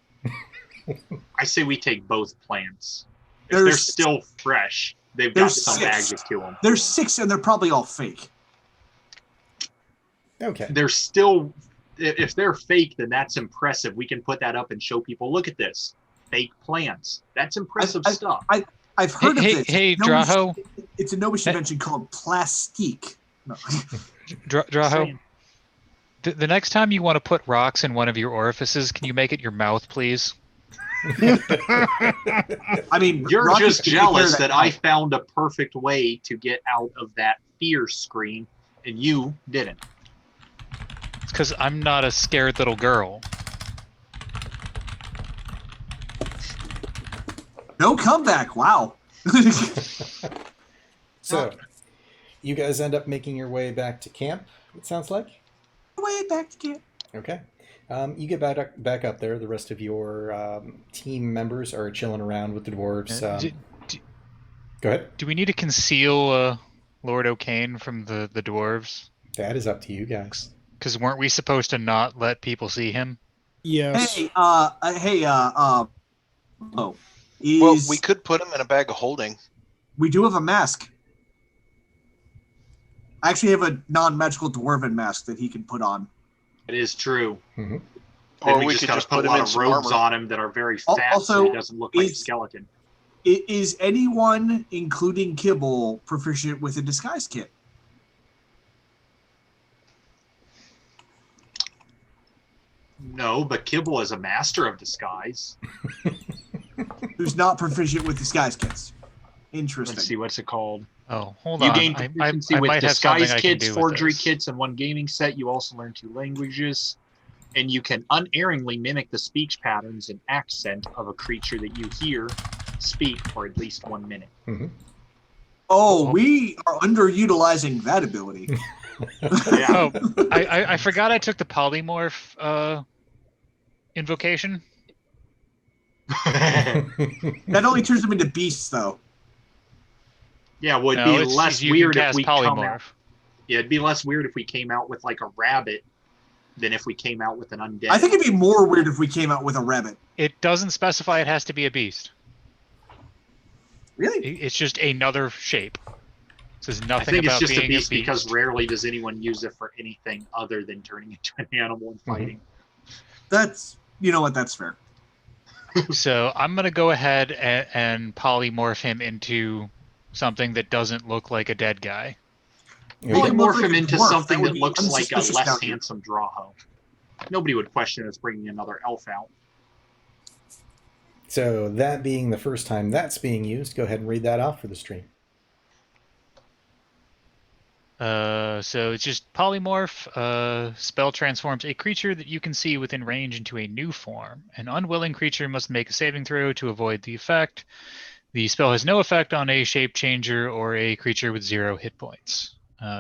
I say we take both plants. If they're There's still fresh, they've got there's some 6. magic to them. There's 6, and they're probably all fake. Okay. They're still, if they're fake, then that's impressive. We can put that up and show people, look at this. Fake plants. That's impressive stuff. I've heard of this. Hey, Gnomish- Draho. It's a gnomish invention called plastique. No. Draho. Saying. The next time you want to put rocks in one of your orifices, can you make it your mouth, please? I mean, You're Rocky's just gonna take care of jealous that I now. found a perfect way to get out of that fear screen, and you didn't. It's because I'm not a scared little girl. No comeback. Wow. So, you guys end up making your way back to camp, it sounds like? Way back to camp. Okay. You get back up there. The rest of your team members are chilling around with the dwarves. Go ahead. Do we need to conceal Lord O'Kane from the dwarves? That is up to you guys. Because weren't we supposed to not let people see him? Yes. Hey, Well, we could put him in a bag of holding. we do have a mask. I actually have a non-magical dwarven mask that he can put on. It is true. Mm-hmm. Then Or we we just could got to just put put a him lot in of some robes armor. on him that are very fat, so Also, he doesn't look like a is- skeleton. Is anyone, including Kibble, proficient with a disguise kit? No, but Kibble is a master of disguise. Who's not proficient with disguise kits? Interesting. Let's see, what's it called? Oh, hold You on. gain I proficiency with might have something disguise I can kits, do with forgery this. kits, and one gaming set. You also learn 2 languages, and you can unerringly mimic the speech patterns and accent of a creature that you hear speak for at least 1 minute. Mm-hmm. Oh, we are underutilizing that ability. Yeah. Oh, I forgot I took the polymorph invocation. That only turns them into beasts, though. Yeah, well, it'd No, be it's less you weird can if cast we come out. polymorph. Yeah, it'd be less weird if we came out with like a rabbit than if we came out with an undead. I think it'd be more weird if we came out with a rabbit. It doesn't specify it has to be a beast. Really? It's just another shape. It says I nothing think it's about just being a beast because rarely does anyone use it for anything other than turning into an animal and fighting. That's, you know what, that's fair. So I'm gonna go ahead and polymorph him into something that doesn't look like a dead guy. Well, We it can looks morph like him a into dwarf. something That that would be looks like a unsuspicious less down here. handsome Draho. Nobody would question us bringing another elf out. So, that being the first time that's being used, go ahead and read that off for the stream. So it's just polymorph. Spell transforms a creature that you can see within range into a new form. An unwilling creature must make a saving throw to avoid the effect. The spell has no effect on a shape changer or a creature with 0 hit points.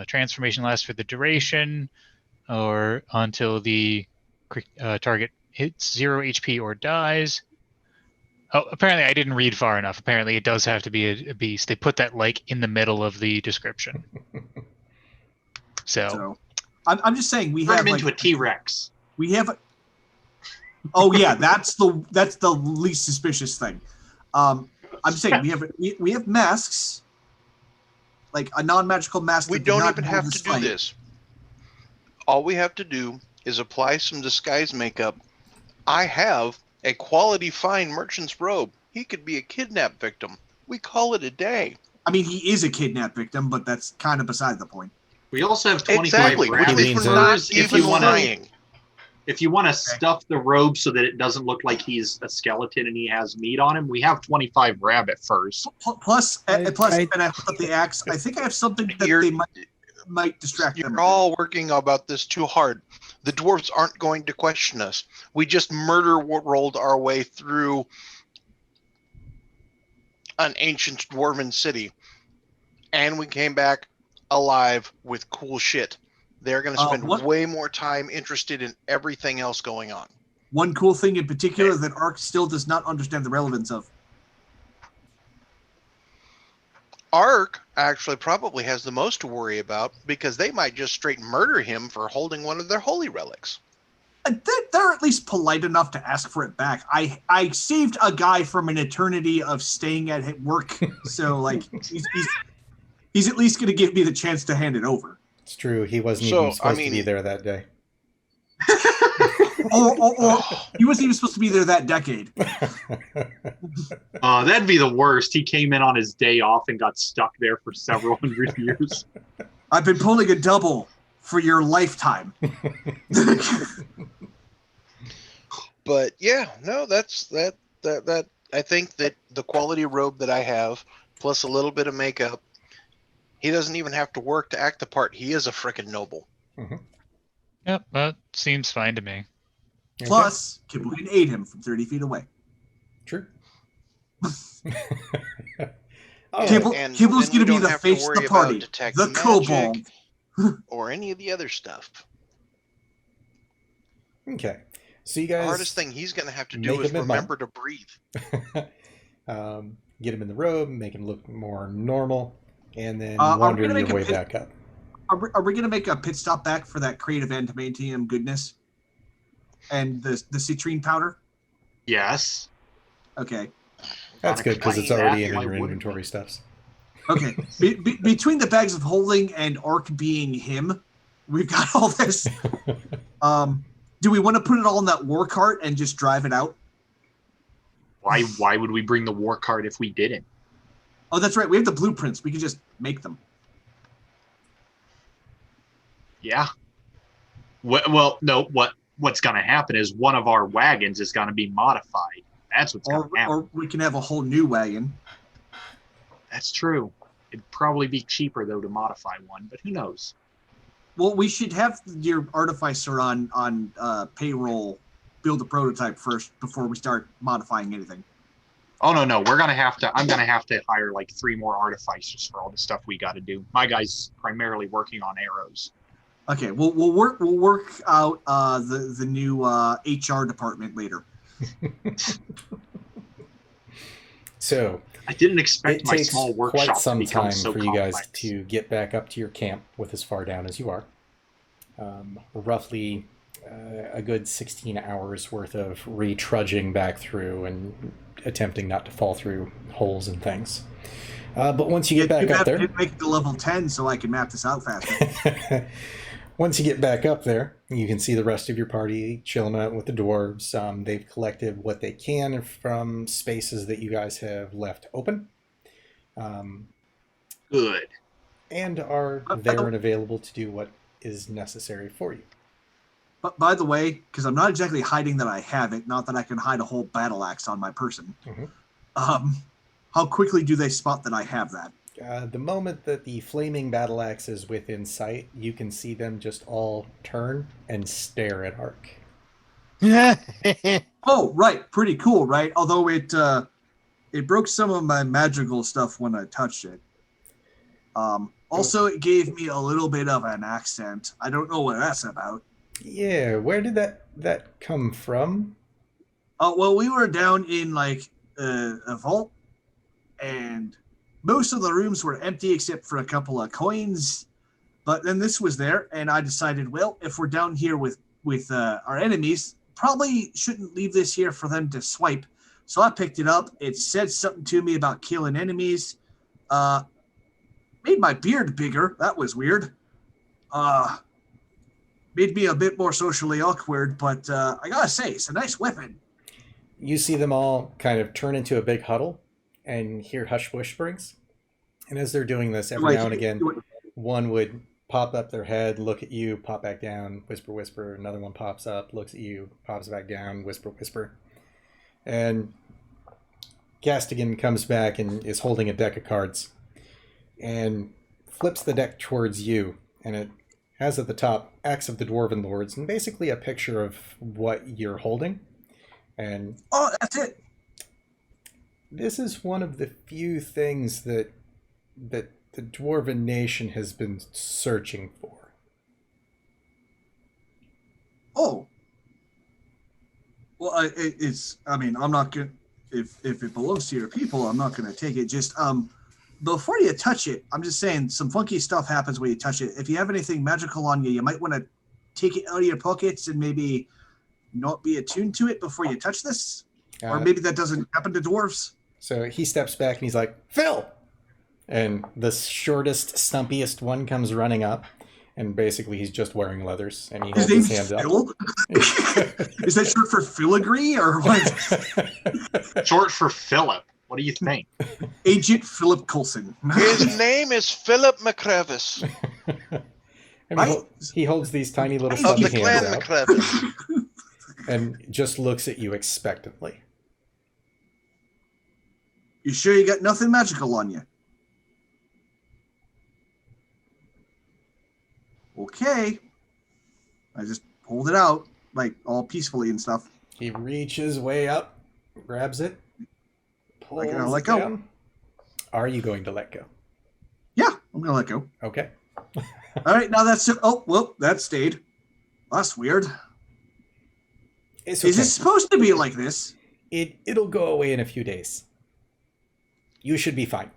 Transformation lasts for the duration or until the target hits 0 HP or dies. Oh, apparently I didn't read far enough. Apparently it does have to be a beast. They put that like in the middle of the description. So I'm just saying we Turn have him into like, a T-Rex. we have. Oh yeah, that's the least suspicious thing. I'm saying we have masks, like a non-magical mask. We that does don't not even involve have to do display. this. All we have to do is apply some disguise makeup. I have a quality fine merchant's robe. He could be a kidnap victim. We call it a day. I mean, he is a kidnapped victim, but that's kind of beside the point. We also have 25 Exactly, which rabbit means we're furs. not If even you want to, lying. if you want to stuff the robe so that it doesn't look like he's a skeleton and he has meat on him, we have 25 rabbit furs. Plus, I- and I hold up the axe. I think I have something that You're- they might distract them. You're all working about this too hard. The dwarves aren't going to question us. We just rolled our way through an ancient dwarven city, and we came back alive with cool shit. They're going to spend what- way more time interested in everything else going on. One cool thing in particular that Ark still does not understand the relevance of. Ark actually probably has the most to worry about because they might just straight murder him for holding one of their holy relics. They're at least polite enough to ask for it back. I saved a guy from an eternity of staying at work, so like he's at least going to give me the chance to hand it over. It's true. He wasn't So, even supposed I to be mean- there that day. Or he wasn't even supposed to be there that decade. That'd be the worst. He came in on his day off and got stuck there for several hundred years. I've been pulling a double for your lifetime. But yeah, no, that's That I think that the quality robe that I have, plus a little bit of makeup, he doesn't even have to work to act the part. He is a frickin' noble. Mm-hmm. Yep, that seems fine to me. Plus, Kibble can aid him from 30 feet away. True. Kibble's going to be the face of the party. The kobold. Or any of the other stuff. Okay. So you guys... The hardest thing he's going to have to do is remember to breathe. Get him in the robe, make him look more normal, and then wander your way back up. Are we going to make a pit stop back for that crate of adamantium goodness? And the citrine powder? Yes. Okay. That's good, because it's already in your inventory stuffs. Okay. Between the bags of holding and Ark being him, we've got all this. Do we want to put it all in that war cart and just drive it out? Why would we bring the war cart if we didn't? Oh, that's right. We have the blueprints. We could just make them. Yeah. Well, no. What's going to happen is one of our wagons is going to be modified. That's what's going to happen. Or we can have a whole new wagon. That's true. It'd probably be cheaper, though, to modify one, but who knows? Well, we should have your artificer on payroll build a prototype first before we start modifying anything. Oh, no. I'm going to have to hire like 3 more artificers for all the stuff we got to do. My guy's primarily working on arrows. Okay, we'll work out the new HR department later. So I didn't expect my small workshop quite some to become time so for complex. you guys to get back up to your camp with as far down as you are. Roughly a good 16 hours worth of retrudging back through and attempting not to fall through holes and things. But once you get back up there, make it to level 10 so I can map this out faster. Once you get back up there, you can see the rest of your party chilling out with the dwarves. They've collected what they can from spaces that you guys have left open. Good. And are there and available to do what is necessary for you. But by the way, because I'm not exactly hiding that I have it, not that I can hide a whole battle axe on my person. Mm-hmm. How quickly do they spot that I have that? The moment that the flaming battle axe is within sight, you can see them just all turn and stare at Ark. Oh, right. Pretty cool, right? Although it broke some of my magical stuff when I touched it. Also, it gave me a little bit of an accent. I don't know what that's about. Yeah, where did that come from? Well, we were down in like a vault, and most of the rooms were empty except for a couple of coins. But then this was there, and I decided, well, if we're down here with our enemies, probably shouldn't leave this here for them to swipe. So I picked it up. It said something to me about killing enemies. Made my beard bigger. That was weird. Made me a bit more socially awkward, but I gotta say, it's a nice weapon. You see them all kind of turn into a big huddle and hear hush whisperings. And as they're doing this, every now and again, one would pop up their head, look at you, pop back down, whisper, whisper. Another one pops up, looks at you, pops back down, whisper, whisper. And Gastigan comes back and is holding a deck of cards and flips the deck towards you. And it has at the top Axe of the Dwarven Lords and basically a picture of what you're holding. And oh, that's it. This is one of the few things that the Dwarven nation has been searching for. Oh. Well, it's. I mean, I'm not gonna. If it belongs to your people, I'm not gonna take it. Just before you touch it, I'm just saying some funky stuff happens when you touch it. If you have anything magical on you, you might want to take it out of your pockets and maybe not be attuned to it before you touch this. Or maybe that doesn't happen to dwarves. So he steps back and he's like, Phil! And the shortest, stumpiest one comes running up. And basically he's just wearing leathers. And he holds his hand Phil? up. Is that short for filigree or what? Short for Philip. What do you think? Agent Philip Coulson. His name is Philip McCrevis. And he holds these tiny little Of stubby the hands clan out. McCrevis. And just looks at you expectantly. You sure you got nothing magical on you? Okay. I just pulled it out, like, all peacefully and stuff. He reaches way up, grabs it, pulls I'm gonna it let go. down. Are you going to let go? Yeah, I'm going to let go. Okay. All right, now that's it. Oh, well, that stayed. That's weird. It's okay. Is it supposed to be like this? It'll go away in a few days. You should be fine.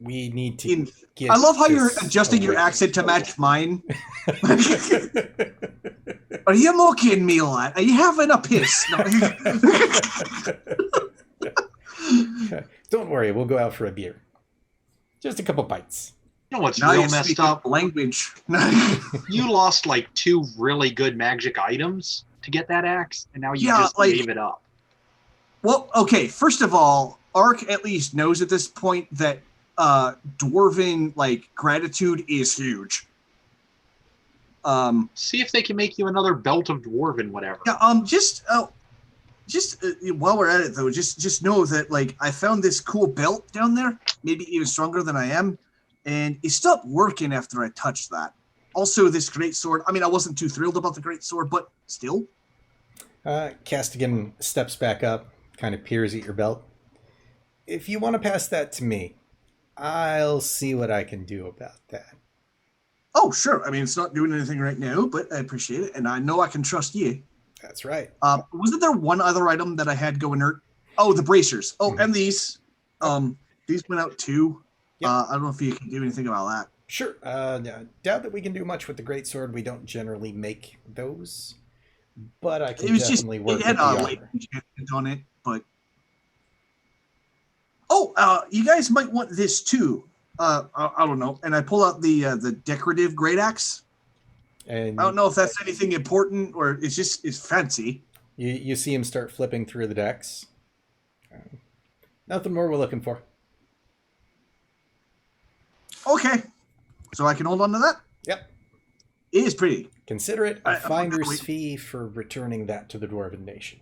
We need to get I love how you're this adjusting your away. accent to match mine. Are you mocking me, lad? Are you having a piss? No. Don't worry, we'll go out for a beer. Just a couple bites. You know what's Now real you messed speak up? language. You lost like 2 really good magic items to get that axe, and now you Yeah, just like- gave it up. Well, okay, first of all, Ark at least knows at this point that dwarven, like, gratitude is huge. See if they can make you another belt of dwarven whatever. Yeah, while we're at it though, just know that, like, I found this cool belt down there, maybe even stronger than I am, and it stopped working after I touched that. Also, this great sword. I mean, I wasn't too thrilled about the great sword, but still. Castigan steps back up, kind of peers at your belt. If you want to pass that to me, I'll see what I can do about that. Oh, sure. I mean, it's not doing anything right now, but I appreciate it, and I know I can trust you. That's right. Wasn't there one other item that I had go inert? Oh, the bracers. Oh, and these. These went out too. Yep. I don't know if you can do anything about that. Sure. Doubt that we can do much with the greatsword. We don't generally make those, but I can It was just definitely work it had with the a armor. late enchantment on it, but you guys might want this too. I don't know. And I pull out the decorative great axe. And I don't know if that's anything important or it's fancy. you see him start flipping through the decks. Nothing more we're looking for. Okay, so I can hold on to that. Yep. It is pretty. Consider it a I'm finder's wait. fee for returning that to the Dwarven Nation.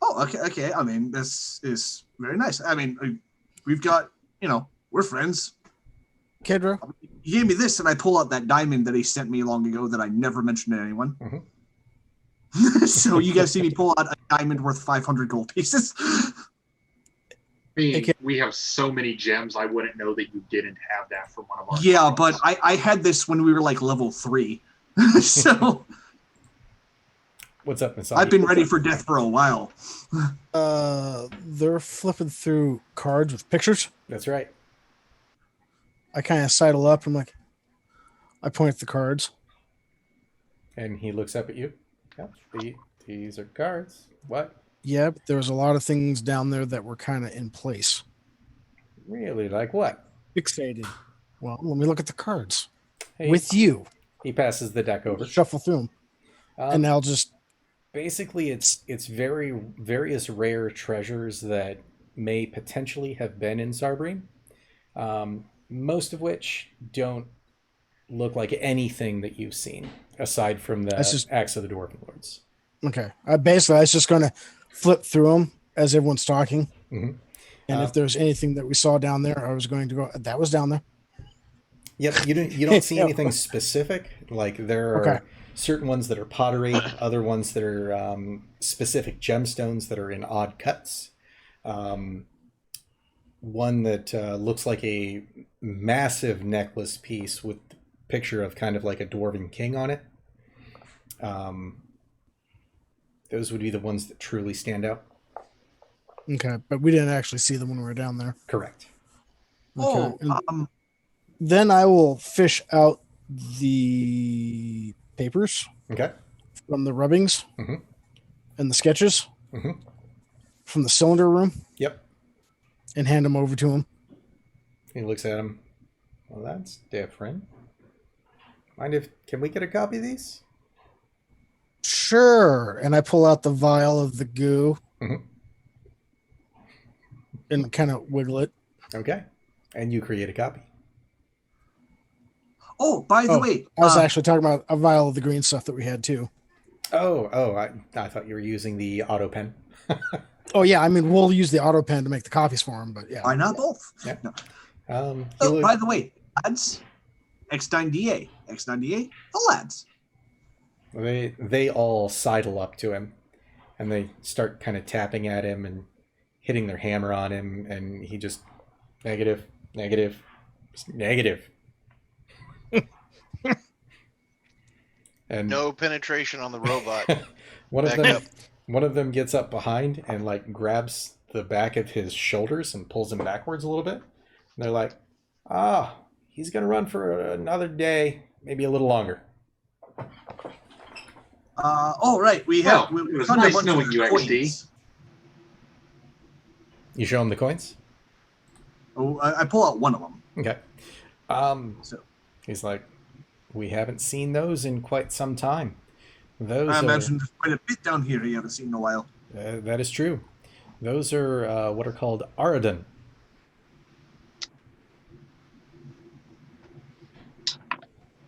Oh, okay. I mean, this is very nice. I mean, we've got, we're friends. Kedra, He gave me this, and I pull out that diamond that he sent me long ago that I never mentioned to anyone. Mhm. So you guys see me pull out a diamond worth 500 gold pieces. I mean, Okay. we have so many gems, I wouldn't know that you didn't have that for one of our Yeah, clients. but I had this when we were like level 3. So What's up, Masaki? I've been ready for death for a while. they're flipping through cards with pictures. That's right. I kind of sidle up. I'm like, I point at the cards. And he looks up at you. Yep. These are cards. What? Yeah, but there was a lot of things down there that were kind of in place. Really? Like what? Fixated. Well, let me look at the cards Hey, with you. he passes the deck over. Shuffle through them, and I'll just. Basically, it's various rare treasures that may potentially have been in Sarbreen. Most of which don't look like anything that you've seen aside from the That's just- Axe of the Dwarven Lords. Okay. I was just going to flip through them as everyone's talking. Mhm. And if there's anything that we saw down there, I was going to go, that was down there. Yep, you don't see anything specific. Like there are Okay. certain ones that are pottery, other ones that are specific gemstones that are in odd cuts. One that looks like a massive necklace piece with a picture of kind of like a dwarven king on it. Those would be the ones that truly stand out. Okay. But we didn't actually see them when we were down there. Correct. Oh, And then I will fish out the papers Okay. from the rubbings Mhm. and the sketches Mhm. from the cylinder room Yep. and hand them over to him. He looks at him. Well, that's different. Can we get a copy of these? Sure. And I pull out the vial of the goo Mhm. and kind of wiggle it. Okay. And you create a copy. oh, by the Oh, way, I was actually talking about a vial of the green stuff that we had too. I thought you were using the auto pen. Oh yeah, I mean we'll use the auto pen to make the copies for him, but yeah. Why not both? Yep. No. He By the way, lads, X9DA, the lads. They all sidle up to him, and they start kind of tapping at him and hitting their hammer on him, and he just negative. And No penetration on the robot. one of them gets up behind and like grabs the back of his shoulders and pulls him backwards a little bit. And they're like, he's gonna run for another day, maybe a little longer. Right. We have. Well, it was found a nice bunch knowing of you, coins. XD. You show him the coins? Oh, I pull out one of them. Okay. So He's like, we haven't seen those in quite some time. Those I are, imagine there's quite a bit down here you haven't seen in a while. that is true. Those are what are called Aradon.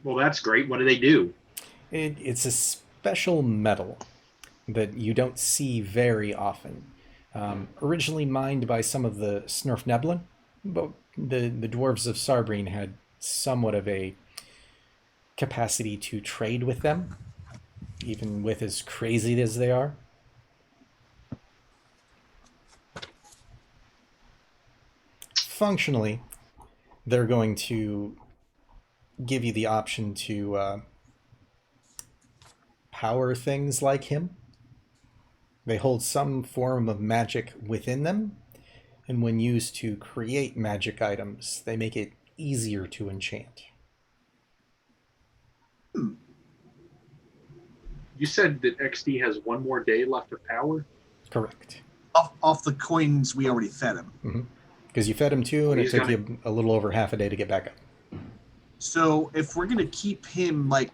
Well, that's great. What do they do? It's a special metal that you don't see very often. Originally mined by some of the Snurf Neblin, but the dwarves of Sarbreen had somewhat of a capacity to trade with them, even with as crazy as they are. Functionally, they're going to give you the option to power things like him. They hold some form of magic within them, and when used to create magic items, they make it easier to enchant. You said that XD has one more day left of power? Correct. Off the coins we already fed him. Because you fed him 2, and it He's took gonna- you a little over half a day to get back up. So if we're gonna keep him like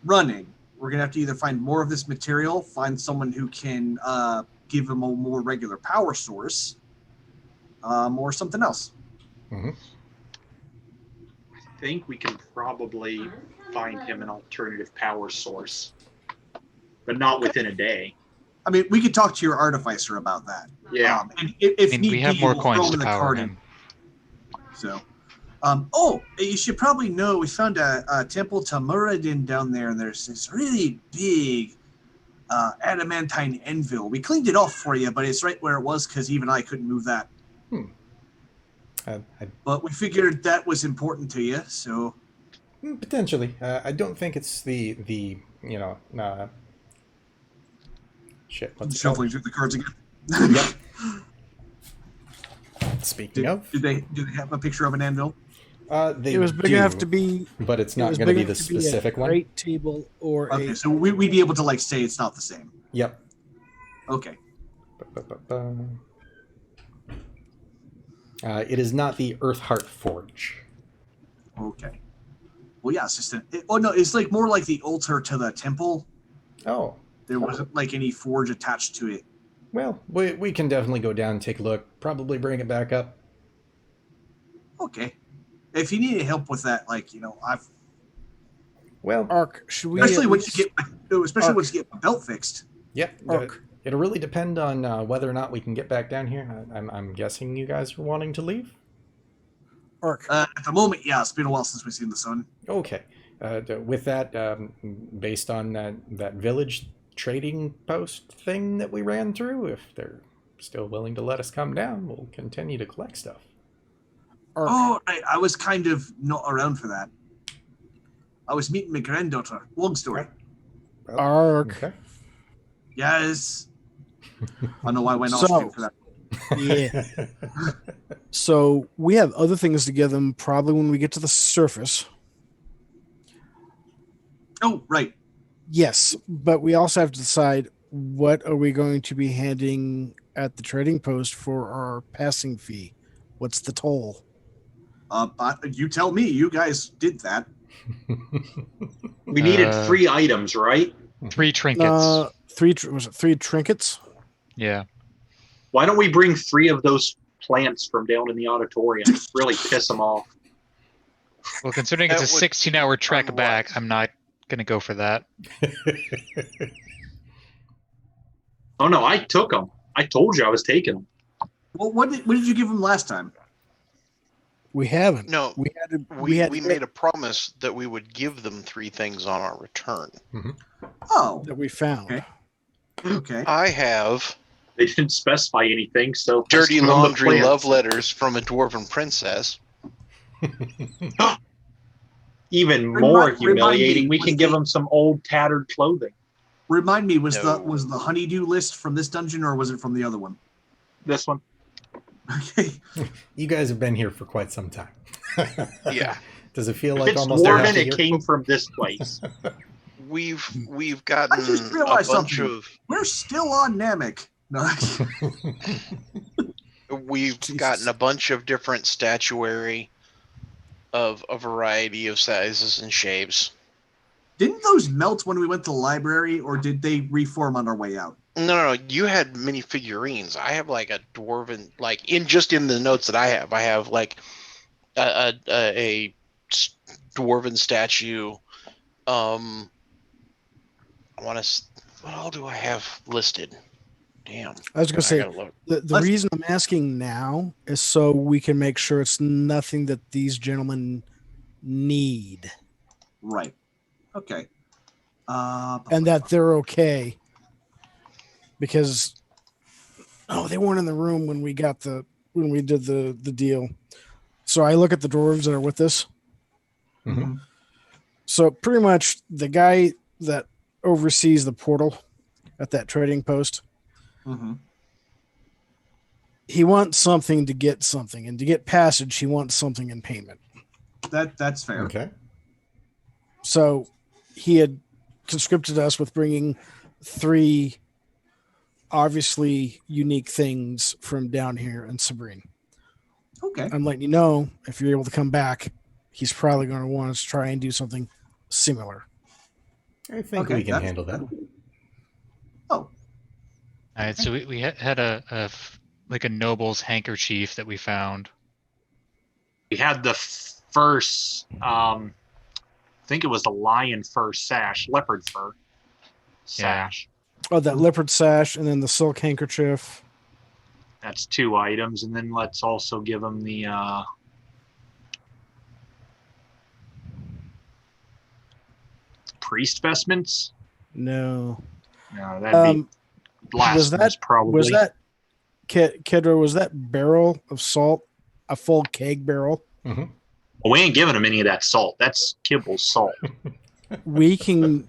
running, we're gonna have to either find more of this material, find someone who can give him a more regular power source, or something else. I think we can probably find him an alternative power source, but not within a day. I mean, we could talk to your artificer about that. Yeah. And if need we have be, more we'll throw coins him to in the power cart him. So, you should probably know we found a temple to Muradin down there, and there's this really big adamantine anvil. We cleaned it off for you, but it's right where it was because even I couldn't move that. But we figured that was important to you, so Potentially. I don't think it's the shit. What's it called? shuffling through the cards again. Yep. Speaking of, Do they have a picture of an anvil? they It was big do, enough to be. but it's It not was going to big be the enough to be a specific one. great table or Okay, a. so we'd be able to like say it's not the same. Yep. Okay. It is not the Earthheart Forge. Okay. Well, yeah, it's just it's like more like the altar to the temple. Oh, There wasn't like any forge attached to it. well, we can definitely go down and take a look. Probably bring it back up. Okay. If you need help with that, I've Well, Arc, should we? especially at once least- you get my belt fixed. yep. Arc. It'll really depend on whether or not we can get back down here. I'm guessing you guys are wanting to leave. Arc. At the moment, yeah, it's been a while since we've seen the sun. Okay. With that, based on that village trading post thing that we ran through, if they're still willing to let us come down, we'll continue to collect stuff. Arc. Oh, right. I was kind of not around for that. I was meeting my granddaughter. Long story. Arc. Okay. Yes. I know I went off So- screen for that. Yeah. So we have other things to give them probably when we get to the surface. Oh, right. Yes, but we also have to decide what are we going to be handing at the trading post for our passing fee. What's the toll? But you tell me. You guys did that. We needed 3 items, right? 3 trinkets. Was it 3 trinkets? Yeah. Why don't we bring 3 of those plants from down in the auditorium? Really piss them off. Well, considering it's a That would 16-hour trek unwise. back, I'm not going to go for that. Oh no, I took them. I told you I was taking them. Well, what did you give him last time? We haven't. No, we had to. we made a promise that we would give them 3 things on our return. Oh, that we found. Okay. I have They didn't specify anything, so dirty from the laundry plants. love letters from a dwarven princess. Even more Remind me, humiliating. We was can give the- them some old tattered clothing. Remind me, was No. the honeydew list from this dungeon or was it from the other one? This one. Okay. You guys have been here for quite some time. Yeah. Does it feel If like it's almost a half dwarven, a it year? came from this place. We've gotten I just a realized bunch something. of We're still on Namek. No. we've gotten a bunch of different statuary of a variety of sizes and shapes. Didn't those melt when we went to the library, or did they reform on our way out? No, you had many figurines. I have like a dwarven, like in the notes that I have like a dwarven statue. I want to. What all do I have listed? Damn. I was going to say, gotta look. the reason I'm asking now is so we can make sure it's nothing that these gentlemen need. Right. Okay. And that they're okay. Because they weren't in the room when we did the deal. So I look at the dwarves that are with us. Mhm. So pretty much the guy that oversees the portal at that trading post, Mm-hmm. he wants something to get something, and to get passage, he wants something in payment. That's fair. Okay. So he had conscripted us with bringing 3 obviously unique things from down here in Sarbreen. Okay. I'm letting you know, if you're able to come back, he's probably going to want us to try and do something similar. I think Okay, we can that's- handle that. Oh, All right, so we had a noble's handkerchief that we found. We had the first, I think it was the lion fur sash, leopard fur sash. Oh, that leopard sash, and then the silk handkerchief. That's 2 items, and then let's also give them the priest vestments. No. No, that'd be blasphemous, probably. Was that Kedra? Was that barrel of salt a full keg barrel? Mm-hmm. Well, we ain't giving them any of that salt. That's Kibble's salt. We can.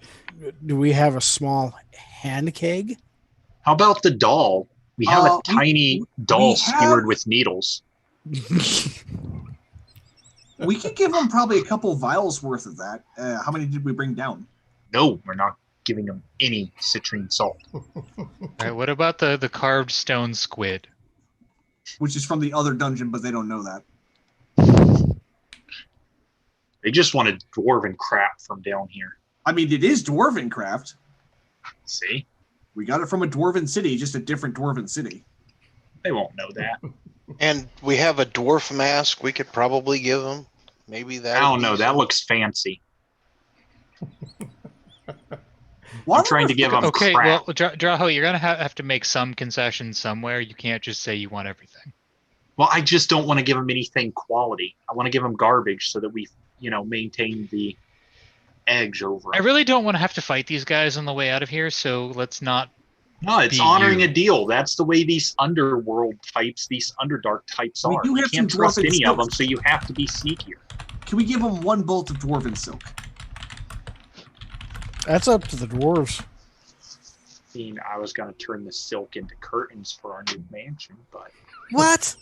Do we have a small hand keg? How about the doll? We have a we- tiny doll we have- skewered with needles. we could give them probably a couple vials worth of that. How many did we bring down? No, we're not giving them any citrine salt. All right, what about the carved stone squid? Which is from the other dungeon, but they don't know that. They just wanted dwarven crap from down here. I mean, it is dwarven craft. See? We got it from a dwarven city, just a different dwarven city. They won't know that. And we have a dwarf mask we could probably give them. Maybe that. I don't know. That looks fancy. Why I'm trying to give them Okay, crap. well, Draho, you're gonna have to make some concessions somewhere. You can't just say you want everything. Well, I just don't want to give them anything quality. I want to give them garbage so that we, maintain the edge over I them. really don't want to have to fight these guys on the way out of here, so let's not. No, it's be honoring you. a deal. That's the way these underworld types, these underdark types We are. do You have can't some trust dwarven any of skills. them, so you have to be sneakier. Can we give them 1 bolt of dwarven silk? That's up to the dwarves. I mean, I was going to turn the silk into curtains for our new mansion, but What?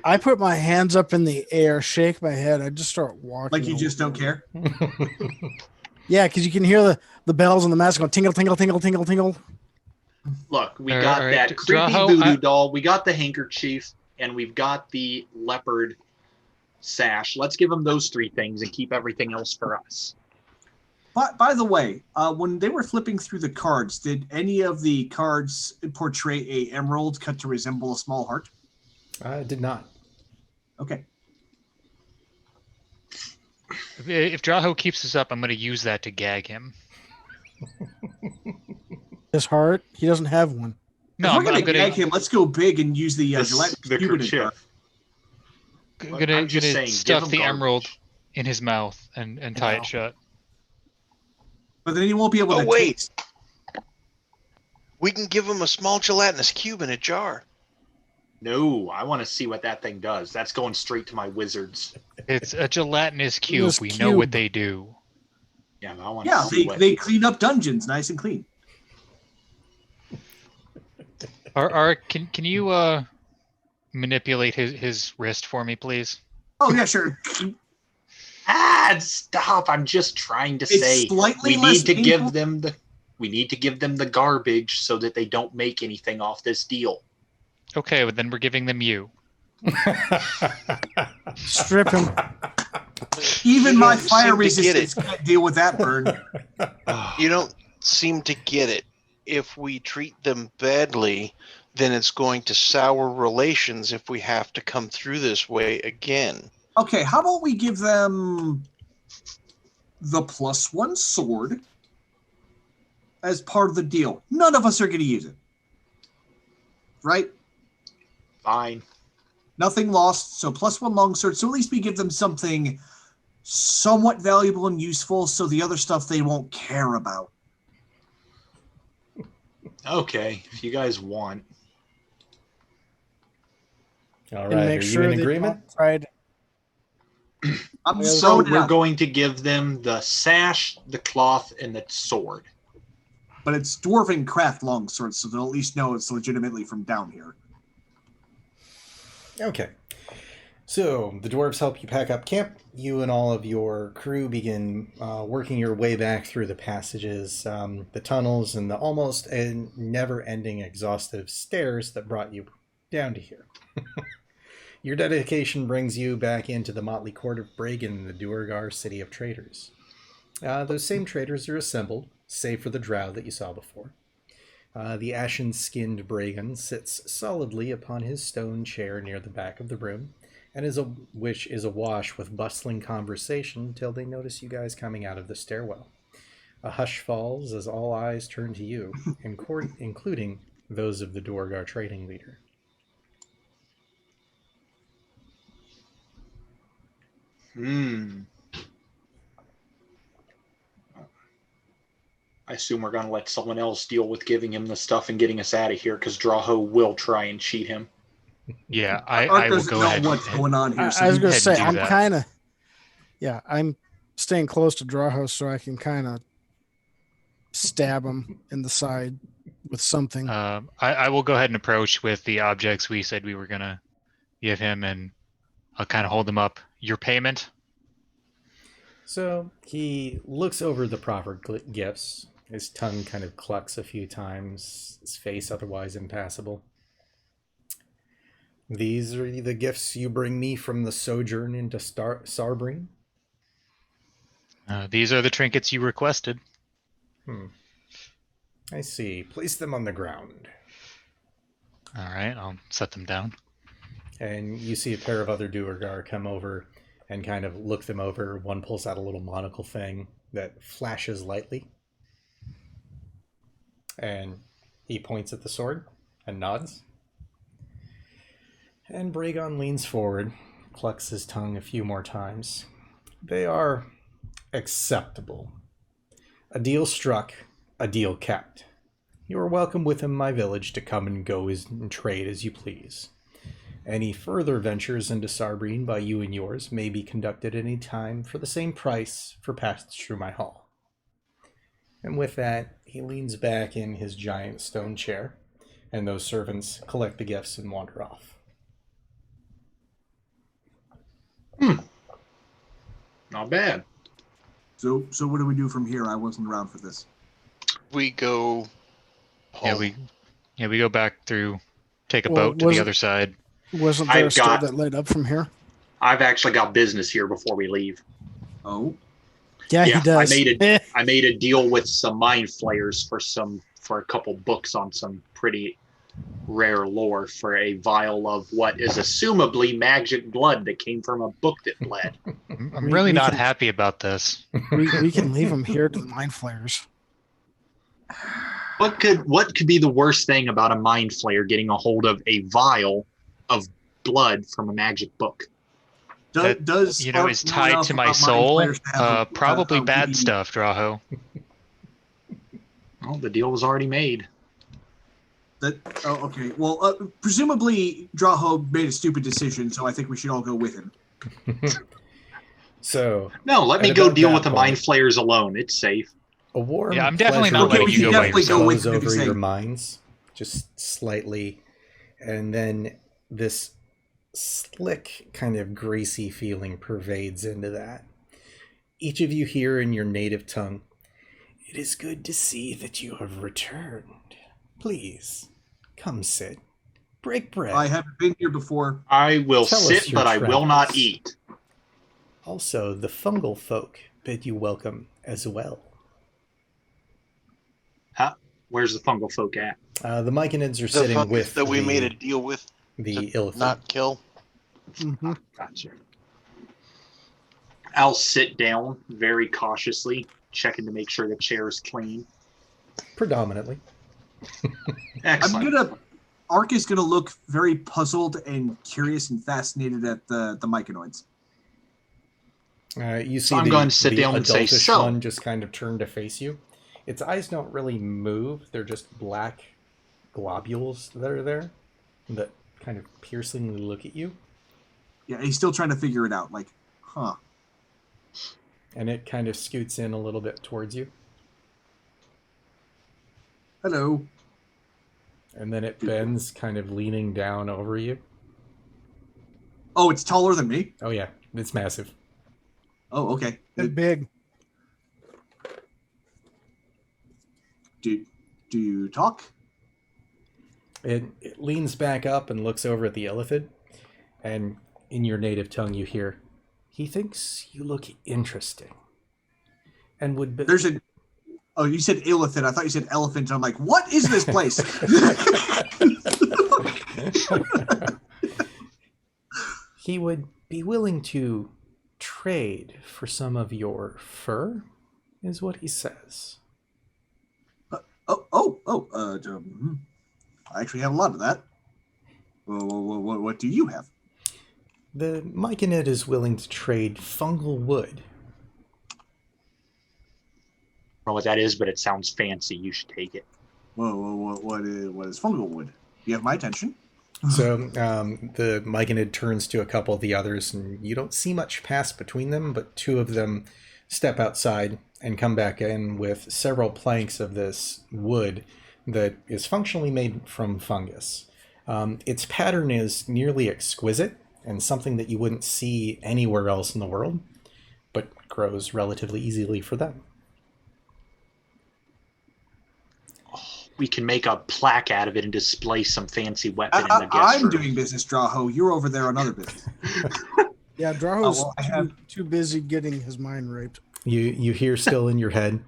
I put my hands up in the air, shake my head. I just start walking. Like you just don't care? Yeah, because you can hear the bells on the mask going tingle, tingle, tingle, tingle, tingle. look, we All got right, that creepy Draho, voodoo doll, we got the handkerchief, and we've got the leopard sash. Let's give them those 3 things and keep everything else for us. But by the way, when they were flipping through the cards, did any of the cards portray a emerald cut to resemble a small heart? I did not. Okay. If Draho keeps this up, I'm going to use that to gag him. His heart? He doesn't have one. No, if we're I'm gonna gonna gag him, let's go big and use the gelatinous the cube in his jar. kerchief. gonna I'm just saying, stuff give the him emerald garbage. in his mouth and tie Wow. it shut. But then he won't be able Oh, to wait. taste. We can give him a small gelatinous cube in a jar. No, I want to see what that thing does. That's going straight to my wizards. It's a gelatinous cube. Gelatinous We know what cube. they do. Yeah, I want to Yeah, see what. they clean up dungeons nice and clean. Can you manipulate his wrist for me, please? Oh yeah, sure. Stop! I'm just trying to It's say slightly we less need to painful. give them the garbage so that they don't make anything off this deal. Okay, but then we're giving them you. Strip him. Even You my don't fire seem to get resistance can't deal with that burn. You don't seem to get it. If we treat them badly, then it's going to sour relations if we have to come through this way again. Okay, how about we give them the +1 sword as part of the deal? None of us are going to use it. Right? Fine. Nothing lost, so +1 longsword. So at least we give them something somewhat valuable and useful, so the other stuff they won't care about. Okay, if you guys want. All And right, make are sure you in they agreement? don't try to- I'm So So throwing it we're out, going to give them the sash, the cloth, and the sword. but it's dwarven craft longsword, so they'll at least know it's legitimately from down here. Okay. So the dwarves help you pack up camp. You and all of your crew begin working your way back through the passages, the tunnels, and the almost never-ending exhaustive stairs that brought you down to here. Your dedication brings you back into the motley court of Bragan, the Duergar city of traders. Those same traders are assembled, save for the drow that you saw before. The ashen-skinned Bragan sits solidly upon his stone chair near the back of the room, and which is awash with bustling conversation till they notice you guys coming out of the stairwell. A hush falls as all eyes turn to you, including those of the Duergar trading leader. I assume we're going to let someone else deal with giving him the stuff and getting us out of here, because Drawho will try and cheat him. Yeah, Art I will doesn't go know ahead. what's going on here. I was going to ahead and say, do I'm that. kind of, I'm staying close to Drawhouse so I can kind of stab him in the side with something. I will go ahead and approach with the objects we said we were gonna give him, and I'll kind of hold them up. Your payment. So he looks over the proffered gifts. His tongue kind of clucks a few times, his face otherwise impassible. These are the gifts you bring me from the sojourn into Sarbreen? These are the trinkets you requested. I see. Place them on the ground. All right, I'll set them down. And you see a pair of other Duergar come over and kind of look them over. One pulls out a little monocle thing that flashes lightly. And he points at the sword and nods. And Bragon leans forward, clucks his tongue a few more times. They are acceptable. A deal struck, a deal kept. You are welcome within my village to come and go and trade as you please. Any further ventures into Sarbreen by you and yours may be conducted any time for the same price for passage through my hall. And with that, he leans back in his giant stone chair, and those servants collect the gifts and wander off. Not bad. So what do we do from here? I wasn't around for this. We go home. We go back through, take a Well, boat to the other side. Wasn't there a I've store got- that led up from here? I've actually got business here before we leave. Oh, Yeah, Yeah, he does. I made a deal with some mind flayers for a couple books on some pretty rare lore for a vial of what is assumably magic blood that came from a book that bled. I'm We- really we not can- happy about this. we can leave him here to the mind flayers. What could be the worst thing about a mind flayer getting a hold of a vial of blood from a magic book? Does You know, Art is know tied enough to my about mind soul. flayers to have Probably a bad witty- stuff, Draho. Well, the deal was already made. Okay. Well, presumably Draho made a stupid decision, so I think we should all go with him. So No, let me At go about deal that with the mind point- flayers alone. It's safe. a warm Yeah, I'm definitely pleasure not letting we you should go by definitely go yourself. with flows him if over he's your safe. minds, just slightly, and then this slick, kind of greasy feeling pervades into that. Each of you hear in your native tongue, "It is good to see that you have returned. Please, come sit. Break bread. I haven't been here before. I will Tell us sit, your but I will not travels. eat. Also, the fungal folk bid you welcome as well." Huh? Where's the fungal folk at? The Myconids are The sitting fungus with that we the, made a deal with the to illithid. not kill. Mm-hmm. Gotcha. I'll sit down very cautiously, checking to make sure the chair is clean. Predominantly. Excellent. Ark is gonna look very puzzled and curious and fascinated at the myconoids. You see So I'm the, going to sit the down and say, adultish "So." one just kind of turn to face you. Its eyes don't really move. They're just black globules that are there that kind of piercingly look at you. Yeah, he's still trying to figure it out. Like, huh? And it kind of scoots in a little bit towards you. Hello. And then it bends, kind of leaning down over you. Oh, it's taller than me. Oh yeah, it's massive. Oh, okay. And big. Do you talk? It leans back up and looks over at the illithid, and in your native tongue you hear, "He thinks you look interesting, and would be." There's a. Oh, you said illithid. I thought you said elephant. I'm like, what is this place? He would be willing to trade for some of your fur, is what he says. I actually have a lot of that. What do you have? The Myconid is willing to trade fungal wood. I don't know what that is, but it sounds fancy. You should take it. What is fungal wood? You have my attention. So the Myconid turns to a couple of the others, and you don't see much pass between them, but two of them step outside and come back in with several planks of this wood that is functionally made from fungus. Its pattern is nearly exquisite and something that you wouldn't see anywhere else in the world, but grows relatively easily for them. We can make a plaque out of it and display some fancy weapon in the guest I'm room. doing business, Draho. You're over there on other business. Yeah, Draho's I have- too busy getting his mind raped. You hear still in your head,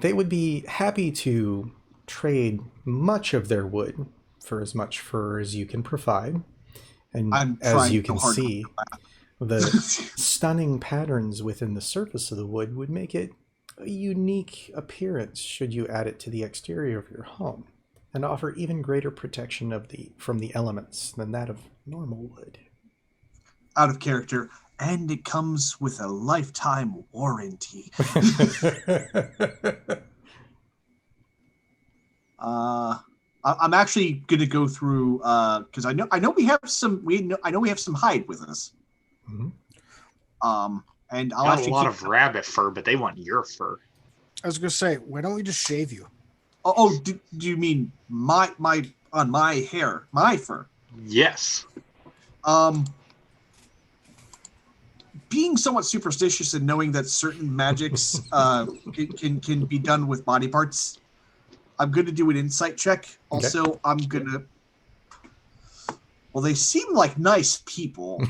they would be happy to trade much of their wood for as much fur as you can provide. And I'm as trying you so can hard not see, the stunning patterns within the surface of the wood would make it a unique appearance should you add it to the exterior of your home, and offer even greater protection from the elements than that of normal wood. Out of character, and it comes with a lifetime warranty. I'm actually gonna go through because I know we have some hide with us. Mhm. And I'll Got a actually lot keep- of rabbit fur, but they want your fur. I was gonna say, why don't we just shave you? do you mean my hair, my fur? Yes. Being somewhat superstitious and knowing that certain magics can be done with body parts, I'm going to do an insight check. Also, I'm going to... Well, they seem like nice people.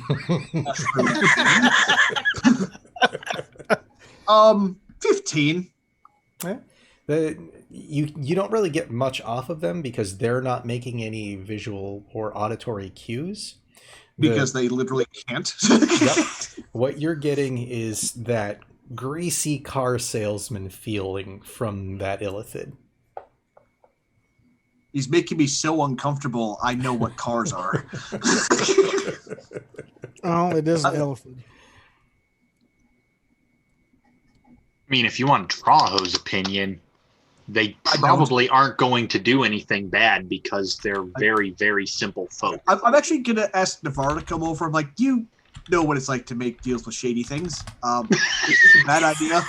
15. You don't really get much off of them because they're not making any visual or auditory cues. Because they literally can't. Yep. What you're getting is that greasy car salesman feeling from that illithid. He's making me so uncomfortable. I know what cars are. Oh, it is an elephant. I mean, if you want Traho's opinion, they probably aren't going to do anything bad because they're very, very simple folk. I'm actually going to ask Navarro to come over. I'm like, you know what it's like to make deals with shady things. Is this a bad idea?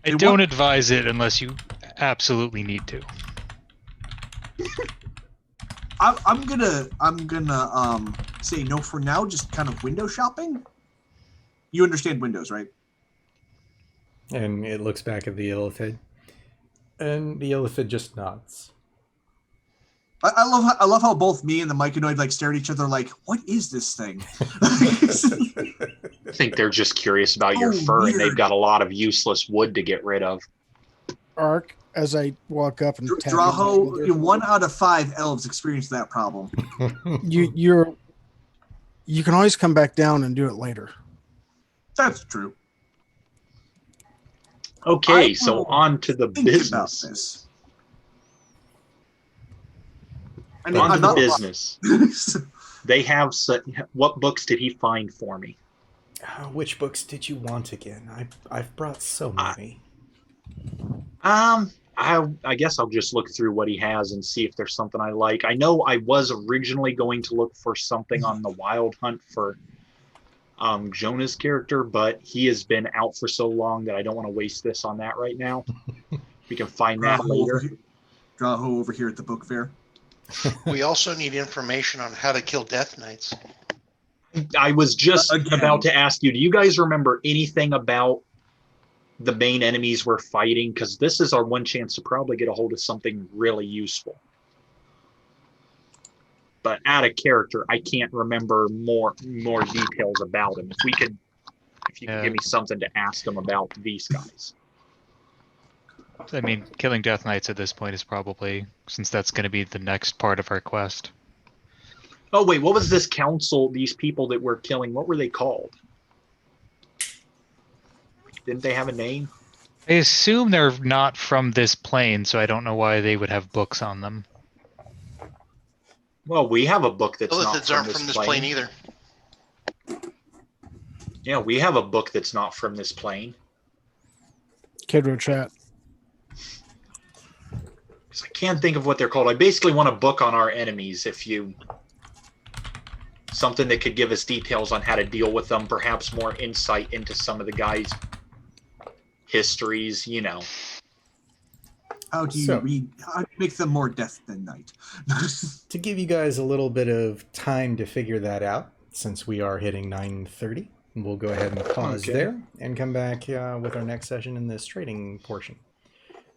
I don't advise it unless you absolutely need to. I'm gonna say no for now. Just kind of window shopping. You understand windows, right? And it looks back at the Illithid, and the Illithid just nods. I love how both me and the Myconoid like stare at each other like, what is this thing? I think they're just curious about your fur, weird. and they've got a lot of useless wood to get rid of. Ark, as I walk up and tap Draho, you, 1 out of 5 elves experience that problem. you can always come back down and do it later. That's true. Okay, so on to the Think about business. this. On to the business. They have what books did he find for me? Which books did you want again? I've brought so many. I guess I'll just look through what he has and see if there's something I like. I know I was originally going to look for something on the Wild Hunt for Jonah's character, but he has been out for so long that I don't want to waste this on that right now. We can find that later. Draho over here at the book fair. We also need information on how to kill Death Knights. I was just Again. about to ask you, do you guys remember anything about the main enemies we're fighting? Because this is our one chance to probably get a hold of something really useful. But out of character, I can't remember more details about him. If you could give me something to ask them about these guys. I mean, killing Death Knights at this point is probably, since that's going to be the next part of our quest. Oh wait, what was this council? These people that we're killing, what were they called? Didn't they have a name? I assume they're not from this plane, so I don't know why they would have books on them. Well, we have a book that's not Illithids aren't from this plane either. Yeah, we have a book that's not from this plane. Kidro chat. I can't think of what they're called. I basically want a book on our enemies. Something that could give us details on how to deal with them, perhaps more insight into some of the guys' histories, How do you make them more death than night? To give you guys a little bit of time to figure that out, since we are hitting 9:30, we'll go ahead and pause there and come back with our next session in this trading portion.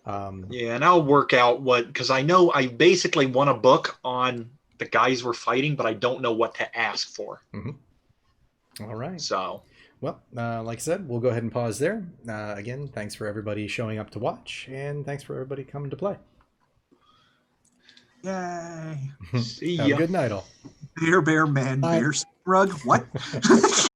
Yeah, and I'll work out because I know I basically want a book on the guys we're fighting, but I don't know what to ask for. Mm-hmm. All right. So, well, like I said, we'll go ahead and pause there. Again, thanks for everybody showing up to watch, and thanks for everybody coming to play. Yay. see Have ya. a good night, all. Bear, man, bear, rug. What?